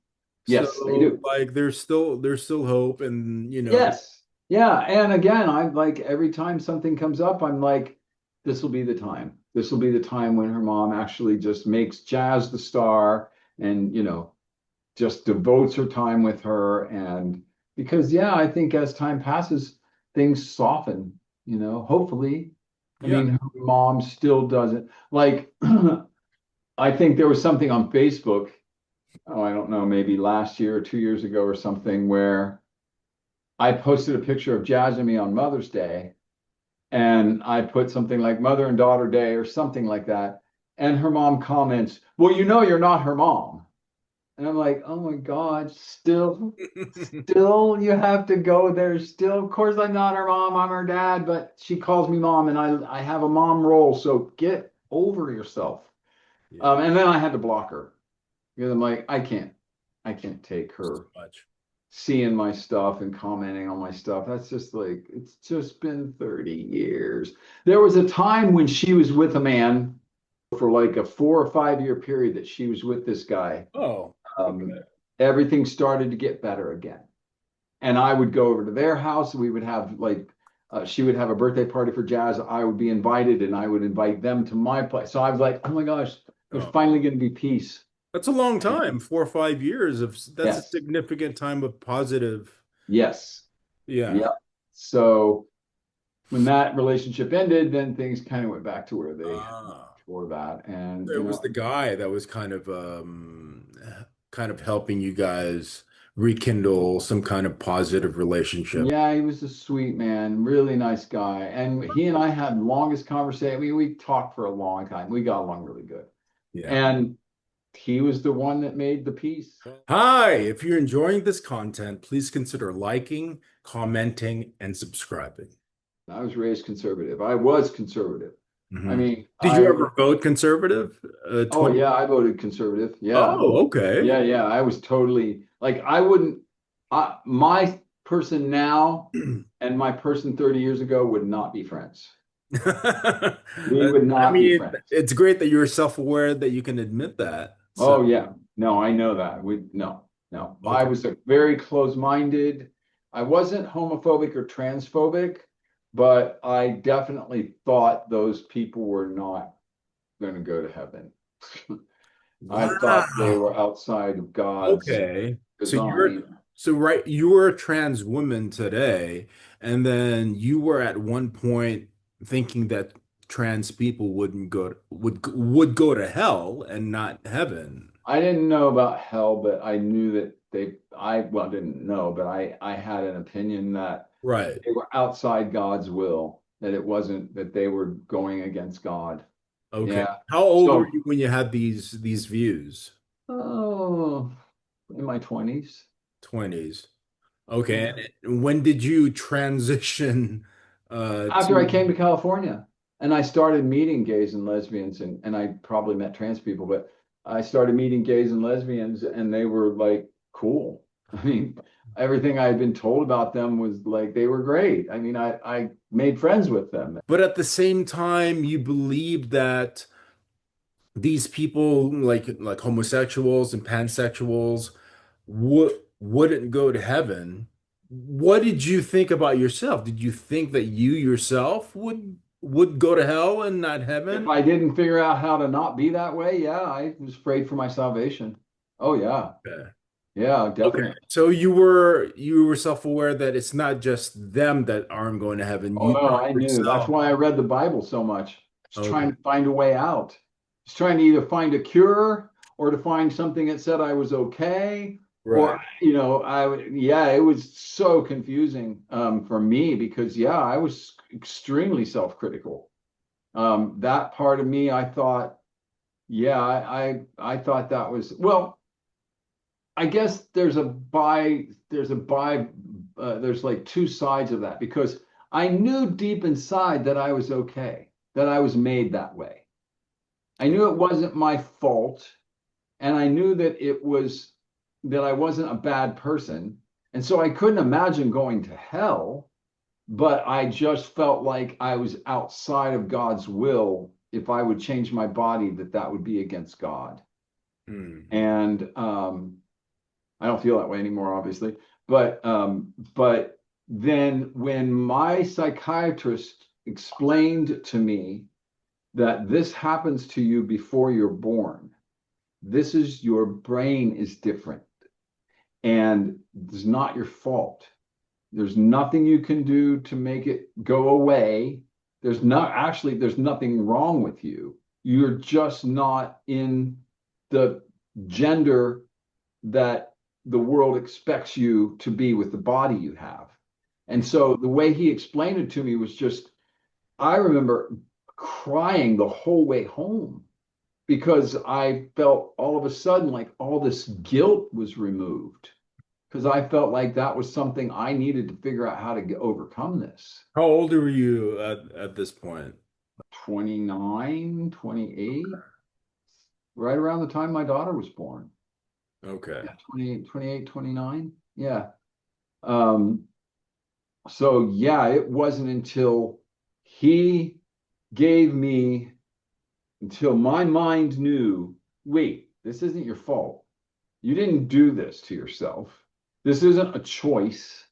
Yes, they So do. like there's still hope and you know Yes. Yeah. And again, I'm like, every time something comes up, I'm like, this will be the time. This will be the time when her mom actually just makes Jazz the star and, just devotes her time with her. And because, yeah, I think as time passes, things soften, hopefully. I yeah. mean, her mom still doesn't like, I think there was something on Facebook, oh, I don't know, maybe last year or 2 years ago or something, where I posted a picture of Jazz and me on Mother's Day, and I put something like Mother and Daughter Day or something like that. And her mom comments, "Well, you know, you're not her mom." And I'm like, "Oh my God, still you have to go there. Still, of course, I'm not her mom, I'm her dad, but she calls me mom, and I have a mom role. So get over yourself." Yeah, And then I had to block her because I'm like, I can't take it's too her much. seeing my stuff and commenting on my stuff. That's just like, it's just been 30 years. There was a time when she was with a man for like a 4 or 5 year period that she was with this guy. Oh, Um, okay. Everything started to get better again. And I would go over to their house. We would have like, she would have a birthday party for Jazz. I would be invited and I would invite them to my place. So I was like, oh my gosh, there's Oh, finally going to be peace. that's a long And time. 4 or 5 years of that's a yes, significant time of positive. yes, Yeah. yeah. So when that relationship ended, then things kind of went back to where they Ah. were that. And, It you was know, the guy that was kind of helping you guys rekindle some kind of positive relationship. yeah, he was a sweet man, really nice guy. And he and I had longest conversation. We talked for a long time. We got along really good. Yeah. And he was the one that made the peace. Hi, if you're enjoying this content, please consider liking, commenting, and subscribing. I was raised conservative. I was conservative. I Mhm. mean, Did you ever vote conservative? oh 20. yeah, I voted conservative. Yeah. Oh, okay. Yeah, yeah. I was totally like I wouldn't my person now and my person 30 years ago would not be friends. We would I not be mean, friends. it's great that you're self-aware that you can admit that. So, Oh yeah. No, I know that. We no, no. I okay. was a very close-minded. I wasn't homophobic or transphobic, but I definitely thought those people were not going to go to heaven. I thought they Wow. were outside of God's Okay. design. So right, you were a trans woman today, and then you were at one point thinking that trans people would go to hell and not heaven. I didn't know about hell, but I knew that well, I didn't know, but I had an opinion that Right. they were outside God's will, that it wasn't that they were going against God. Okay. Yeah. How old were So, you when you had these views? oh, in my 20s. 20s. Okay. Yeah. And when did you transition After I to came to California and I started meeting gays and lesbians, and I probably met trans people, but I started meeting gays and lesbians and they were like cool. I mean, everything I had been told about them was like they were great. I mean, I made friends with them. but at the same time you believed that these people like homosexuals and pansexuals wouldn't go to heaven. What did you think about yourself? Did you think that you yourself would go to hell and not If heaven? I didn't figure out how to not be that way, yeah, I was afraid for my salvation. Oh yeah. Okay. Yeah, Okay. definitely. So you were self-aware that it's not just them that aren't going to heaven. Oh You no, I knew. That's yourself. why I read the Bible so much. Just Okay. trying to find a way out. Just trying to either find a cure or to find something that said I was okay. Or, Right. yeah, it was so confusing for me because, yeah, I was extremely self-critical. That part of me, I thought, yeah, I thought that was, well, I guess there's like two sides of that because I knew deep inside that I was okay, that I was made that way. I knew it wasn't my fault, and I knew that it was that I wasn't a bad person. And so I couldn't imagine going to hell, but I just felt like I was outside of God's will. If I would change my body, that would be against God. Hmm. And I don't feel that way anymore, obviously. But then when my psychiatrist explained to me that this happens to you before you're born, this is your brain is different, and it's not your fault. There's nothing you can do to make it go away. There's nothing wrong with you. You're just not in the gender that the world expects you to be with the body you have. And so the way he explained it to me was just, I remember crying the whole way home because I felt all of a sudden like all this guilt was removed because I felt like that was something I needed to figure out how to overcome this. How old were you at this point? 29, 28, right around the time my daughter was born. Okay. Yeah, 28, 28, 29. Yeah. Um, so yeah, it wasn't until he gave me, until my mind knew, wait, this isn't your fault. You didn't do this to yourself. This isn't a choice.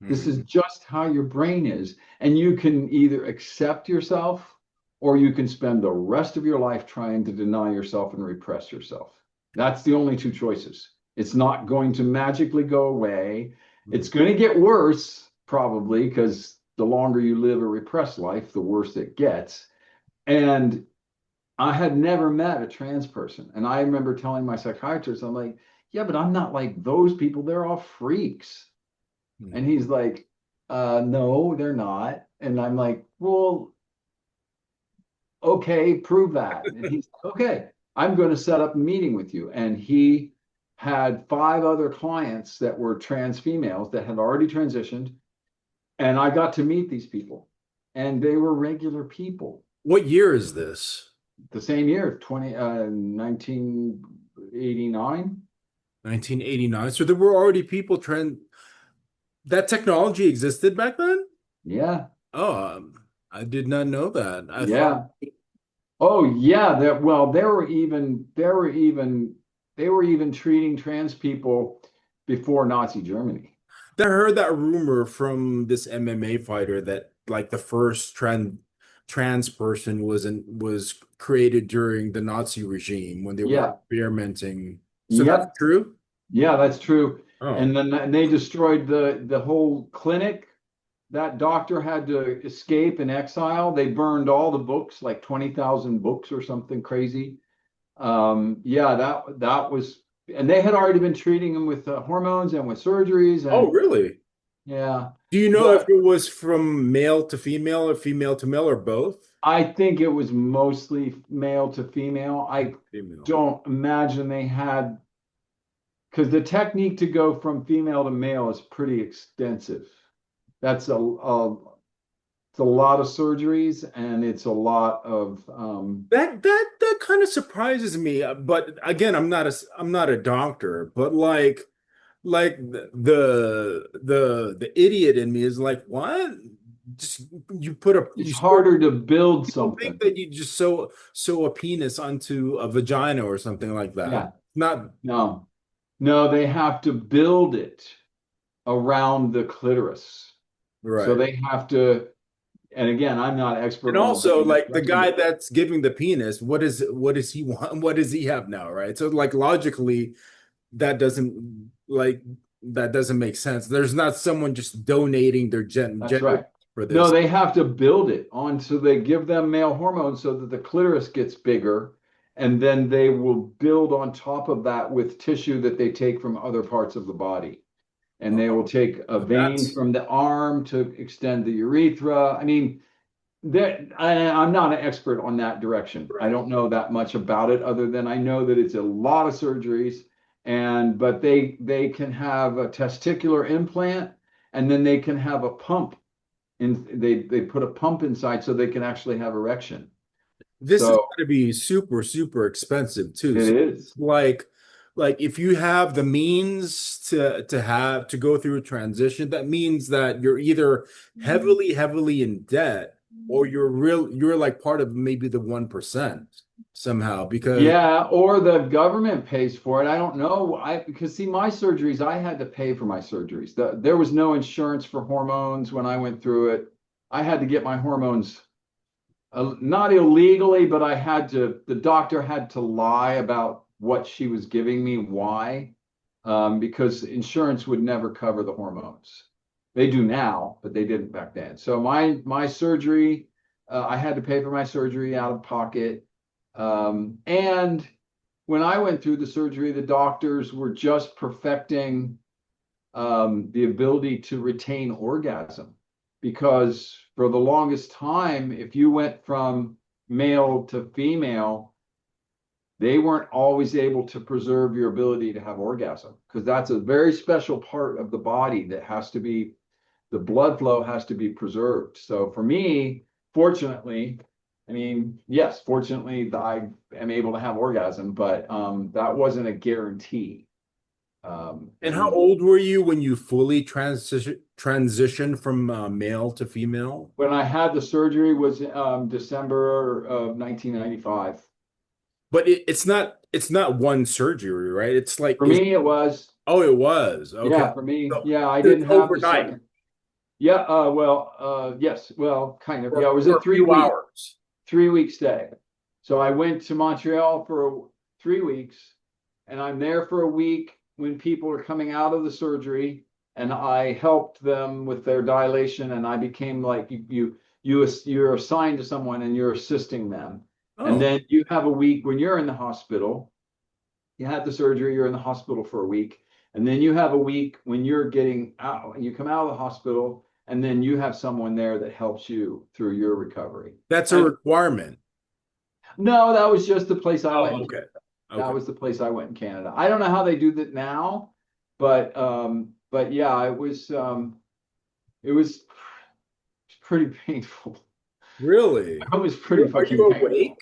This is Hmm. just how your brain is. And you can either accept yourself or you can spend the rest of your life trying to deny yourself and repress yourself. That's the only two choices. It's not going to magically go away. It's going to get worse, probably, because the longer you live a repressed life, the worse it gets. And I had never met a trans person. And I remember telling my psychiatrist, I'm like, yeah, but I'm not like those people. They're all freaks. And Hmm. he's like, no, they're not. And I'm like, well, okay, prove that. And he's like, okay, I'm going to set up a meeting with you. And he had 5 other clients that were trans females that had already transitioned. And I got to meet these people, and they were regular people. What year is this? The same year, 1989. 1989. So there were already people trend that technology existed back then? Yeah, Oh, I did not know that. I thought, yeah. Oh, yeah. That well, they were even treating trans people before Nazi Germany. I heard that rumor from this MMA fighter that like the first trans person was created during the Nazi regime when they were Yeah. experimenting. So that's Yep. true? Yeah, that's true. Oh, And then they destroyed the whole clinic. That doctor had to escape in exile. They burned all the books, like 20,000 books or something crazy. Yeah, that was, and they had already been treating him with hormones and with surgeries, oh, and really? yeah, Do you know if but it was from male to female or female to male or both? I think it was mostly male to female. I Female. don't imagine they had, because the technique to go from female to male is pretty extensive. That's it's a lot of surgeries and it's a lot of That kind of surprises me. But again, I'm not a doctor, but like the idiot in me is like, what? Just you put a it's you sort harder to build people think something. that you just sew a penis onto a vagina or something like that. Yeah, Not no, no, they have to build it around the clitoris. So right. they have to, and again, I'm not And expert on the also, body like the construction, guy but that's giving the penis, what does he want? What does he have now, right? So like logically, that doesn't like that doesn't make sense. There's not someone just donating their that's gender right. for No, this. they have to build it on, so they give them male hormones so that the clitoris gets bigger, and then they will build on top of that with tissue that they take from other parts of the body. And they will Oh, take a vein that's from the arm to extend the urethra. I mean, I'm not an expert on that direction. I right. don't know that much about it, other than I know that it's a lot of surgeries, and but they can have a testicular implant, and then they can have a pump they put a pump inside so they can actually have erection. This is So going to be super, super expensive too. it So is. like if you have the means to have to go through a transition, that means that you're either heavily, heavily in debt or you're like part of maybe the 1% somehow because Yeah, or the government pays for it. I don't know. Because see, my surgeries, I had to pay for my surgeries. There was no insurance for hormones when I went through it. I had to get my hormones, not illegally, but the doctor had to lie about what she was giving me. Why? Because insurance would never cover the hormones. They do now, but they didn't back then. So my surgery, I had to pay for my surgery out of pocket. And when I went through the surgery, the doctors were just perfecting the ability to retain orgasm. Because for the longest time, if you went from male to female, they weren't always able to preserve your ability to have orgasm, because that's a very special part of the body that has to be, the blood flow has to be preserved. So for me, fortunately, I mean, yes, fortunately, I am able to have orgasm, but that wasn't a guarantee. And how And old were you when you fully transitioned from male to female? when I had the surgery was December of 1995. But it's not one surgery, right? It's like For is me, it was, oh, it was. Okay. yeah, for me, So yeah, I it's didn't have the overnight second. Yeah, yes, well, kind of. Yeah, it was for a a few 3 week, hours. 3 week stay. So I went to Montreal for 3 weeks, and I'm there for a week when people are coming out of the surgery, and I helped them with their dilation, and I became like you're assigned to someone and you're assisting them. And Oh, then you have a week when you're in the hospital. You had the surgery, you're in the hospital for a week, and then you have a week when you're getting out, and you come out of the hospital, and then you have someone there that helps you through your recovery. that's a And requirement. no, that was just the place I went Oh, in okay. Canada. That Okay. was the place I went in Canada. I don't know how they do that now, but yeah, it was pretty painful. Really? It was pretty Are fucking you awake? painful.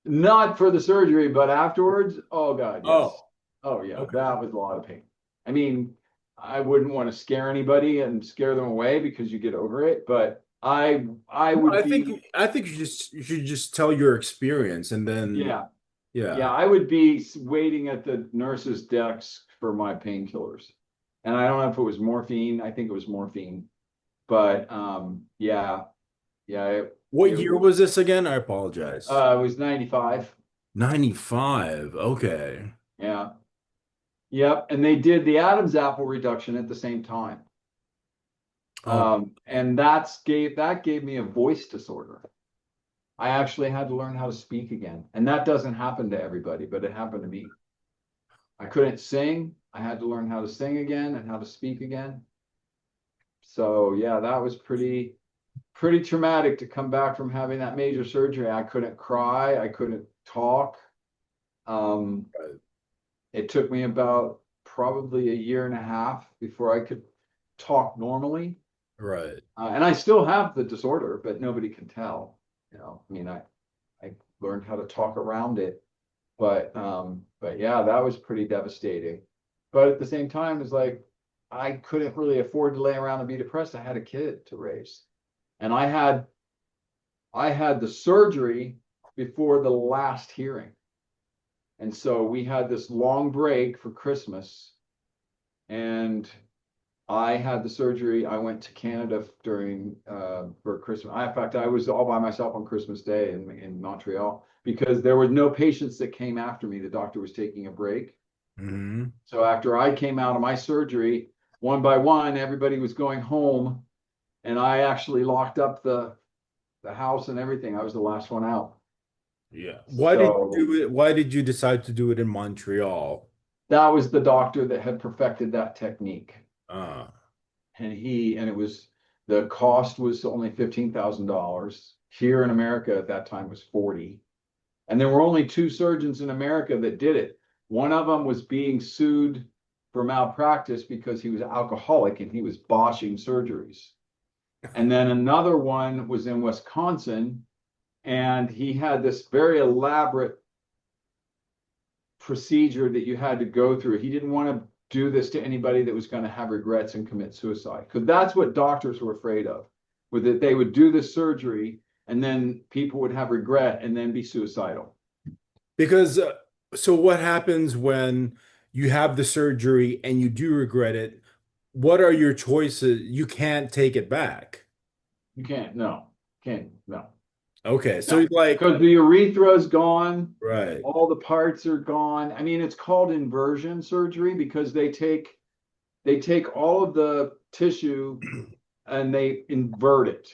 Not for the surgery, but afterwards, oh God, yes. Oh, Oh yeah, okay. that was a lot of pain. I mean, I wouldn't want to scare anybody and scare them away because you get over it, but I No, would I think you should just tell your experience and then yeah, yeah, yeah. I would be waiting at the nurse's desk for my painkillers. And I don't know if it was morphine. I think it was morphine. But yeah, yeah, What year was this again? I apologize. it was 95. 95. Okay. Yeah. Yep. And they did the Adam's apple reduction at the same time. Oh, And that gave me a voice disorder. I actually had to learn how to speak again. And that doesn't happen to everybody, but it happened to me. I couldn't sing. I had to learn how to sing again and how to speak again. So yeah, that was pretty traumatic to come back from having that major surgery. I couldn't cry, I couldn't talk. Um, right. it took me about probably a year and a half before I could talk normally. Right. And I still have the disorder, but nobody can tell. I mean, I learned how to talk around it, but yeah, that was pretty devastating. But at the same time, it's like I couldn't really afford to lay around and be depressed. I had a kid to raise, and I had the surgery before the last hearing, and so we had this long break for Christmas, and I had the surgery. I went to Canada during for Christmas. In fact, I was all by myself on Christmas Day in Montreal because there were no patients that came after me. The doctor was taking a break. Hmm. So after I came out of my surgery, one by one, everybody was going home, and I actually locked up the house and everything. I was the last one out. Yeah. Why did you So do it? Why did you decide to do it in Montreal? that was the doctor that had perfected that technique. Uh, And it was, the cost was only $15,000. Here in America at that time was 40. And there were only two surgeons in America that did it. One of them was being sued for malpractice because he was alcoholic and he was botching surgeries. And then another one was in Wisconsin, and he had this very elaborate procedure that you had to go through. He didn't want to do this to anybody that was going to have regrets and commit suicide, because that's what doctors were afraid of, was that they would do this surgery and then people would have regret and then be suicidal. because so what happens when you have the surgery and you do regret it? What are your choices? You can't take it back. You can't, no, can't, no, Okay, no, so like because the urethra's gone, right. all the parts are gone. I mean, it's called inversion surgery because they take all of the tissue and they invert it.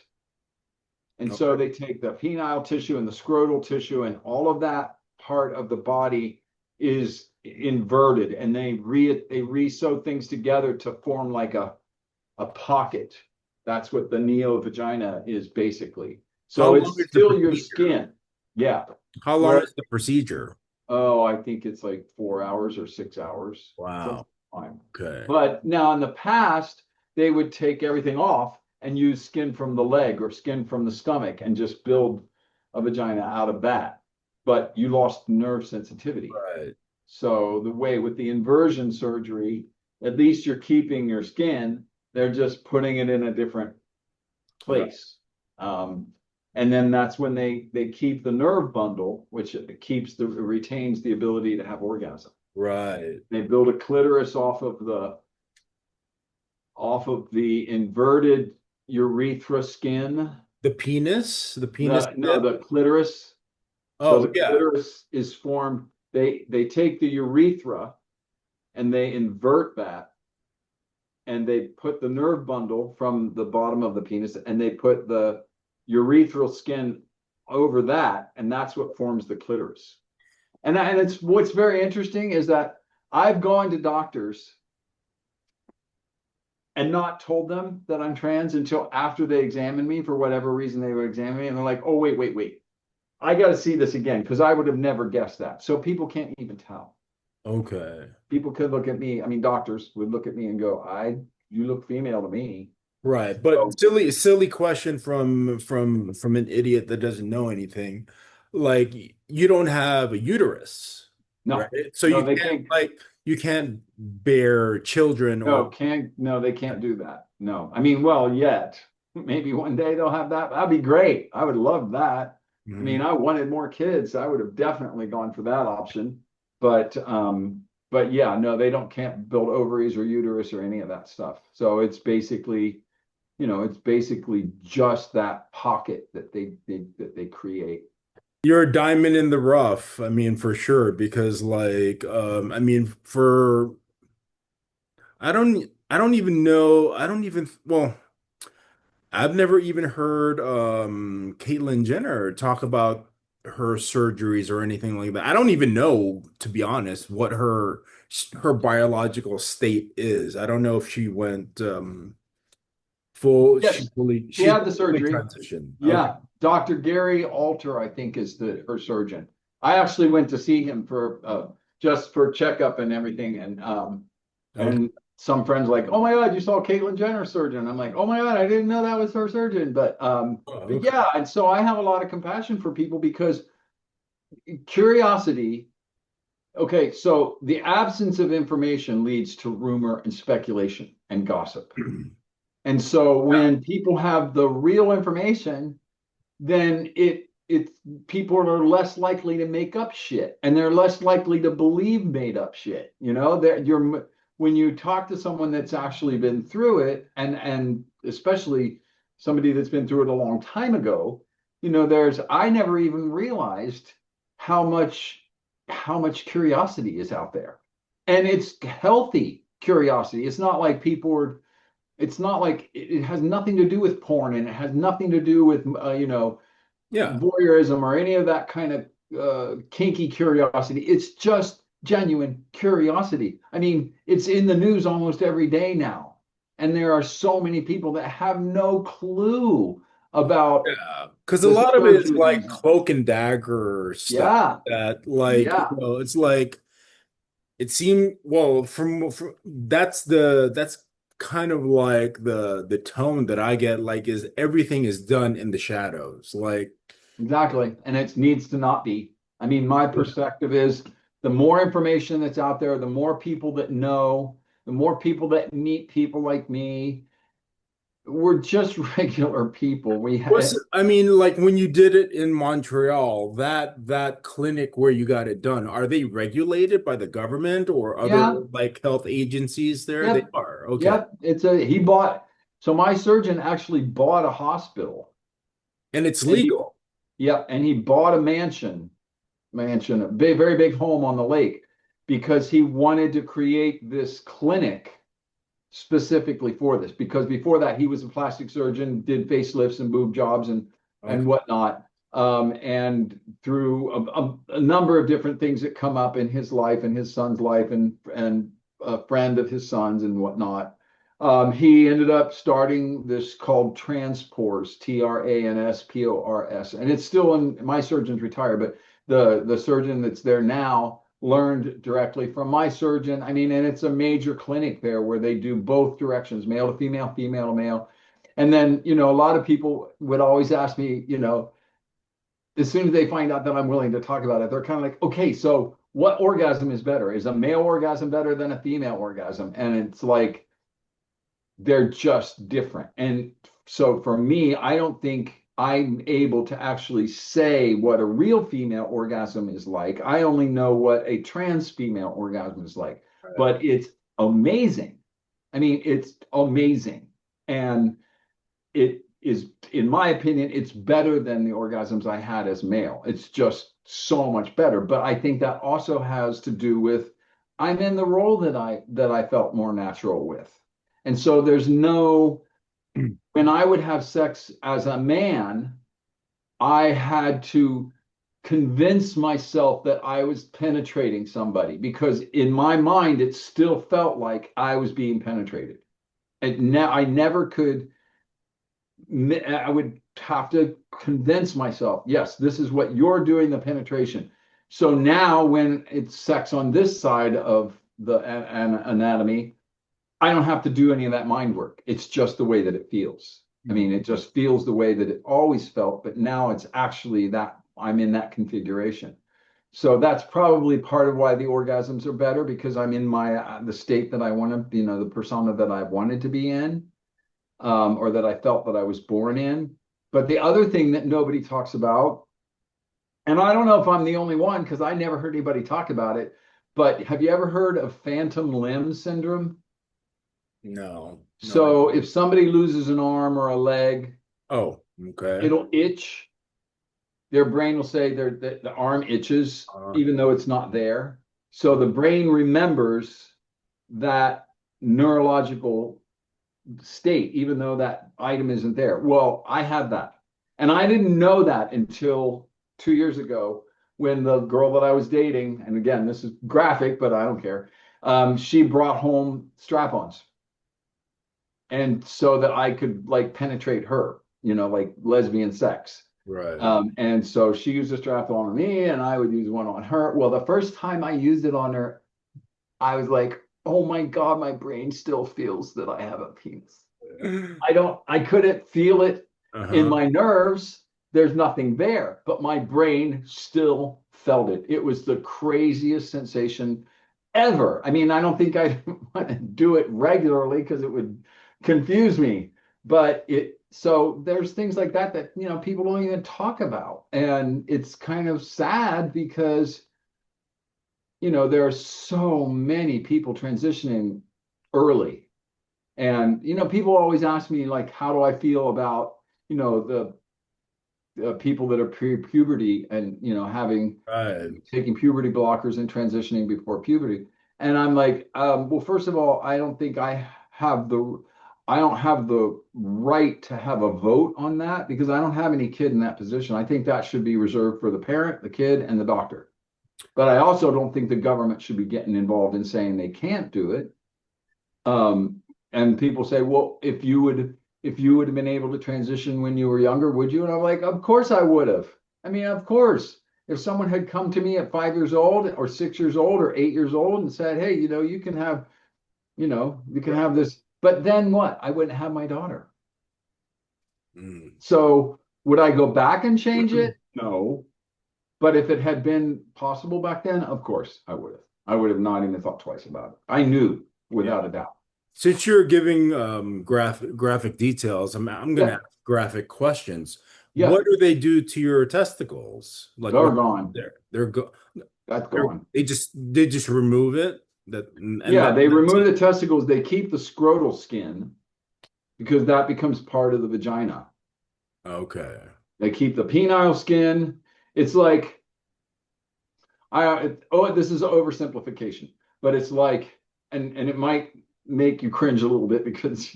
And Okay. so they take the penile tissue and the scrotal tissue and all of that part of the body, is inverted, and they sew things together to form like a pocket. That's what the neo vagina is basically. How So long it's is the still your procedure? skin. Yeah. How long Where, is the procedure? oh, I think it's like 4 hours or 6 hours. It's a Wow. time. Okay. But now in the past, they would take everything off and use skin from the leg or skin from the stomach and just build a vagina out of that. But you lost nerve sensitivity. Right. So the way with the inversion surgery, at least you're keeping your skin. They're just putting it in a different Right. place. Um, and then that's when they keep the nerve bundle, which retains the ability to have orgasm. Right. They build a clitoris off of the inverted urethra skin. The penis, the penis The no, tip. the clitoris. So Oh the yeah. clitoris is formed. They take the urethra and they invert that, and they put the nerve bundle from the bottom of the penis, and they put the urethral skin over that, and that's what forms the clitoris. And it's what's very interesting is that I've gone to doctors and not told them that I'm trans until after they examined me for whatever reason they would examine me, and they're like, "Oh, wait, I got to see this again because I would have never guessed that." So people can't even tell. Okay. People could look at me. I mean, doctors would look at me and go, you look female to me." Right. So But silly question from an idiot that doesn't know anything. Like you don't have a uterus, right? no, So no, they can't. you can't bear children or No, they can't do that. No, I mean, well, yet maybe one day they'll have that. That'd be great. I would love that. I mean, Mhm. I wanted more kids. I would have definitely gone for that option. But but yeah, no, they don't can't build ovaries or uterus or any of that stuff. So it's basically, it's basically just that pocket that they create. You're a diamond in the rough. I mean, for sure, because I mean, for I don't even know. I don't even well. I've never even heard Caitlyn Jenner talk about her surgeries or anything like that. I don't even know, to be honest, what her biological state is. I don't know if she went Yes, she she's had the fully surgery. transitioned. Okay. Yeah, Dr. Gary Alter, I think, is the her surgeon. I actually went to see him for just for checkup and everything, Okay. and some friends like, "Oh my God, you saw Caitlyn Jenner's surgeon." I'm like, "Oh my God, I didn't know that was her surgeon." Oh, But okay. yeah, and so I have a lot of compassion for people because curiosity. Okay, so the absence of information leads to rumor and speculation and gossip. And so Yeah. when people have the real information, then it's people are less likely to make up shit, and they're less likely to believe made up shit. That you're when you talk to someone that's actually been through it, and especially somebody that's been through it a long time ago, there's I never even realized how much how much curiosity is out there. And it's healthy curiosity. It's not like it has nothing to do with porn, and it has nothing to do with Yeah. voyeurism or any of that kind of kinky curiosity. It's just genuine curiosity. I mean, it's in the news almost every day now, and there are so many people that have no clue about Yeah. Because a the lot of it is like surgeries. cloak and dagger stuff Yeah, that yeah, it's like it seemed well from that's kind of like the tone that I get like is everything is done in the shadows. Like exactly. And it needs to not be. I mean, my perspective is the more information that's out there, the more people that know, the more people that meet people like me. We're just regular people. I mean, like when you did it in Montreal, that clinic where you got it done, are they regulated by the government or other Yeah, like health agencies there? They yep, are. Okay. yep. He bought, so my surgeon actually bought a hospital, And it's and legal. yep, and he bought a a big, very big home on the lake because he wanted to create this clinic specifically for this. Because before that, he was a plastic surgeon, did facelifts and boob jobs and Okay. whatnot. And through a number of different things that come up in his life and his son's life and a friend of his son's and whatnot, he ended up starting this called Transpors, Transpors, and it's still in my surgeon's retired, but the surgeon that's there now learned directly from my surgeon. I mean, and it's a major clinic there where they do both directions, male to female, female to male. And then, a lot of people would always ask me, as soon as they find out that I'm willing to talk about it, they're kind of like, okay, so what orgasm is better? Is a male orgasm better than a female orgasm? And it's like, they're just different. And so for me, I don't think I'm able to actually say what a real female orgasm is like. I only know what a trans female orgasm is like, but it's amazing. I mean, it's amazing. And it is, in my opinion, it's better than the orgasms I had as male. It's just so much better. But I think that also has to do with I'm in the role that I felt more natural with. And so there's no, when I would have sex as a man, I had to convince myself that I was penetrating somebody because in my mind, it still felt like I was being penetrated. I never could, I would have to convince myself, yes, this is what you're doing, the penetration. So now when it's sex on this side of the anatomy, I don't have to do any of that mind work. It's just the way that it feels. I mean, it just feels the way that it always felt, but now it's actually that I'm in that configuration. So that's probably part of why the orgasms are better because I'm in the state that I want to, the persona that I wanted to be in, or that I felt that I was born in. But the other thing that nobody talks about, and I don't know if I'm the only one because I never heard anybody talk about it, but have you ever heard of phantom limb syndrome? No. So if somebody loses an arm or a leg, Oh, okay. it'll itch. Their brain will say the arm itches, even though it's not there. So the brain remembers that neurological state, even though that item isn't there. Well, I had that. And I didn't know that until 2 years ago when the girl that I was dating, and again, this is graphic, but I don't care, she brought home strap-ons. And so that I could like penetrate her, like lesbian sex. Right. And so she used a strap on me and I would use one on her. Well, the first time I used it on her, I was like, oh my God, my brain still feels that I have a penis. I couldn't feel it in my nerves. There's nothing there, but my brain still felt it. It was the craziest sensation ever. I mean, I don't think I'd want to do it regularly because it would confuse me, but so there's things like that people don't even talk about, and it's kind of sad because there are so many people transitioning early, and people always ask me like, how do I feel about the people that are pre-puberty and having taking puberty blockers and transitioning before puberty, and I'm like, well, first of all, I don't think I don't have the right to have a vote on that because I don't have any kid in that position. I think that should be reserved for the parent, the kid, and the doctor. But I also don't think the government should be getting involved in saying they can't do it. And people say, well, if you would have been able to transition when you were younger, would you? And I'm like, of course I would have. I mean, of course. If someone had come to me at 5 years old or 6 years old or 8 years old and said, hey, you can have this. But then what? I wouldn't have my daughter. So would I go back and change it? No. But if it had been possible back then, of course I would have. I would have not even thought twice about it. I knew without a doubt. Since you're giving graphic details, I'm going to ask graphic questions. Yeah. What do they do to your testicles? Like they're gone. They're gone. That's gone. They just remove it. They remove the testicles. They keep the scrotal skin because that becomes part of the vagina. Okay. They keep the penile skin. It's like, this is an oversimplification, but it's like, and it might make you cringe a little bit because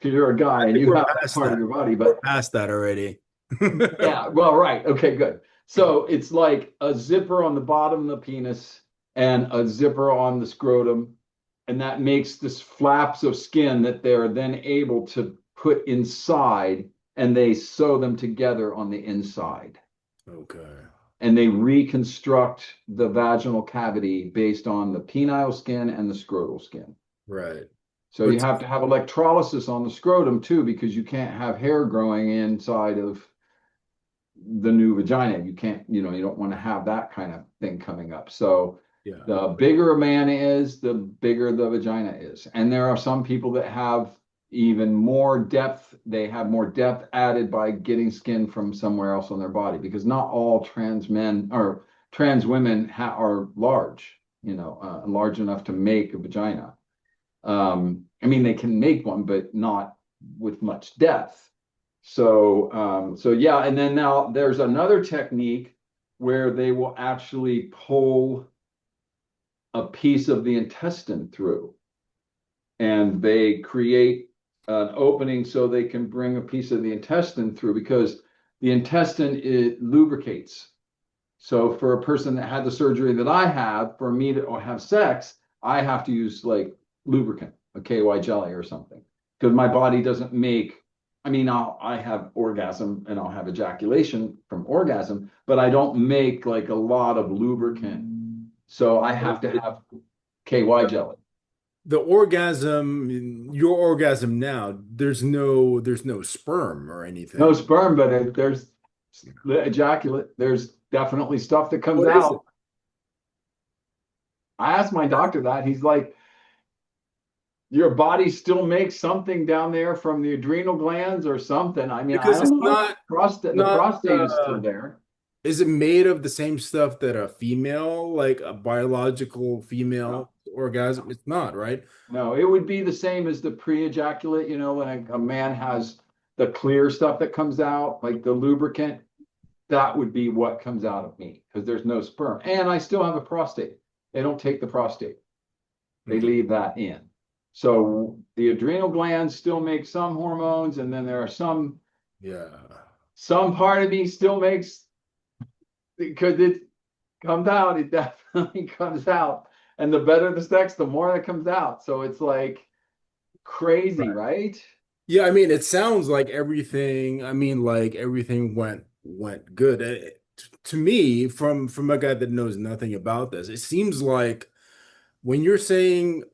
you're a guy and you have that part of your body, but we're past that already. Yeah, well, right. Okay, good. So it's like a zipper on the bottom of the penis and a zipper on the scrotum, and that makes this flaps of skin that they're then able to put inside, and they sew them together on the inside. Okay. And they reconstruct the vaginal cavity based on the penile skin and the scrotal skin. Right. So you But have to have electrolysis on the scrotum too, because you can't have hair growing inside of the new vagina. You can't, you don't want to have that kind of thing coming up. So yeah. the bigger a man is, the bigger the vagina is. And there are some people that have even more depth. They have more depth added by getting skin from somewhere else on their body, because not all trans men or trans women are large, large enough to make a vagina. I mean, they can make one, but not with much depth. So yeah, and then now there's another technique where they will actually pull a piece of the intestine through, and they create an opening so they can bring a piece of the intestine through, because the intestine, it lubricates. So for a person that had the surgery that I have, for me to have sex, I have to use like lubricant, a KY jelly or something, because my body doesn't make. I mean, I have orgasm and I'll have ejaculation from orgasm, but I don't make like a lot of lubricant. So I have to have KY jelly. The orgasm, your orgasm now, there's no sperm or No anything. sperm, but there's the ejaculate. There's definitely stuff that comes What is it? out. I asked my doctor that. He's like, your body still makes something down there from the adrenal glands or something. I mean, I Because don't it's know. The not prostate is still there. is it made of the same stuff that a female, like a biological No, female orgasm? no, It's not, right? no. It would be the same as the pre-ejaculate, when a man has the clear stuff that comes out, like the lubricant, that would be what comes out of me, because there's no sperm. And I still have a prostate. They don't take the prostate. They Okay. leave that in. So the adrenal glands still make some hormones, and then there are Yeah. some part of me still makes, because it comes out, it definitely comes out. And the better the sex, the more that comes out. So it's like crazy, Right. right? Yeah, I mean, it sounds like everything, I mean, like everything went good. To me, from a guy that knows nothing about this, it seems like when you're saying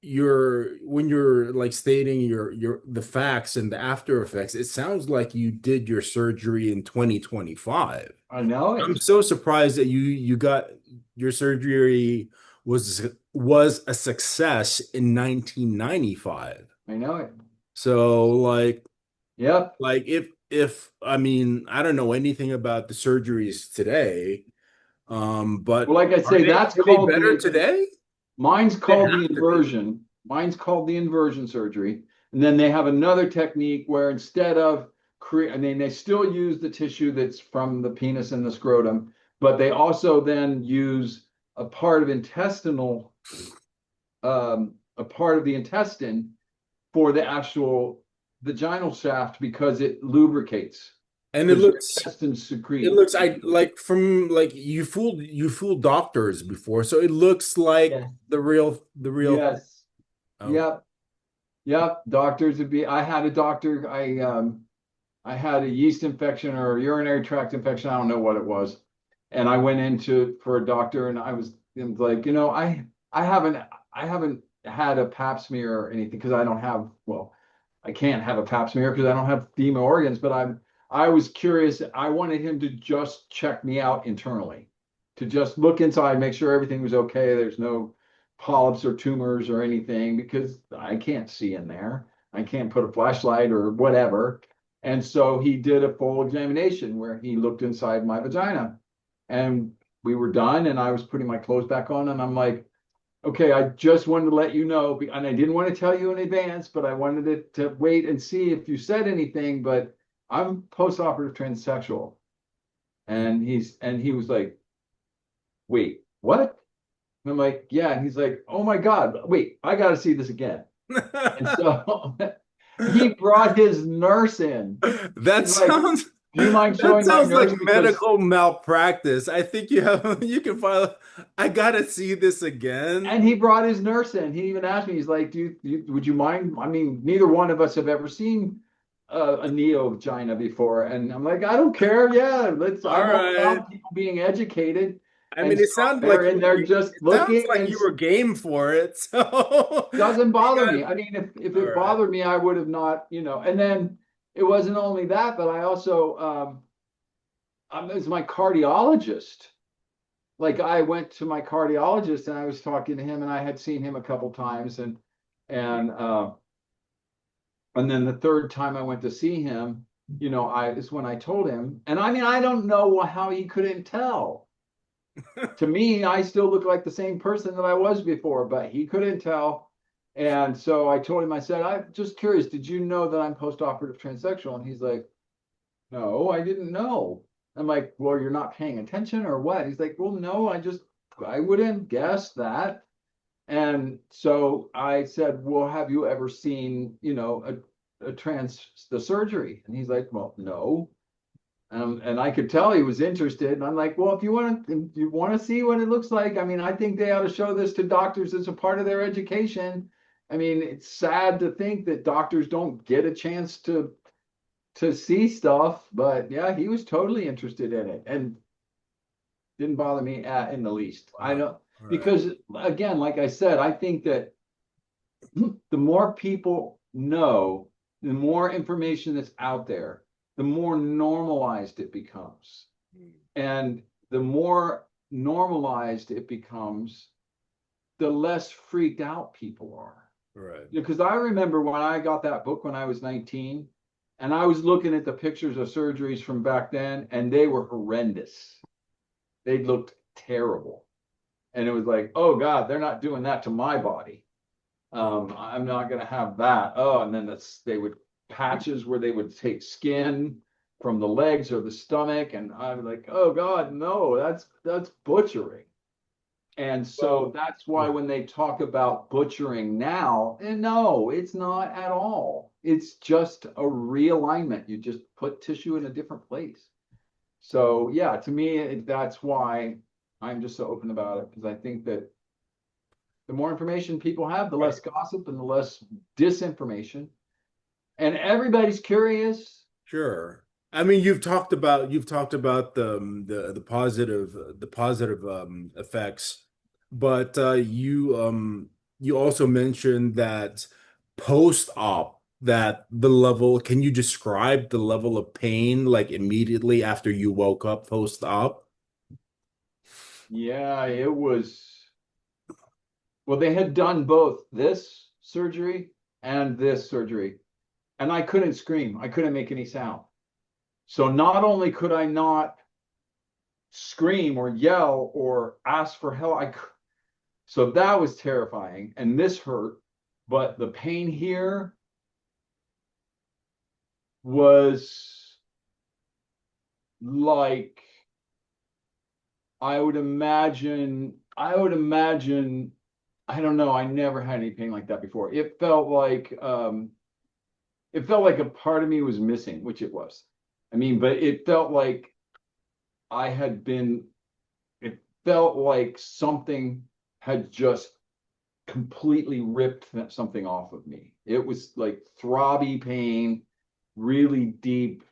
when you're like stating your the facts and the after effects, it sounds like you did your surgery in 2025. I know I'm it. so surprised that you got your surgery was a success in 1995. I know it. So Yep. if I mean I don't know anything about the surgeries today, Well, but like I say, are they better today? mine's They called the have to be. inversion. Mine's called the inversion surgery. And then they have another technique where instead of I mean, they still use the tissue that's from the penis and the scrotum, but they also then use a part of a part of the intestine for the actual vaginal shaft, because it lubricates, And because your intestines it secrete. looks I like from like you fooled doctors before, so it looks like Yes. the real thing. Yes. Okay. Yep. Yep. Doctors would be. I had a doctor. I had a yeast infection or a urinary tract infection. I don't know what it was. And I went into for a doctor, and I was like, I haven't had a pap smear or anything, because I don't have, well, I can't have a pap smear because I don't have female organs, but I was curious. I wanted him to just check me out internally, to just look inside, make sure everything was okay. There's no polyps or tumors or anything, because I can't see in there. I can't put a flashlight or whatever. And so he did a full examination where he looked inside my vagina, and we were done. And I was putting my clothes back on, and I'm like, okay, I just wanted to let you know, and I didn't want to tell you in advance, but I wanted it to wait and see if you said anything. But I'm post-operative transsexual. And he was like, wait, what? And I'm like, yeah. And he's like, oh my God, wait, I got to see this again. And so he brought his nurse in. That He's like, sounds Do you mind That showing my sounds like nurse? Because medical malpractice. I think you can file. I gotta see this again. and he brought his nurse in. He even asked me, he's like, would you mind? I mean, neither one of us have ever seen a neo vagina before. And I'm like, I don't care. Yeah, All I'm all right. about people being educated. I And mean, so they're in there just it sounds looking like and you were game for it. So doesn't you bother got me. I mean, if all it right. bothered me, I would have not, and then it wasn't only that, but I also, it's my cardiologist. Like I went to my cardiologist and I was talking to him and I had seen him a couple times and and then the third time I went to see him, I is when I told him. And I mean, I don't know how he couldn't tell. To me, I still look like the same person that I was before, but he couldn't tell. And so I told him, I said, I'm just curious, did you know that I'm post-operative transsexual? And he's like, no, I didn't know. I'm like, well, you're not paying attention or what? He's like, well, no, I wouldn't guess that. And so I said, well, have you ever seen, the surgery? And he's like, well, no. And I could tell he was interested. And I'm like, well, if you want to see what it looks like, I mean, I think they ought to show this to doctors as a part of their education. I mean, it's sad to think that doctors don't get a chance to see stuff, but yeah, he was totally interested in it and didn't bother me in the least. I Wow. know All right. because again, like I said, I think that the more people know, the more information that's out there, the more normalized it becomes. And the more normalized it becomes, the less freaked out people are. All right. Because I remember when I got that book when I was 19, and I was looking at the pictures of surgeries from back then, and they were horrendous. They looked terrible. And it was like, oh God, they're not doing that to my body. I'm not going to have that. Oh, and then they would patches where they would take skin from the legs or the stomach, and I'm like, oh God, no, that's butchering. And so Well, that's why when they talk about butchering now, no, it's not at all. It's just a realignment. You just put tissue in a different place. So yeah, to me, that's why I'm just so open about it because I think that the more information people have, the less gossip and the less disinformation. And everybody's curious. sure. I mean, you've talked about the positive effects, but you also mentioned that post-op that the level. Can you describe the level of pain like immediately after you woke up post-op? Yeah, it was. Well, they had done both this surgery and this surgery, and I couldn't scream. I couldn't make any sound. So not only could I not scream or yell or ask for help, so that was terrifying, and this hurt. But the pain here was like I would imagine, I don't know, I never had any pain like that before. It felt like a part of me was missing, which it was. I mean, but it felt like I had been it felt like something had just completely ripped something off of me. It was like throbby pain, really deep,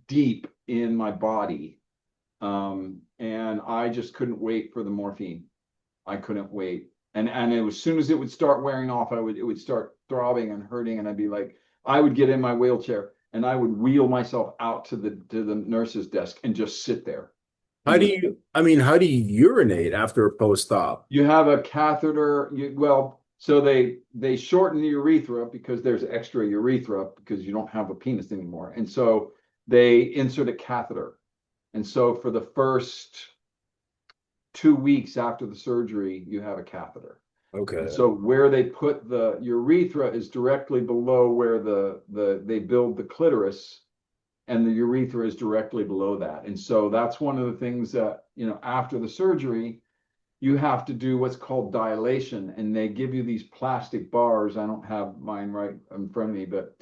deep in my body. And I just couldn't wait for the morphine. I couldn't wait. And as soon as it would start wearing off, it would start throbbing and hurting, and I'd be like, I would get in my wheelchair and I would wheel myself out to the nurse's desk and just sit there and just How do you urinate after a post-op? you have a catheter. Well, so they shorten the urethra because there's extra urethra because you don't have a penis anymore, and so they insert a catheter. And so for the first 2 weeks after the surgery, you have a catheter. And Okay. so where they put the urethra is directly below where they build the clitoris, and the urethra is directly below that. And so that's one of the things that, after the surgery, you have to do what's called dilation, and they give you these plastic bars. I don't have mine right in front of me, but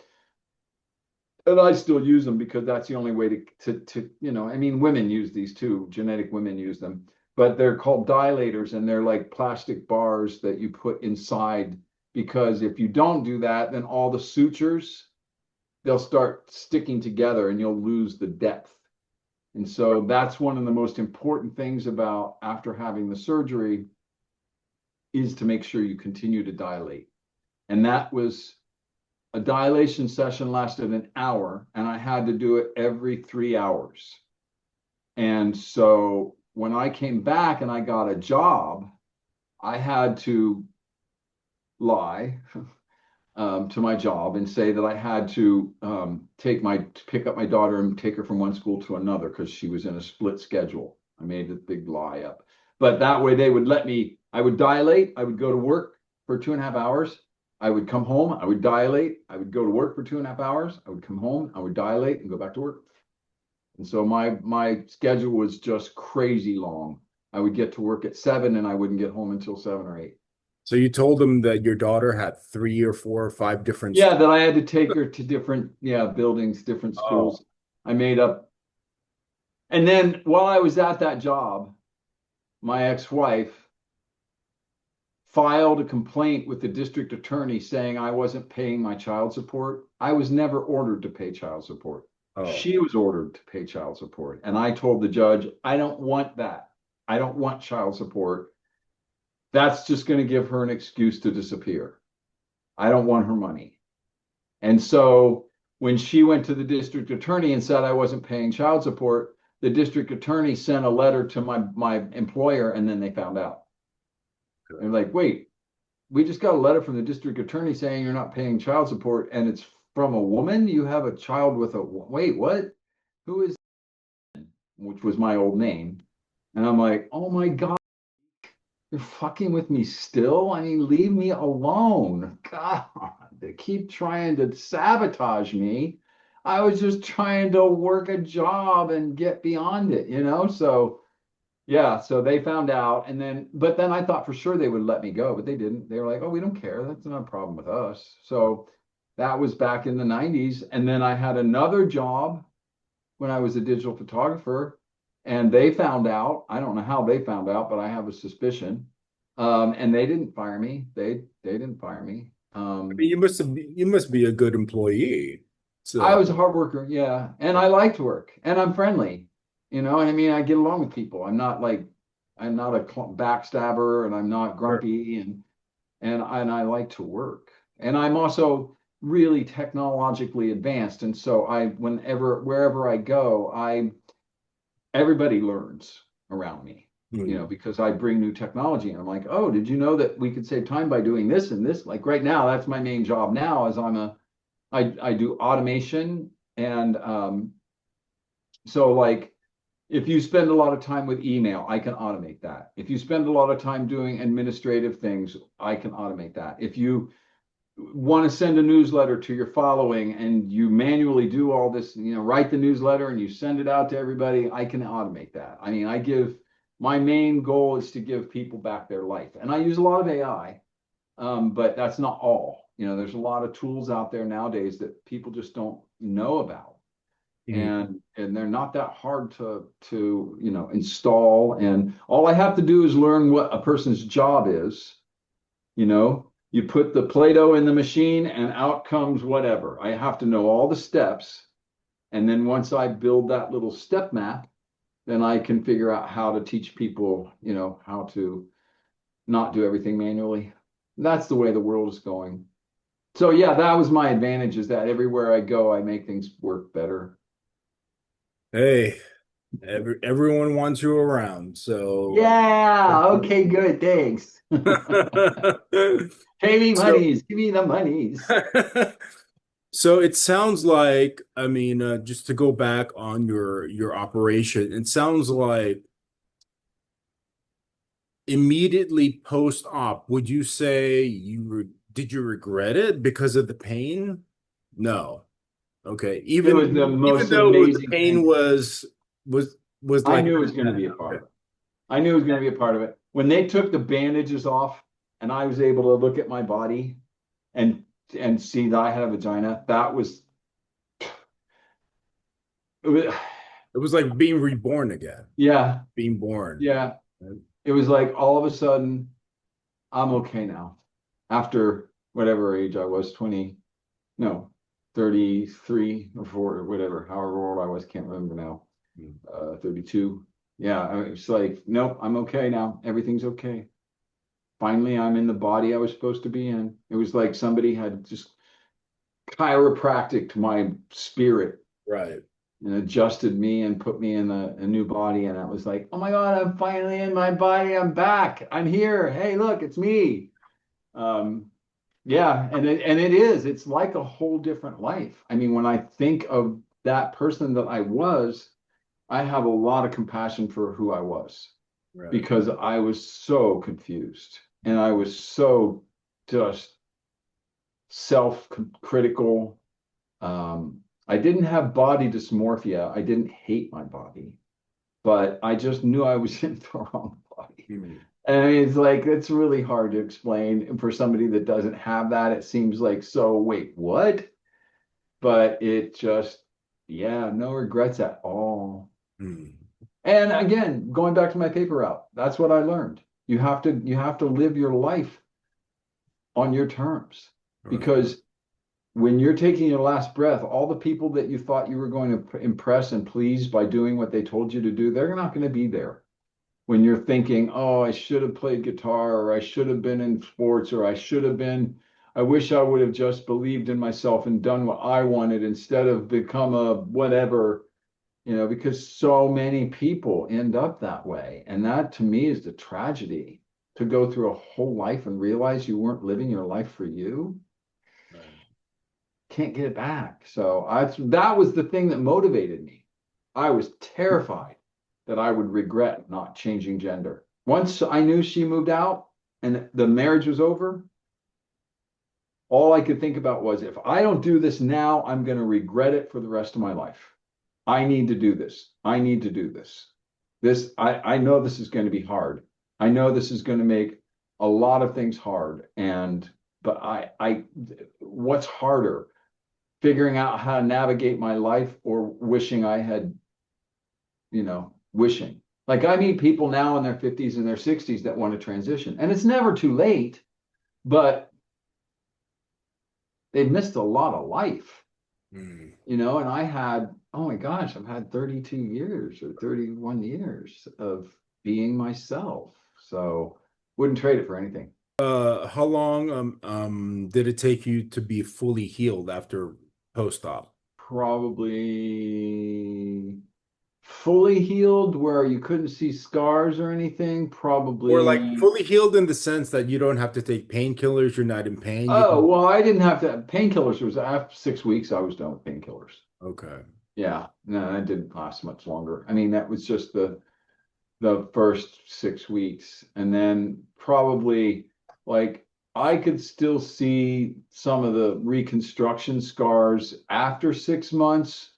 And I still use them because that's the only way to I mean, women use these too. Genetic women use them, but they're called dilators, and they're like plastic bars that you put inside. Because if you don't do that, then all the sutures, they'll start sticking together and you'll lose the depth. And so that's one of the most important things about after having the surgery is to make sure you continue to dilate. And that was a dilation session lasted an hour, and I had to do it every 3 hours. And so when I came back and I got a job, I had to lie to my job and say that I had to pick up my daughter and take her from one school to another because she was in a split schedule. I made a big lie up, but that way they would let me. I would dilate. I would go to work for 2.5 hours. I would come home. I would dilate. I would go to work for 2.5 hours. I would come home. I would dilate and go back to work. And so my schedule was just crazy long. I would get to work at 7 and I wouldn't get home until 7 or 8. So you told them that your daughter had 3 or 4 or 5 different Yeah, that I had to take her to different, buildings, different Oh, schools. I made up. And then while I was at that job, my ex-wife filed a complaint with the district attorney saying I wasn't paying my child support. I was never ordered to pay child support. oh. She was ordered to pay child support. And I told the judge, I don't want that. I don't want child support. That's just going to give her an excuse to disappear. I don't want her money. And so when she went to the district attorney and said I wasn't paying child support, the district attorney sent a letter to my employer, and then they found out. They're like, wait, we just got a letter from the district attorney saying you're not paying child support, and it's from a woman. You have a child with a, wait, what? Who is, which was my old name. And I'm like, oh my God, you're fucking with me still? I mean, leave me alone. God, they keep trying to sabotage me. I was just trying to work a job and get beyond it. So yeah, so they found out, but then I thought for sure they would let me go, but they didn't. They were like, oh, we don't care. That's not a problem with us. So that was back in the 90s. And then I had another job when I was a digital photographer, and they found out. I don't know how they found out, but I have a suspicion. And they didn't fire me. They didn't fire me. I mean, you must be a good employee. I So was a hard worker, yeah, and I liked work, and I'm friendly. I mean, I get along with people. I'm not a backstabber, and I'm not sure. grumpy, and I like to work. And I'm also really technologically advanced, and so wherever I go, everybody learns around me. Hmm. Because I bring new technology, and I'm like, oh, did you know that we could save time by doing this and this? Like right now, that's my main job now, is I do automation, and so like if you spend a lot of time with email, I can automate that. If you spend a lot of time doing administrative things, I can automate that. If you want to send a newsletter to your following and you manually do all this, write the newsletter and you send it out to everybody, I can automate that. I mean, my main goal is to give people back their life. And I use a lot of AI, but that's not all. There's a lot of tools out there nowadays that people just don't know about. Hmm. And they're not that hard to install. And all I have to do is learn what a person's job is. You put the Play-Doh in the machine and out comes whatever. I have to know all the steps. And then once I build that little step map, then I can figure out how to teach people, how to not do everything manually. That's the way the world is going. So yeah, that was my advantage, is that everywhere I go, I make things work better. Hey, everyone wants you around. So Yeah, okay, good, thanks. Pay me so monies, give me the monies. so it sounds like, I mean, just to go back on your operation, it sounds like immediately post-op, would you say did you regret it because of the pain? No. Okay. It was Even the even most though the amazing pain thing. was I like knew it was going to be a part okay. of it. I knew it was going to be a part of it. When they took the bandages off and I was able to look at my body and see that I had a vagina, that was it was, It was like being reborn again, yeah, being born. yeah. It was like all of a sudden, I'm okay now. After whatever age I was, 20, no, 33 or 4 or whatever, however old I was, can't remember now. 32. Yeah, it's like, nope, I'm okay now. Everything's okay. Finally, I'm in the body I was supposed to be in. It was like somebody had just chiropractic my spirit Right. and adjusted me and put me in a new body. And I was like, oh my God, I'm finally in my body. I'm back. I'm here. Hey, look, it's me. Um, yeah, and it is. It's like a whole different life. I mean, when I think of that person that I was, I have a lot of compassion for who I was Right. because I was so confused and I was so just self-critical. I didn't have body dysmorphia. I didn't hate my body, but I just knew I was in the wrong body. Mhm. And it's like, it's really hard to explain. And for somebody that doesn't have that, it seems like, so wait, what? But it just, yeah, no regrets at all. Mhm. And again, going back to my paper route, that's what I learned. You have to live your life on your terms Right. because when you're taking your last breath, all the people that you thought you were going to impress and please by doing what they told you to do, they're not going to be there. When you're thinking, oh, I should have played guitar, or I should have been in sports, or I wish I would have just believed in myself and done what I wanted instead of become a whatever, because so many people end up that way. And that to me is the tragedy, to go through a whole life and realize you weren't living your life for you. Right. Can't get it back. So that was the thing that motivated me. I was terrified that I would regret not changing gender. Once I knew she moved out and the marriage was over, all I could think about was if I don't do this now, I'm going to regret it for the rest of my life. I need to do this. I need to do this. I know this is going to be hard. I know this is going to make a lot of things hard. But what's harder? Figuring out how to navigate my life or wishing I had, wishing. Like I meet people now in their 50s and their 60s that want to transition. And it's never too late, but they've missed a lot of life, Mhm. and oh my gosh, I've had 32 years or 31 years of being myself. So wouldn't trade it for anything. How long did it take you to be fully healed after post-op? Probably fully healed where you couldn't see scars or anything, Or like probably. fully healed in the sense that you don't have to take painkillers, you're not in pain, you Oh, can. well, I didn't have to. Painkillers was after 6 weeks, I was done with painkillers. Okay. Yeah, no, that didn't last much longer. I mean, that was just the first 6 weeks. And then probably like I could still see some of the reconstruction scars after 6 months,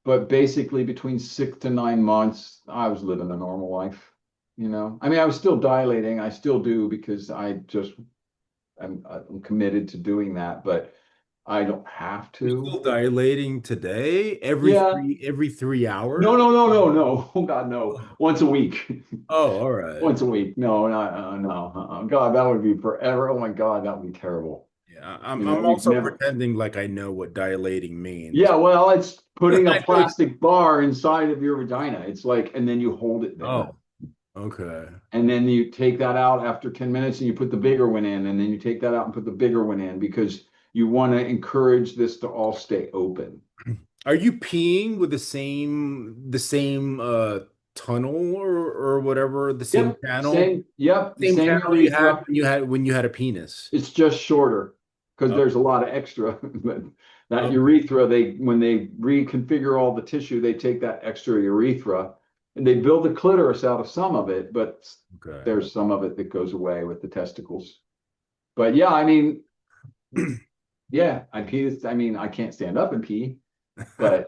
but basically between 6 to 9 months, I was living a normal life. I mean, I was still dilating. I still do because I'm committed to doing that, but I don't have You're to. still dilating today Yeah. every 3 hours? No, no, no, no, no. Oh God, no. Once a week. Oh, all right. Once a week. No, no, no. God, that would be forever. Oh my God, that would be terrible. Yeah, I'm You'd also never. pretending like I know what dilating means. Yeah, well, it's putting a I know. plastic bar inside of your vagina. It's like, and then you hold it there. Oh, okay. And then you take that out after 10 minutes and you put the bigger one in. And then you take that out and put the bigger one in because you want to encourage this to all stay open. Are you peeing with the same tunnel or whatever, the same Yep. channel? Same. Yep. The Same same channel you had urethra. when you had a penis. It's just shorter because Oh, there's a lot of extra. But that okay. urethra, when they reconfigure all the tissue, they take that extra urethra and they build the clitoris out of some of it, but Okay. there's some of it that goes away with the testicles. But yeah, I mean, yeah, I pee. I mean, I can't stand up and pee, but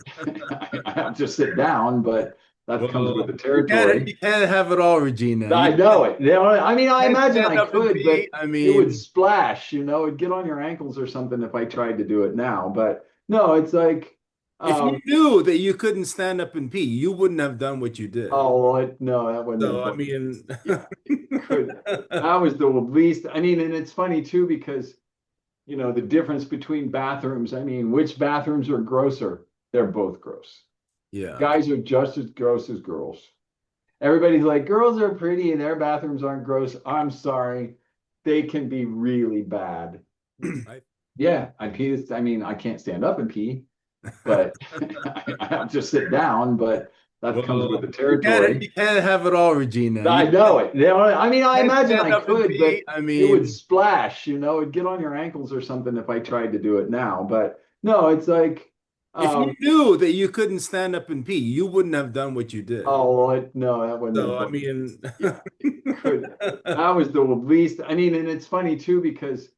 I have to sit down, but that comes with Well, the you can't territory. you can't have it all, Regina. I You know it. I mean, I can't imagine stand I up and could, but pee. I it would mean, splash, it'd get on your ankles or something if I tried to do it now. But no, it's like If you Um, knew that you couldn't stand up and pee, you wouldn't have done what you did. oh, no, that wouldn't have So, I done. mean, Yeah, it could. That was the least. I mean, and it's funny too because the difference between bathrooms. I mean, which bathrooms are grosser? They're both gross. yeah, Guys are just as gross as girls. Everybody's like, girls are pretty and their bathrooms aren't gross. I'm sorry, they can be really bad. I, Yeah, I pee. I mean, I can't stand up and pee, but I have to sit down. But that comes with the well, you territory. can't have it all, Regina. I You know it. I mean, I can't imagine stand I up and could, pee. but I it would mean, splash. It'd get on your ankles or something if I tried to do it now. But no, it's like, if you knew that you couldn't stand up and pee, you wouldn't have done what you did. no, that wouldn't have So, I done. mean, Yeah, it could. That was the least. I mean, and it's funny too because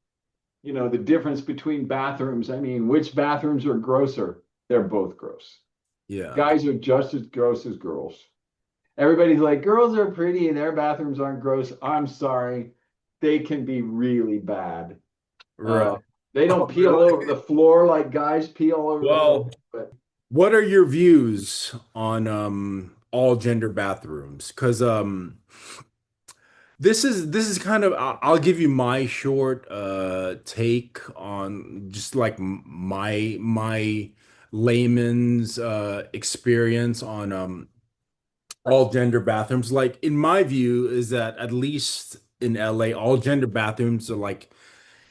the difference between bathrooms. I mean, which bathrooms are grosser? They're both gross. yeah, Guys are just as gross as girls. Everybody's like, girls are pretty and their bathrooms aren't gross. I'm sorry, they can be really bad. right. Uh, they Oh, don't pee all over really? the floor like guys pee all over the floor. Well, But what are your views on all gender bathrooms? Because this is kind of I'll give you my short take on just like my layman's experience on all gender bathrooms. Like in my view is that at least in LA all gender bathrooms are like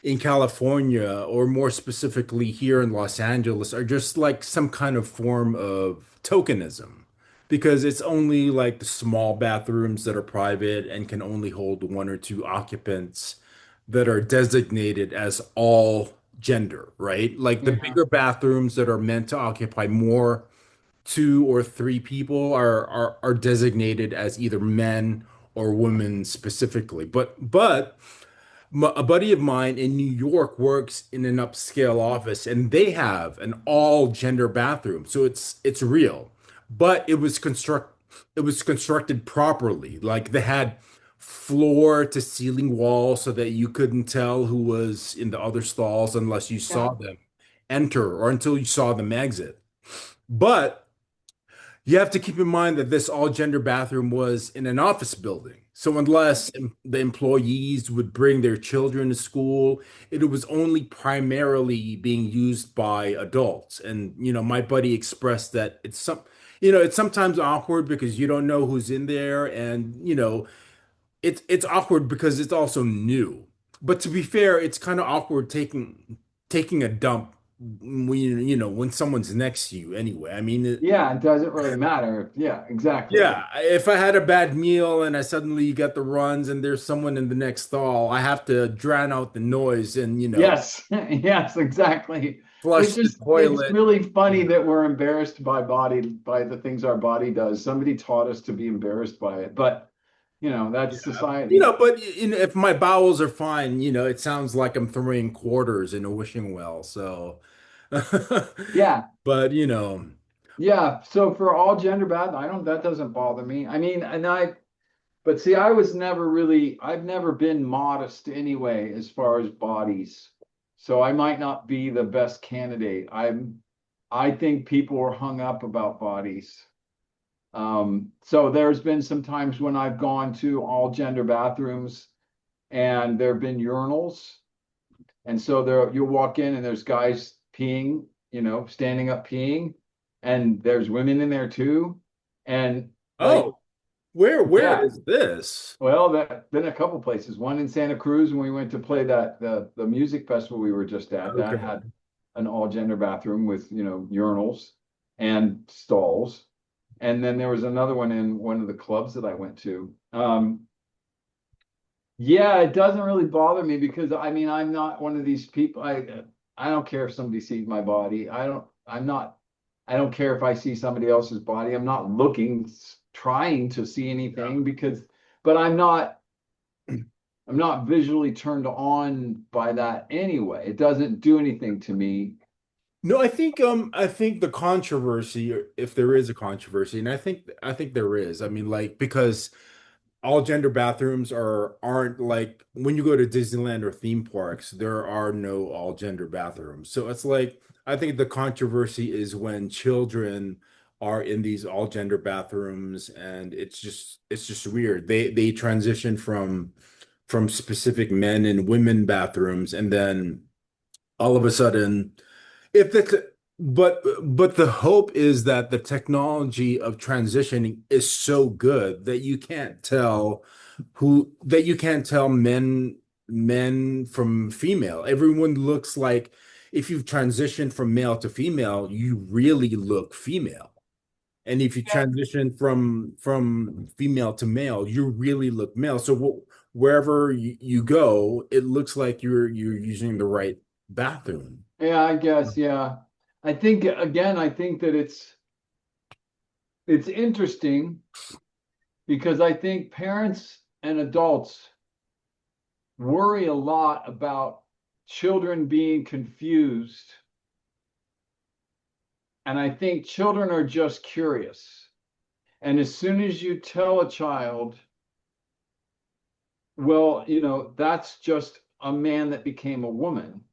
in California, or more specifically here in Los Angeles, are just like some kind of form of tokenism because it's only like the small bathrooms that are private and can only hold one or two occupants that are designated as all gender, right? Like the yeah, bigger bathrooms that are meant to occupy more two or three people are designated as either men or women specifically. But a buddy of mine in New York works in an upscale office and they have an all gender bathroom. So it's real. But it was constructed properly. Like they had floor to ceiling walls so that you couldn't tell who was in the other stalls unless you yeah, saw them enter or until you saw them exit. But you have to keep in mind that this all gender bathroom was in an office building. So, unless the employees would bring their children to school, it was only primarily being used by adults. And, my buddy expressed that it's sometimes awkward because you don't know who's in there. And, it's awkward because it's also new. But to be fair, it's kind of awkward taking a dump when someone's next to you anyway. I mean, yeah. It doesn't really matter. Yeah, exactly. yeah, if I had a bad meal and I suddenly get the runs and there's someone in the next stall, I have to drown out the noise and, Yes, yes, exactly. flush the It's toilet. really funny You that know. we're embarrassed by the things our body does. Somebody taught us to be embarrassed by it, but that's Yeah. society. But if my bowels are fine, it sounds like I'm throwing quarters in a wishing well. So, Yeah, but yeah. So for all gender bad, I don't, that doesn't bother me. I mean, but see, I've never been modest anyway, as far as bodies. So I might not be the best candidate. I think people are hung up about bodies. So there's been some times when I've gone to all gender bathrooms and there have been urinals. And so you'll walk in and there's guys peeing, standing up peeing, and there's women in there too. And like, oh, where yeah, is this? well, that been a couple places. One in Santa Cruz when we went to play the music festival we were just at, that Okay. had an all gender bathroom with, urinals and stalls. And then there was another one in one of the clubs that I went to. Yeah, it doesn't really bother me because I mean I'm not one of these people. I don't care if somebody sees my body. I don't care if I see somebody else's body. I'm not trying to see anything because but I'm not visually turned on by that anyway. It doesn't do anything to me. No, I think the controversy, if there is a controversy, and I think there is. I mean, like because all gender bathrooms aren't like when you go to Disneyland or theme parks, there are no all gender bathrooms. So it's like I think the controversy is when children are in these all gender bathrooms, and it's just weird. They transition from specific men and women bathrooms, and then all of a sudden, if the but the hope is that the technology of transitioning is so good that you can't tell men from female. Everyone looks like, if you've transitioned from male to female, you really look female. And if you Yeah. transition from female to male, you really look male. So wherever you go, it looks like you're using the right bathroom. Yeah, I guess, yeah. I think again, I think that it's interesting because I think parents and adults worry a lot about children being confused. And I think children are just curious. And as soon as you tell a child, well, that's just a man that became a woman,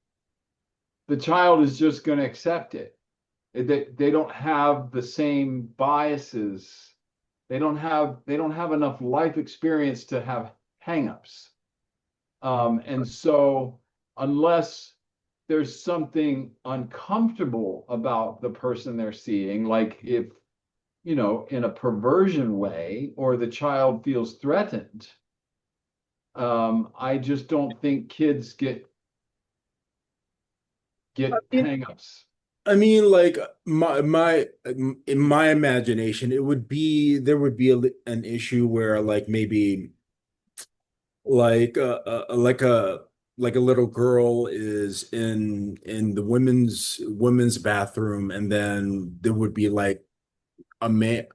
the child is just going to accept it. They don't have the same biases. They don't have enough life experience to have hangups. And so unless there's something uncomfortable about the person they're seeing, like if, in a perversion way, or the child feels threatened, I just don't think kids get hangups. I mean, like my in my imagination, there would be an issue where, like, maybe like like a little girl is in the women's bathroom, and then there would be like a man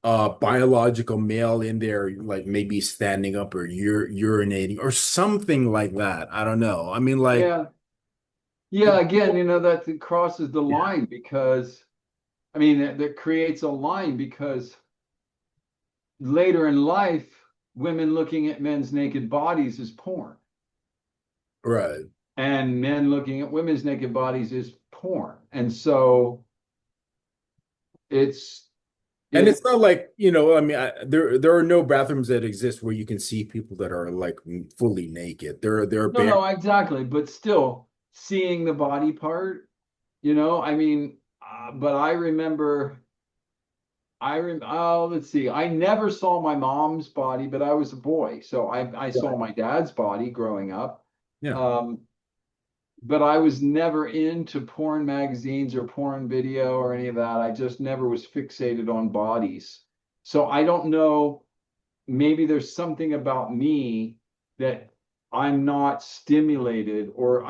biological male in there, like maybe standing up or urinating or something like that. I don't know. I mean, like, Yeah. Yeah, again, that it crosses the yeah, line because I mean that creates a line because later in life, women looking at men's naked bodies is porn, right. and men looking at women's naked bodies is porn. And so it's And it it's not like, I mean, there are no bathrooms that exist where you can see people that are like fully naked. There are no, bare. no, exactly, but still seeing the body part, I mean, but oh, let's see. I never saw my mom's body, but I was a boy, so I saw Right. my dad's body growing up. Yeah. Um, but I was never into porn magazines or porn video or any of that. I just never was fixated on bodies. So I don't know. Maybe there's something about me that I'm not stimulated, or it's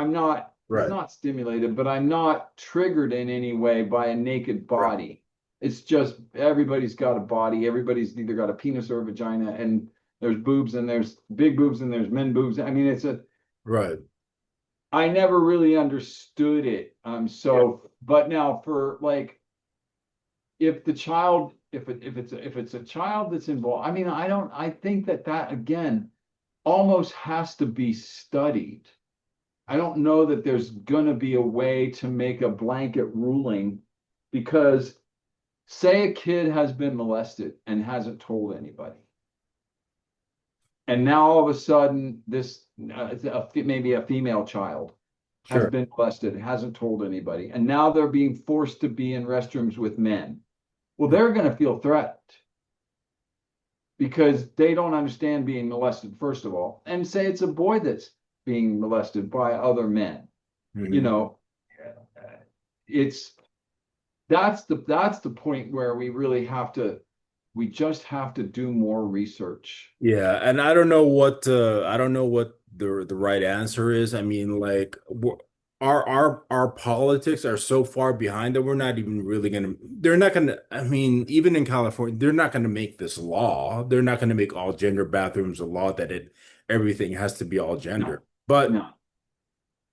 Right. not stimulated, but I'm not triggered in any way by a naked Right. body. It's just everybody's got a body. Everybody's either got a penis or a vagina, and there's boobs, and there's big boobs, and there's men boobs. I mean, Right. I never really understood it. Yeah. But now for like, if the child, if it's a child that's involved, I mean, I think that again almost has to be studied. I don't know that there's going to be a way to make a blanket ruling because say a kid has been molested and hasn't told anybody. And now all of a sudden, maybe a female child has Sure. been molested, hasn't told anybody, and now they're being forced to be in restrooms with men. Well, they're going to feel threatened because they don't understand being molested, first of all. And say it's a boy that's being molested by other men. You Mhm. know, it's that's the point where we just have to do more research. Yeah, and I don't know what the right answer is. I mean, like, our politics are so far behind that we're not even really gonna. They're not gonna. I mean, even in California, they're not gonna make this law. They're not gonna make all gender bathrooms a law that everything has to be all No, gender. But no.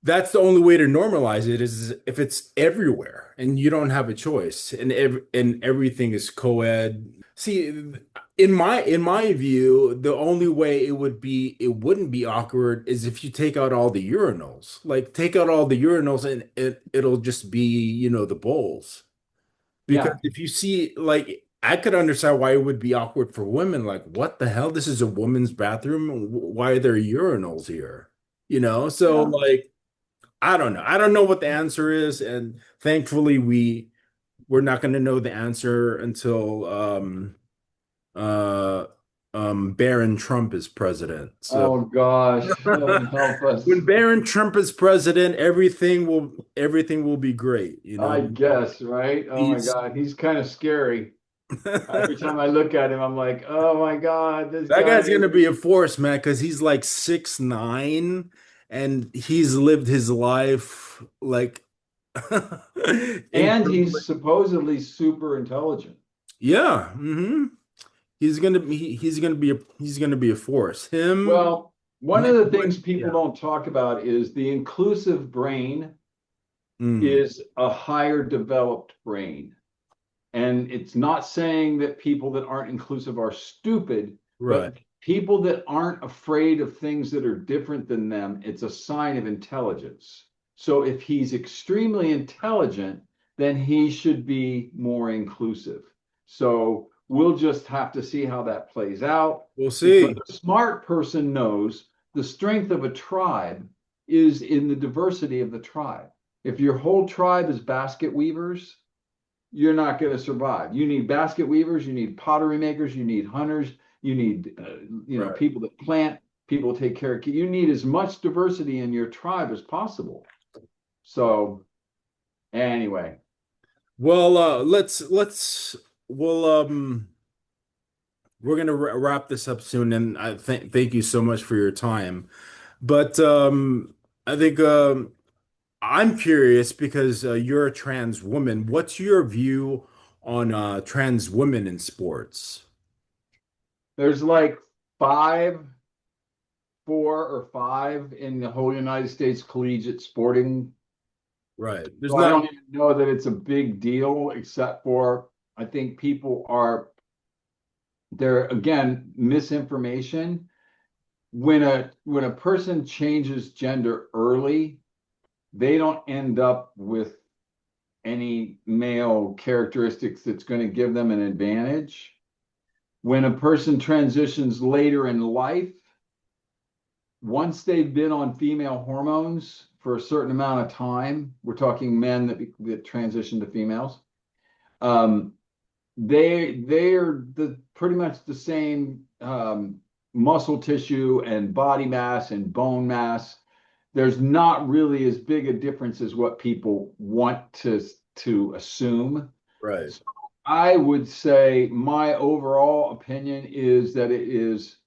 that's the only way to normalize it, is if it's everywhere and you don't have a choice, and everything is co-ed. See, in my view, the only way it wouldn't be awkward is if you take out all the urinals. Like take out all the urinals and it'll just be, the bowls. Because Yeah, if you see, like, I could understand why it would be awkward for women. Like, what the hell? This is a woman's bathroom. Why are there urinals here? So yeah. like, I don't know. I don't know what the answer is, and thankfully we're not going to know the answer until uh Barron Trump is president. So Oh gosh, heaven help us. when Barron Trump is president, everything will be great. I guess, right? Oh my He's God, he's kind of scary. Every time I look at him, I'm like, oh my God, this That guy guy's is. gonna be a force, man, because he's like 6'9" and he's lived his life like in And he's privilege. supposedly super intelligent. Yeah. He's gonna be a force. Him, Well, one him, of the things people yeah. don't talk about is the inclusive brain Mm, is a higher developed brain. And it's not saying that people that aren't inclusive are stupid, right. but people that aren't afraid of things that are different than them, it's a sign of intelligence. So if he's extremely intelligent, then he should be more inclusive. So we'll just have to see how that plays out We'll because see. a smart person knows the strength of a tribe is in the diversity of the tribe. If your whole tribe is basket weavers, you're not going to survive. You need basket weavers, you need pottery makers, you need hunters, you need Right. people that plant, people take care of. You need as much diversity in your tribe as possible. So anyway, Well, let's well we're gonna wrap this up soon, and I thank you so much for your time. But I think I'm curious because you're a trans woman. What's your view on trans women in sports? there's like five, 4 or 5 in the whole United States collegiate sporting. Right. There's So I not. don't even know that it's a big deal, except for I think people are there again, misinformation when a person changes gender early, they don't end up with any male characteristics that's going to give them an advantage. When a person transitions later in life, once they've been on female hormones for a certain amount of time, we're talking men that transition to females, um, they're pretty much the same muscle tissue and body mass and bone mass. There's not really as big a difference as what people want to assume. Right. So I would say my overall opinion is that it is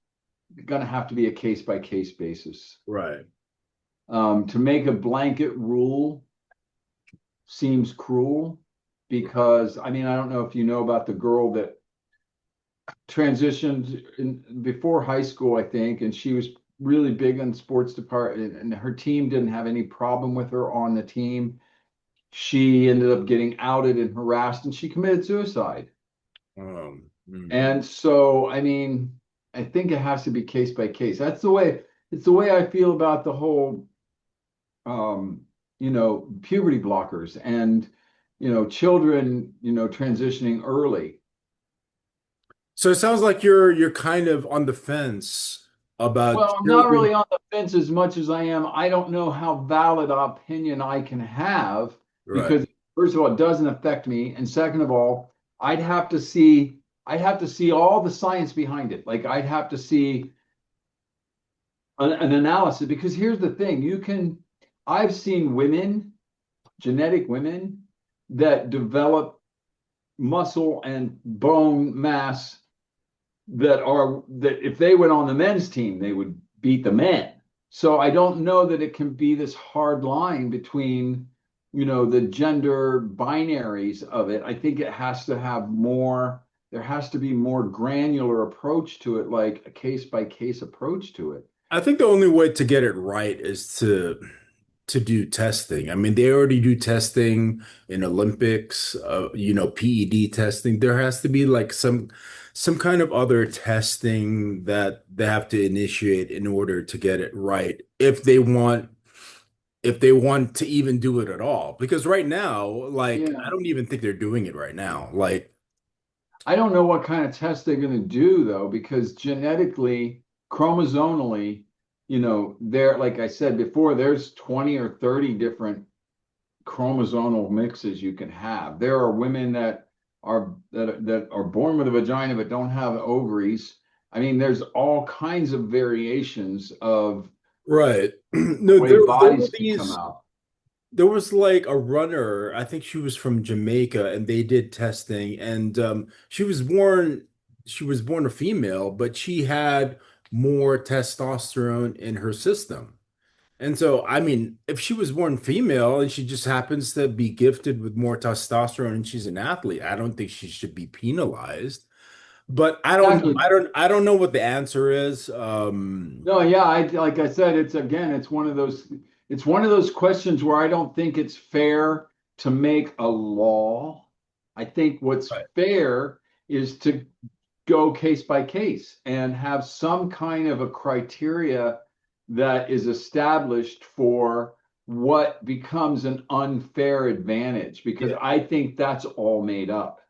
going to have to be a case by case basis. Right. To make a blanket rule seems cruel because I mean I don't know if you know about the girl that transitioned before high school, I think, and she was really big in sports department, and her team didn't have any problem with her on the team. She ended up getting outed and harassed, and she committed suicide. Mm. And so, I mean, I think it has to be case by case. That's the way. It's the way I feel about the whole, um, puberty blockers and children, transitioning early. So it sounds like you're kind of on the fence about Well, I'm not children. really on the fence as much as I am. I don't know how valid opinion I can have Right. because first of all, it doesn't affect me, and second of all, I'd have to see all the science behind it. Like I'd have to see an analysis because here's the thing: I've seen women, genetic women, that develop muscle and bone mass that if they went on the men's team, they would beat the men. So I don't know that it can be this hard line between, the gender binaries of it. I think it has to have more, there has to be more granular approach to it, like a case by case approach to it. I think the only way to get it right is to to do testing. I mean, they already do testing in Olympics, PED testing. There has to be like some kind of other testing that they have to initiate in order to get it right if they want to even do it at all. Because right now, like I Yeah. don't even think they're doing it right now. Like, I don't know what kind of test they're going to do though, because genetically, chromosomally, there, like I said before, there's 20 or 30 different chromosomal mixes you can have. There are women that are born with a vagina but don't have ovaries. I mean, there's all kinds of variations of right. the No, way there were bodies can come these. out. There was like a runner, I think she was from Jamaica, and they did testing, and she was born a female, but she had more testosterone in her system. And so, I mean, if she was born female and she just happens to be gifted with more testosterone and she's an athlete, I don't think she should be penalized. But I don't know. Exactly. I don't know what the answer is. No, yeah, like I said, it's one of those questions where I don't think it's fair to make a law. I think what's Right. fair is to go case by case and have some kind of a criteria that is established for what becomes an unfair advantage, because Yeah. I think that's all made up.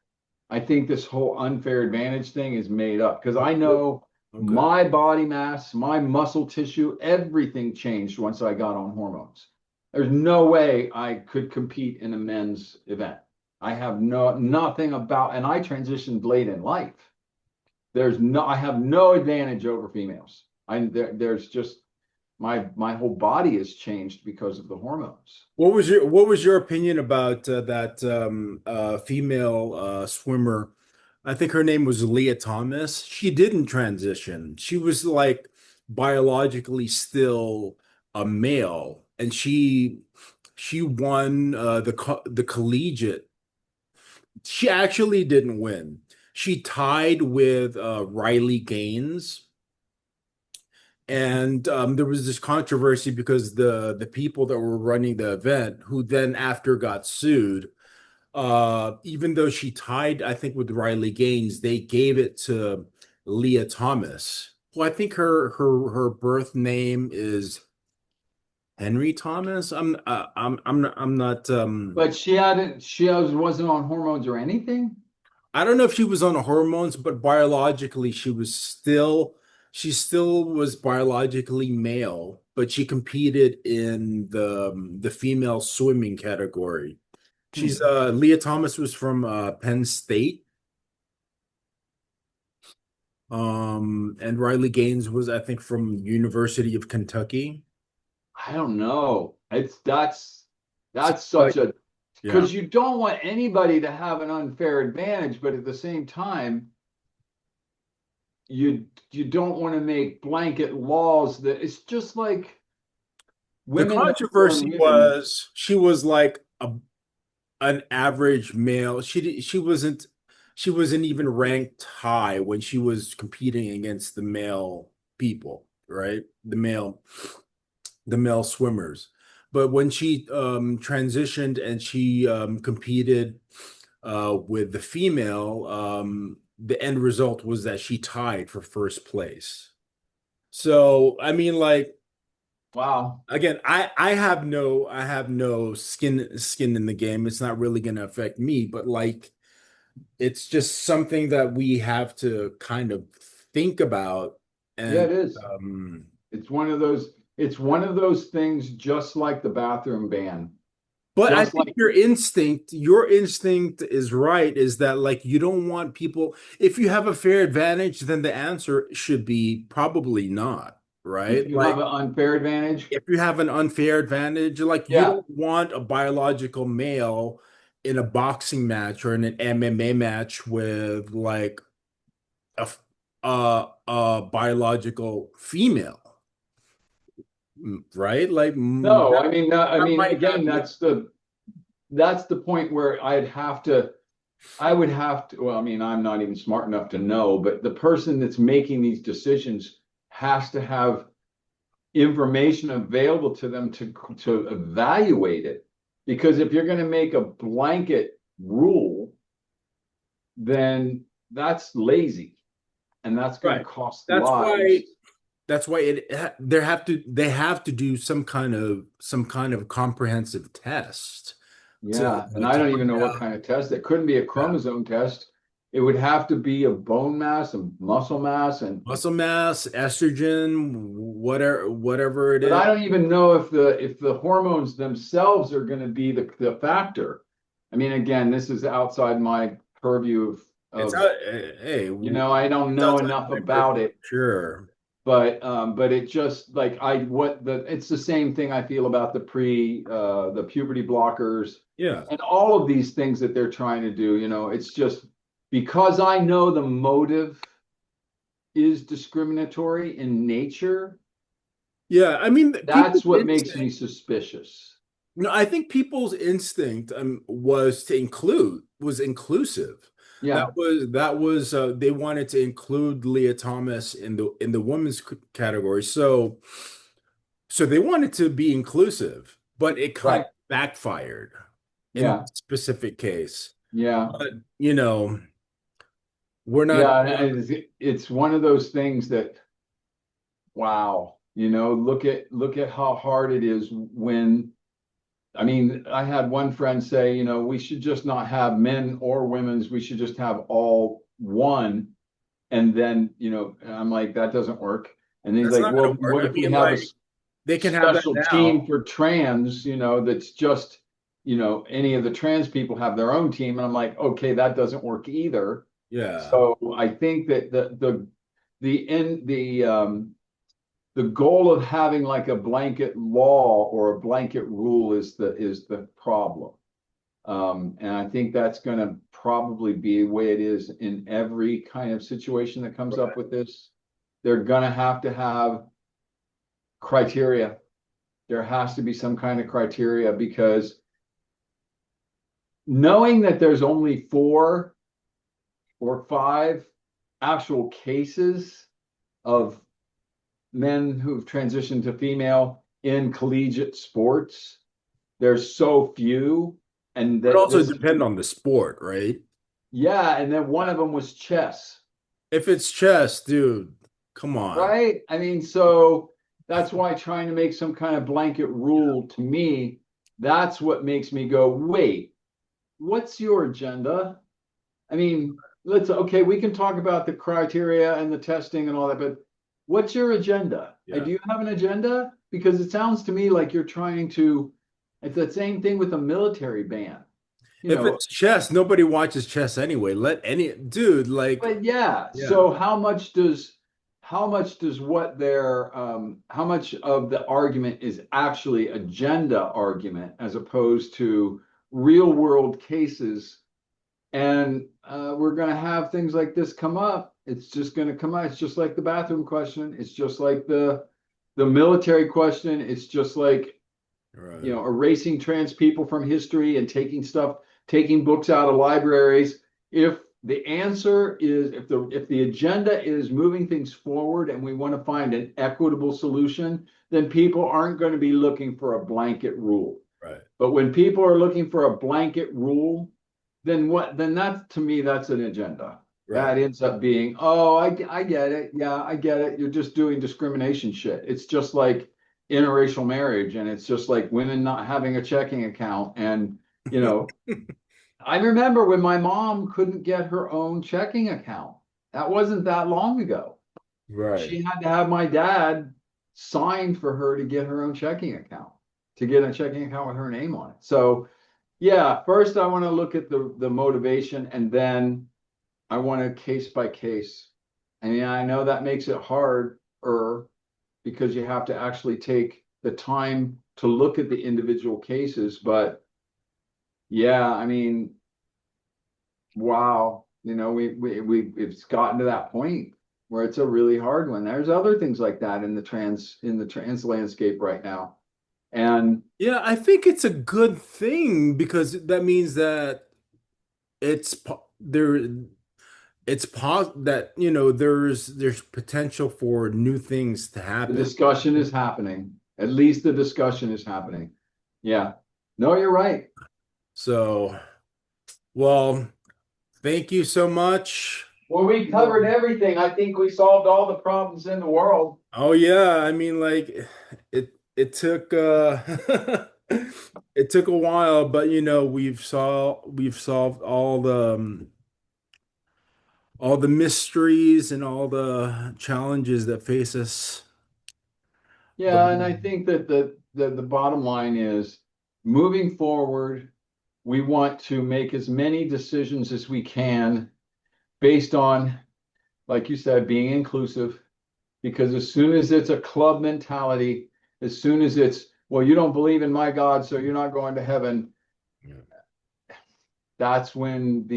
I think this whole unfair advantage thing is made up because I know Okay. my body mass, my muscle tissue, everything changed once I got on hormones. There's no way I could compete in a men's event. I have nothing about, and I transitioned late in life. I have no advantage over females. There's just my whole body has changed because of the hormones. What was your opinion about that female swimmer? I think her name was Leah Thomas. She didn't transition. She was like biologically still a male, and she won the collegiate. She actually didn't win. She tied with Riley Gaines. And there was this controversy because the people that were running the event, who then after got sued, even though she tied, I think, with Riley Gaines, they gave it to Leah Thomas, who I think her birth name is Henry Thomas. I'm not. But she wasn't on hormones or anything. I don't know if she was on hormones, but biologically she still was biologically male, but she competed in the female swimming category. She's Hmm. Leah Thomas was from Penn State. And Riley Gaines was, I think, from University of Kentucky. I don't know. That's Like, such a, yeah. because you don't want anybody to have an unfair advantage, but at the same time, you don't want to make blanket laws that it's just like The women that are born controversy women. was she was like an average male. She wasn't even ranked high when she was competing against the male people, right? The male swimmers. But when she transitioned and she competed with the female, the end result was that she tied for first place. So, I mean, like, Wow. again, I have no skin in the game. It's not really going to affect me, but like it's just something that we have to kind of think about. Yeah, And it is. um It's one of those things, just like the bathroom ban. but I Just think like, your instinct is right, is that like you don't want people, if you have a fair advantage, then the answer should be probably not, if right? you have Like an unfair advantage. if you have an unfair advantage, like you Yeah. don't want a biological male in a boxing match or in an MMA match with like a biological female, right? Like No, that I mean, that might again, not look that's the point where I would have to, well, I mean, I'm not even smart enough to know, but the person that's making these decisions has to have information available to them to evaluate it. Because if you're going to make a blanket rule, then that's lazy, and that's going to Right. cost That's lives. why that's why they have to do some kind of comprehensive test Yeah, and I to don't even find know what out. kind of test. It couldn't be a Yeah. chromosome test. It would have to be a bone mass and muscle mass, and Muscle mass, estrogen, whatever it but is. I don't even know if the hormones themselves are going to be the factor. I mean, again, this is outside my purview It's of hey, I don't it's know outside enough my purview, about it, sure. but it just like I what the it's the same thing I feel about the puberty blockers Yeah. and all of these things that they're trying to do. It's just because I know the motive is discriminatory in nature. Yeah, I mean, That's what makes me suspicious. I think people's instinct was inclusive. Yeah, They wanted to include Leah Thomas in the women's category. So they wanted to be inclusive, but it kind right. of backfired in Yeah, this specific case. yeah, But, you know, we're not, yeah. And it's one of those things that, wow, look at how hard it is when, I mean, I had one friend say, we should just not have men or women's, we should just have all one. And then, and I'm like, that doesn't work. And he's that's like, not going well, to work. what I if we mean, have a like, they can have that special now. team for trans, that's just, any of the trans people have their own team. And I'm like, okay, that doesn't work either. Yeah. So I think that the end the goal of having like a blanket law or a blanket rule is the problem. And I think that's going to probably be the way it is in every kind of situation that comes up Right. with this. They're going to have criteria. There has to be some kind of criteria because knowing that there's only 4 or 5 actual cases of men who've transitioned to female in collegiate sports, there's so few. And It that also this, depend on the sport, right? yeah. And then one Yeah. of them was chess, If it's chess, dude, come on. right? I mean, so that's why trying to make some kind of blanket rule to me, that's what makes me go, wait, what's your agenda? I mean, okay, we can talk about the criteria and the testing and all that, but what's your agenda? Yeah. Do you have an agenda? Because it sounds to me like you're trying to, it's the same thing with a military ban, you If know. it's chess, nobody watches chess anyway. Let any dude like, But yeah, yeah, so how much does how much of the argument is actually agenda argument as opposed to real world cases? And we're going to have things like this come up. It's just going to come up. It's just like the bathroom question. It's just like the military question. It's just like, right, erasing trans people from history and taking books out of libraries. If the answer is, if the agenda is moving things forward and we want to find an equitable solution, then people aren't going to be looking for a blanket rule. right, But when people are looking for a blanket rule, then what? Then that to me, that's an agenda. right, That ends up being, oh, I get it. Yeah, I get it. You're just doing discrimination shit. It's just like interracial marriage, and it's just like women not having a checking account. And you know, I remember when my mom couldn't get her own checking account. That wasn't that long ago. right. She had to have my dad sign for her to get her own checking account, to get a checking account with her name on it. So yeah, first I want to look at the motivation, and then I want to case by case. I mean, I know that makes it harder because you have to actually take the time to look at the individual cases. But yeah, I mean, wow, it's gotten to that point where it's a really hard one. There's other things like that in the trans landscape right now. And Yeah, I think it's a good thing because that means that it's there. it's pos that there's potential for new things to The happen. discussion is happening. At least the discussion is happening. Yeah. No, you're right. So, well, thank you so much. Well, we covered everything. I think we solved all the problems in the world. Oh yeah, I mean like it took it took a while, but we've solved all the mysteries and all the challenges that face us. But Yeah, and I think that the bottom line is moving forward, we want to make as many decisions as we can based on, like you said, being inclusive. Because as soon as it's a club mentality, as soon as it's, well, you don't believe in my God, so you're not going to heaven, that's when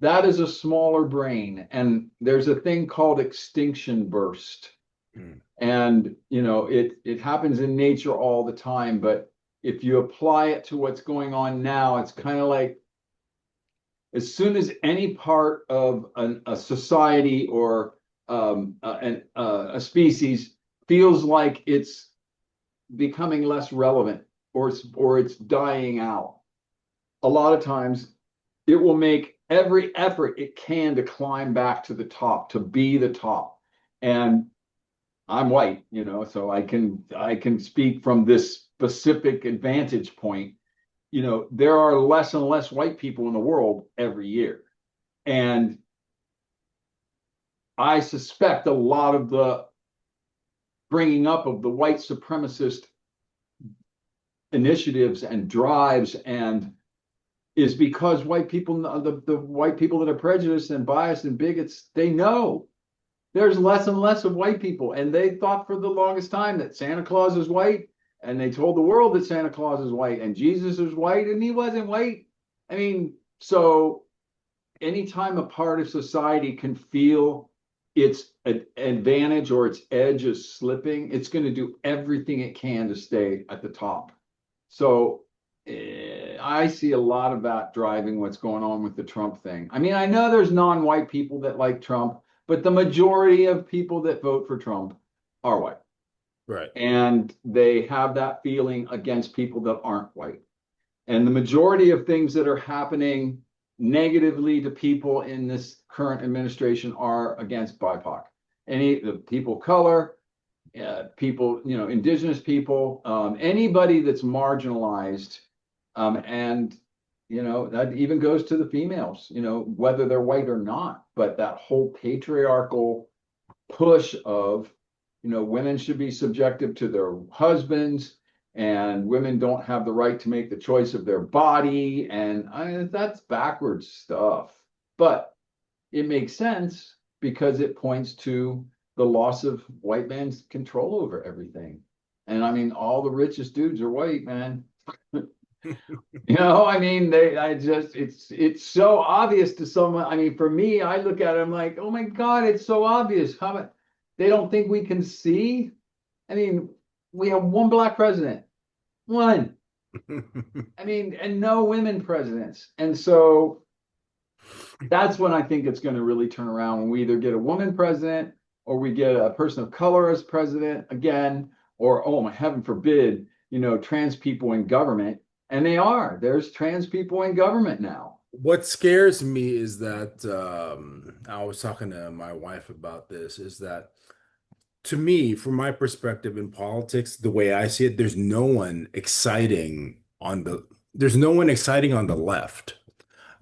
that is a smaller brain. And there's a thing called extinction burst. mm, And it happens in nature all the time, but if you apply it to what's going on now, it's kind of like as soon as any part of a society or a species feels like it's becoming less relevant or it's dying out, a lot of times it will make every effort it can to climb back to the top, to be the top. And I'm white, so I can speak from this specific advantage point. There are less and less white people in the world every year. And I suspect a lot of the bringing up of the white supremacist initiatives and drives and is because white people, the white people that are prejudiced and biased and bigots, they know there's less and less of white people. And they thought for the longest time that Santa Claus is white. And they told the world that Santa Claus is white and Jesus is white and he wasn't white. I mean, so anytime a part of society can feel its advantage or its edge is slipping, it's going to do everything it can to stay at the top. So I see a lot of that driving what's going on with the Trump thing. I mean, I know there's non-white people that like Trump, but the majority of people that vote for Trump are white. right. And they have that feeling against people that aren't white. And the majority of things that are happening negatively to people in this current administration are against BIPOC. The people of color, people, indigenous people, anybody that's marginalized, and that even goes to the females, whether they're white or not. But that whole patriarchal push of, women should be subjective to their husbands and women don't have the right to make the choice of their body. And that's backwards stuff. But it makes sense because it points to the loss of white man's control over everything. And I mean, all the richest dudes are white, man. I mean, it's so obvious to someone. I mean, for me, I look at it, I'm like, oh my God, it's so obvious. How about they don't think we can see? I mean, we have one black president, one. I mean, and no women presidents. And so that's when I think it's going to really turn around when we either get a woman president or we get a person of color as president again, or oh my heaven forbid, trans people in government. And there's trans people in government now. What scares me is that I was talking to my wife about this, is that to me, from my perspective in politics, the way I see it, there's no one exciting on the left.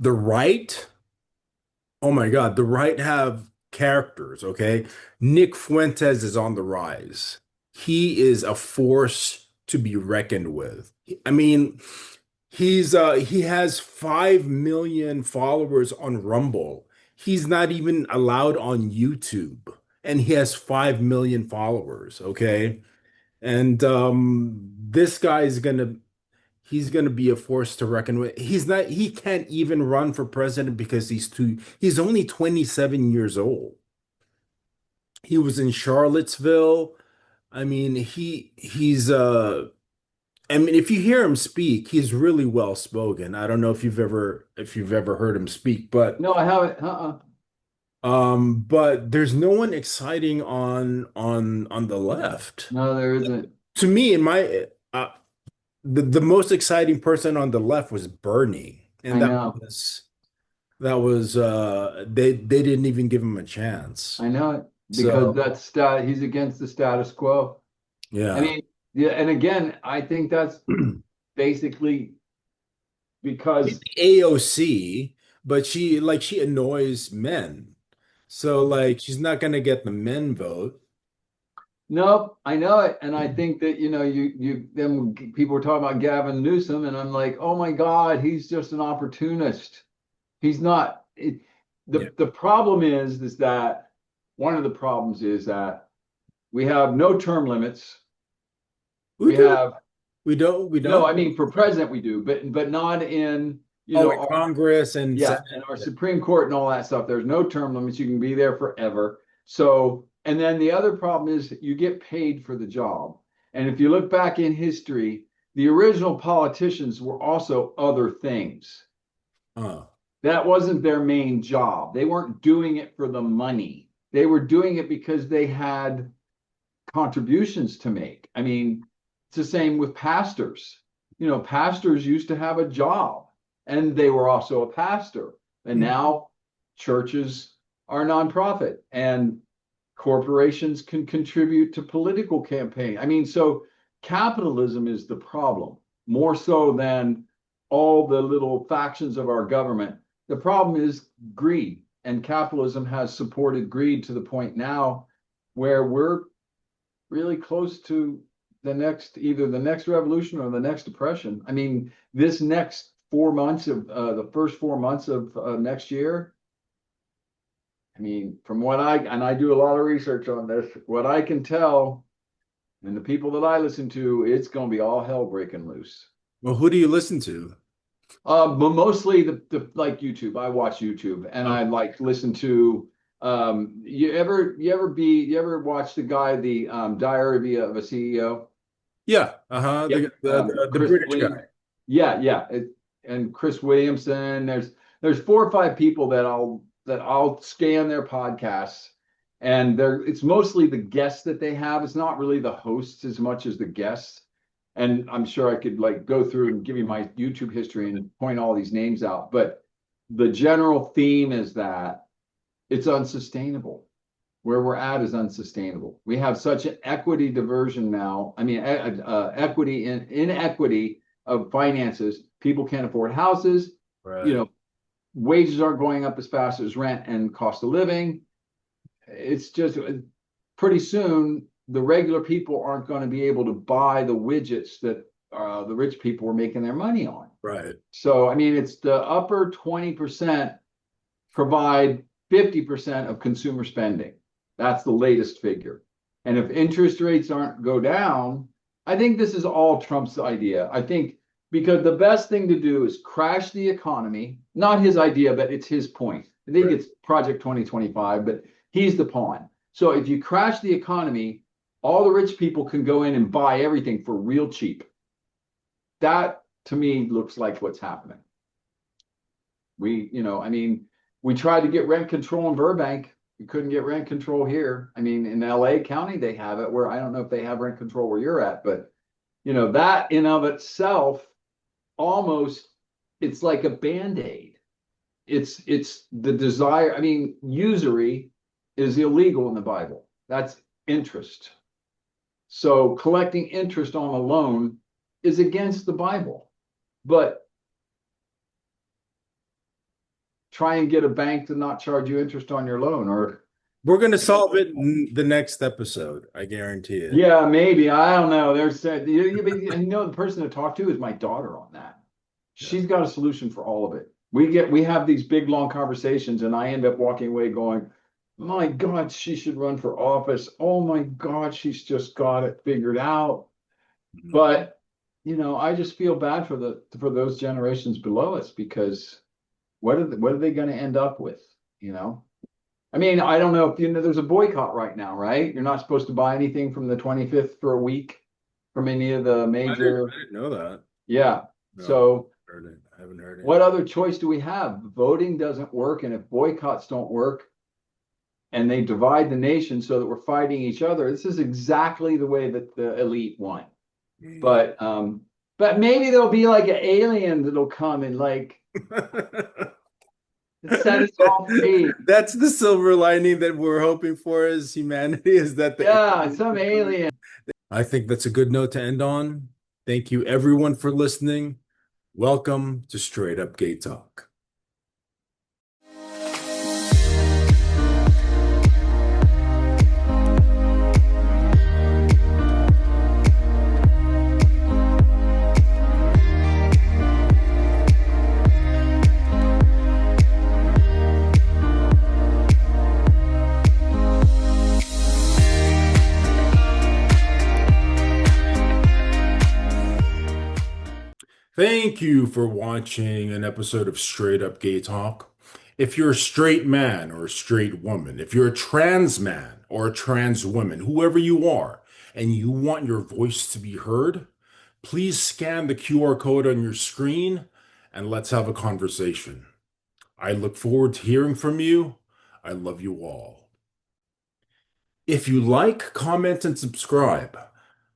The right, oh my God, the right have characters, okay? Nick Fuentes is on the rise. He is a force to be reckoned with. I mean, he has 5 million followers on Rumble. He's not even allowed on YouTube, and he has 5 million followers, okay? And this guy is gonna he's gonna be a force to reckon with. He can't even run for president because he's only 27 years old. He was in Charlottesville. I mean, he's I mean, if you hear him speak, he's really well spoken. I don't know if you've ever heard him speak, No, I haven't. but there's no one exciting on the left. No, there isn't. To me, in my the most exciting person on the left was Bernie, and I know. they didn't even give him a chance. I know it because So he's against the status quo. I yeah. mean, yeah, and again, I think that's basically She's because AOC, but she annoys men. So like she's not gonna get the men vote. nope, I know it, and I think that you then people were talking about Gavin Newsom, and I'm like, oh my God, he's just an opportunist. He's not. Yeah. The problem is that one of the problems is that we have no term limits. We We do. have We no, don't. I mean for president we do, but not in Oh, in Congress and yeah, Senate. and our Supreme Court and all that stuff. There's no term limits. You can be there forever. So, and then the other problem is you get paid for the job. And if you look back in history, the original politicians were also other things. Uh, That wasn't their main job. They weren't doing it for the money. They were doing it because they had contributions to make. I mean, it's the same with pastors. Pastors used to have a job and they were also a pastor. And now churches are nonprofit and corporations can contribute to political campaign. I mean, so capitalism is the problem more so than all the little factions of our government. The problem is greed, and capitalism has supported greed to the point now where we're really close to either the next revolution or the next depression. I mean, this next 4 months of the first 4 months of next year. I mean, from what I do a lot of research on this, what I can tell, and the people that I listen to, it's going to be all hell breaking loose. well, who do you listen to? But mostly the like YouTube. I watch YouTube and Oh, I like listen to. You ever watch the guy, the Diary of a CEO? yeah. Uh-huh. Yep. The Chris British William. guy. Yeah, yeah. And Chris Williamson. There's 4 or 5 people that I'll scan their podcasts, and it's mostly the guests that they have. It's not really the hosts as much as the guests. And I'm sure I could like go through and give you my YouTube history and point all these names out. But the general theme is that it's unsustainable. Where we're at is unsustainable. We have such an equity diversion now. I mean, equity in inequity of finances. People can't afford houses. You Right. know, wages aren't going up as fast as rent and cost of living. It's just pretty soon the regular people aren't going to be able to buy the widgets that the rich people were making their money on. Right. So, I mean, it's the upper 20% provide 50% of consumer spending. That's the latest figure. And if interest rates aren't go down, I think this is all Trump's idea. I think because the best thing to do is crash the economy. Not his idea, but it's his point. I think Right. it's Project 2025, but he's the pawn. So if you crash the economy, all the rich people can go in and buy everything for real cheap. That to me looks like what's happening. I mean, we tried to get rent control in Burbank. We couldn't get rent control here. I mean, in LA County, they have it where I don't know if they have rent control where you're at, but that in of itself almost it's like a band-aid. It's the desire. I mean, usury is illegal in the Bible. That's interest. So collecting interest on a loan is against the Bible. But try and get a bank to not charge you interest on your loan or We're gonna solve it in the next episode. I guarantee it. yeah, maybe. I don't know. There's the person to talk to is my daughter on that. Yeah. She's got a solution for all of it. We have these big long conversations and I end up walking away going, my God, she should run for office. Oh my God, she's just got it figured out. Mhm. But I just feel bad for those generations below us because what are they going to end up with? I mean, I don't know if there's a boycott right now, right? You're not supposed to buy anything from the 25th for a week. from any of the major. I didn't know that. Yeah. No, So heard it. I haven't heard it. what other choice do we have? Voting doesn't work, and if boycotts don't work, and they divide the nation so that we're fighting each other, this is exactly the way that the elite want. But but maybe there'll be like an alien that'll come and like set us all free. That's the silver lining that we're hoping for as humanity is that the Yeah, some alien. I think that's a good note to end on. Thank you everyone for listening. Welcome to Straight Up Gay Talk. Thank you for watching an episode of Straight Up Gay Talk. If you're a straight man or a straight woman, if you're a trans man or a trans woman, whoever you are, and you want your voice to be heard, please scan the QR code on your screen and let's have a conversation. I look forward to hearing from you. I love you all. If you like, comment, and subscribe.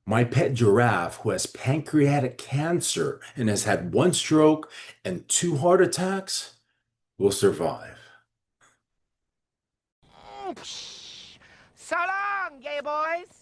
My pet giraffe, who has pancreatic cancer and has had one stroke and 2 heart attacks, will survive. So long, gay boys.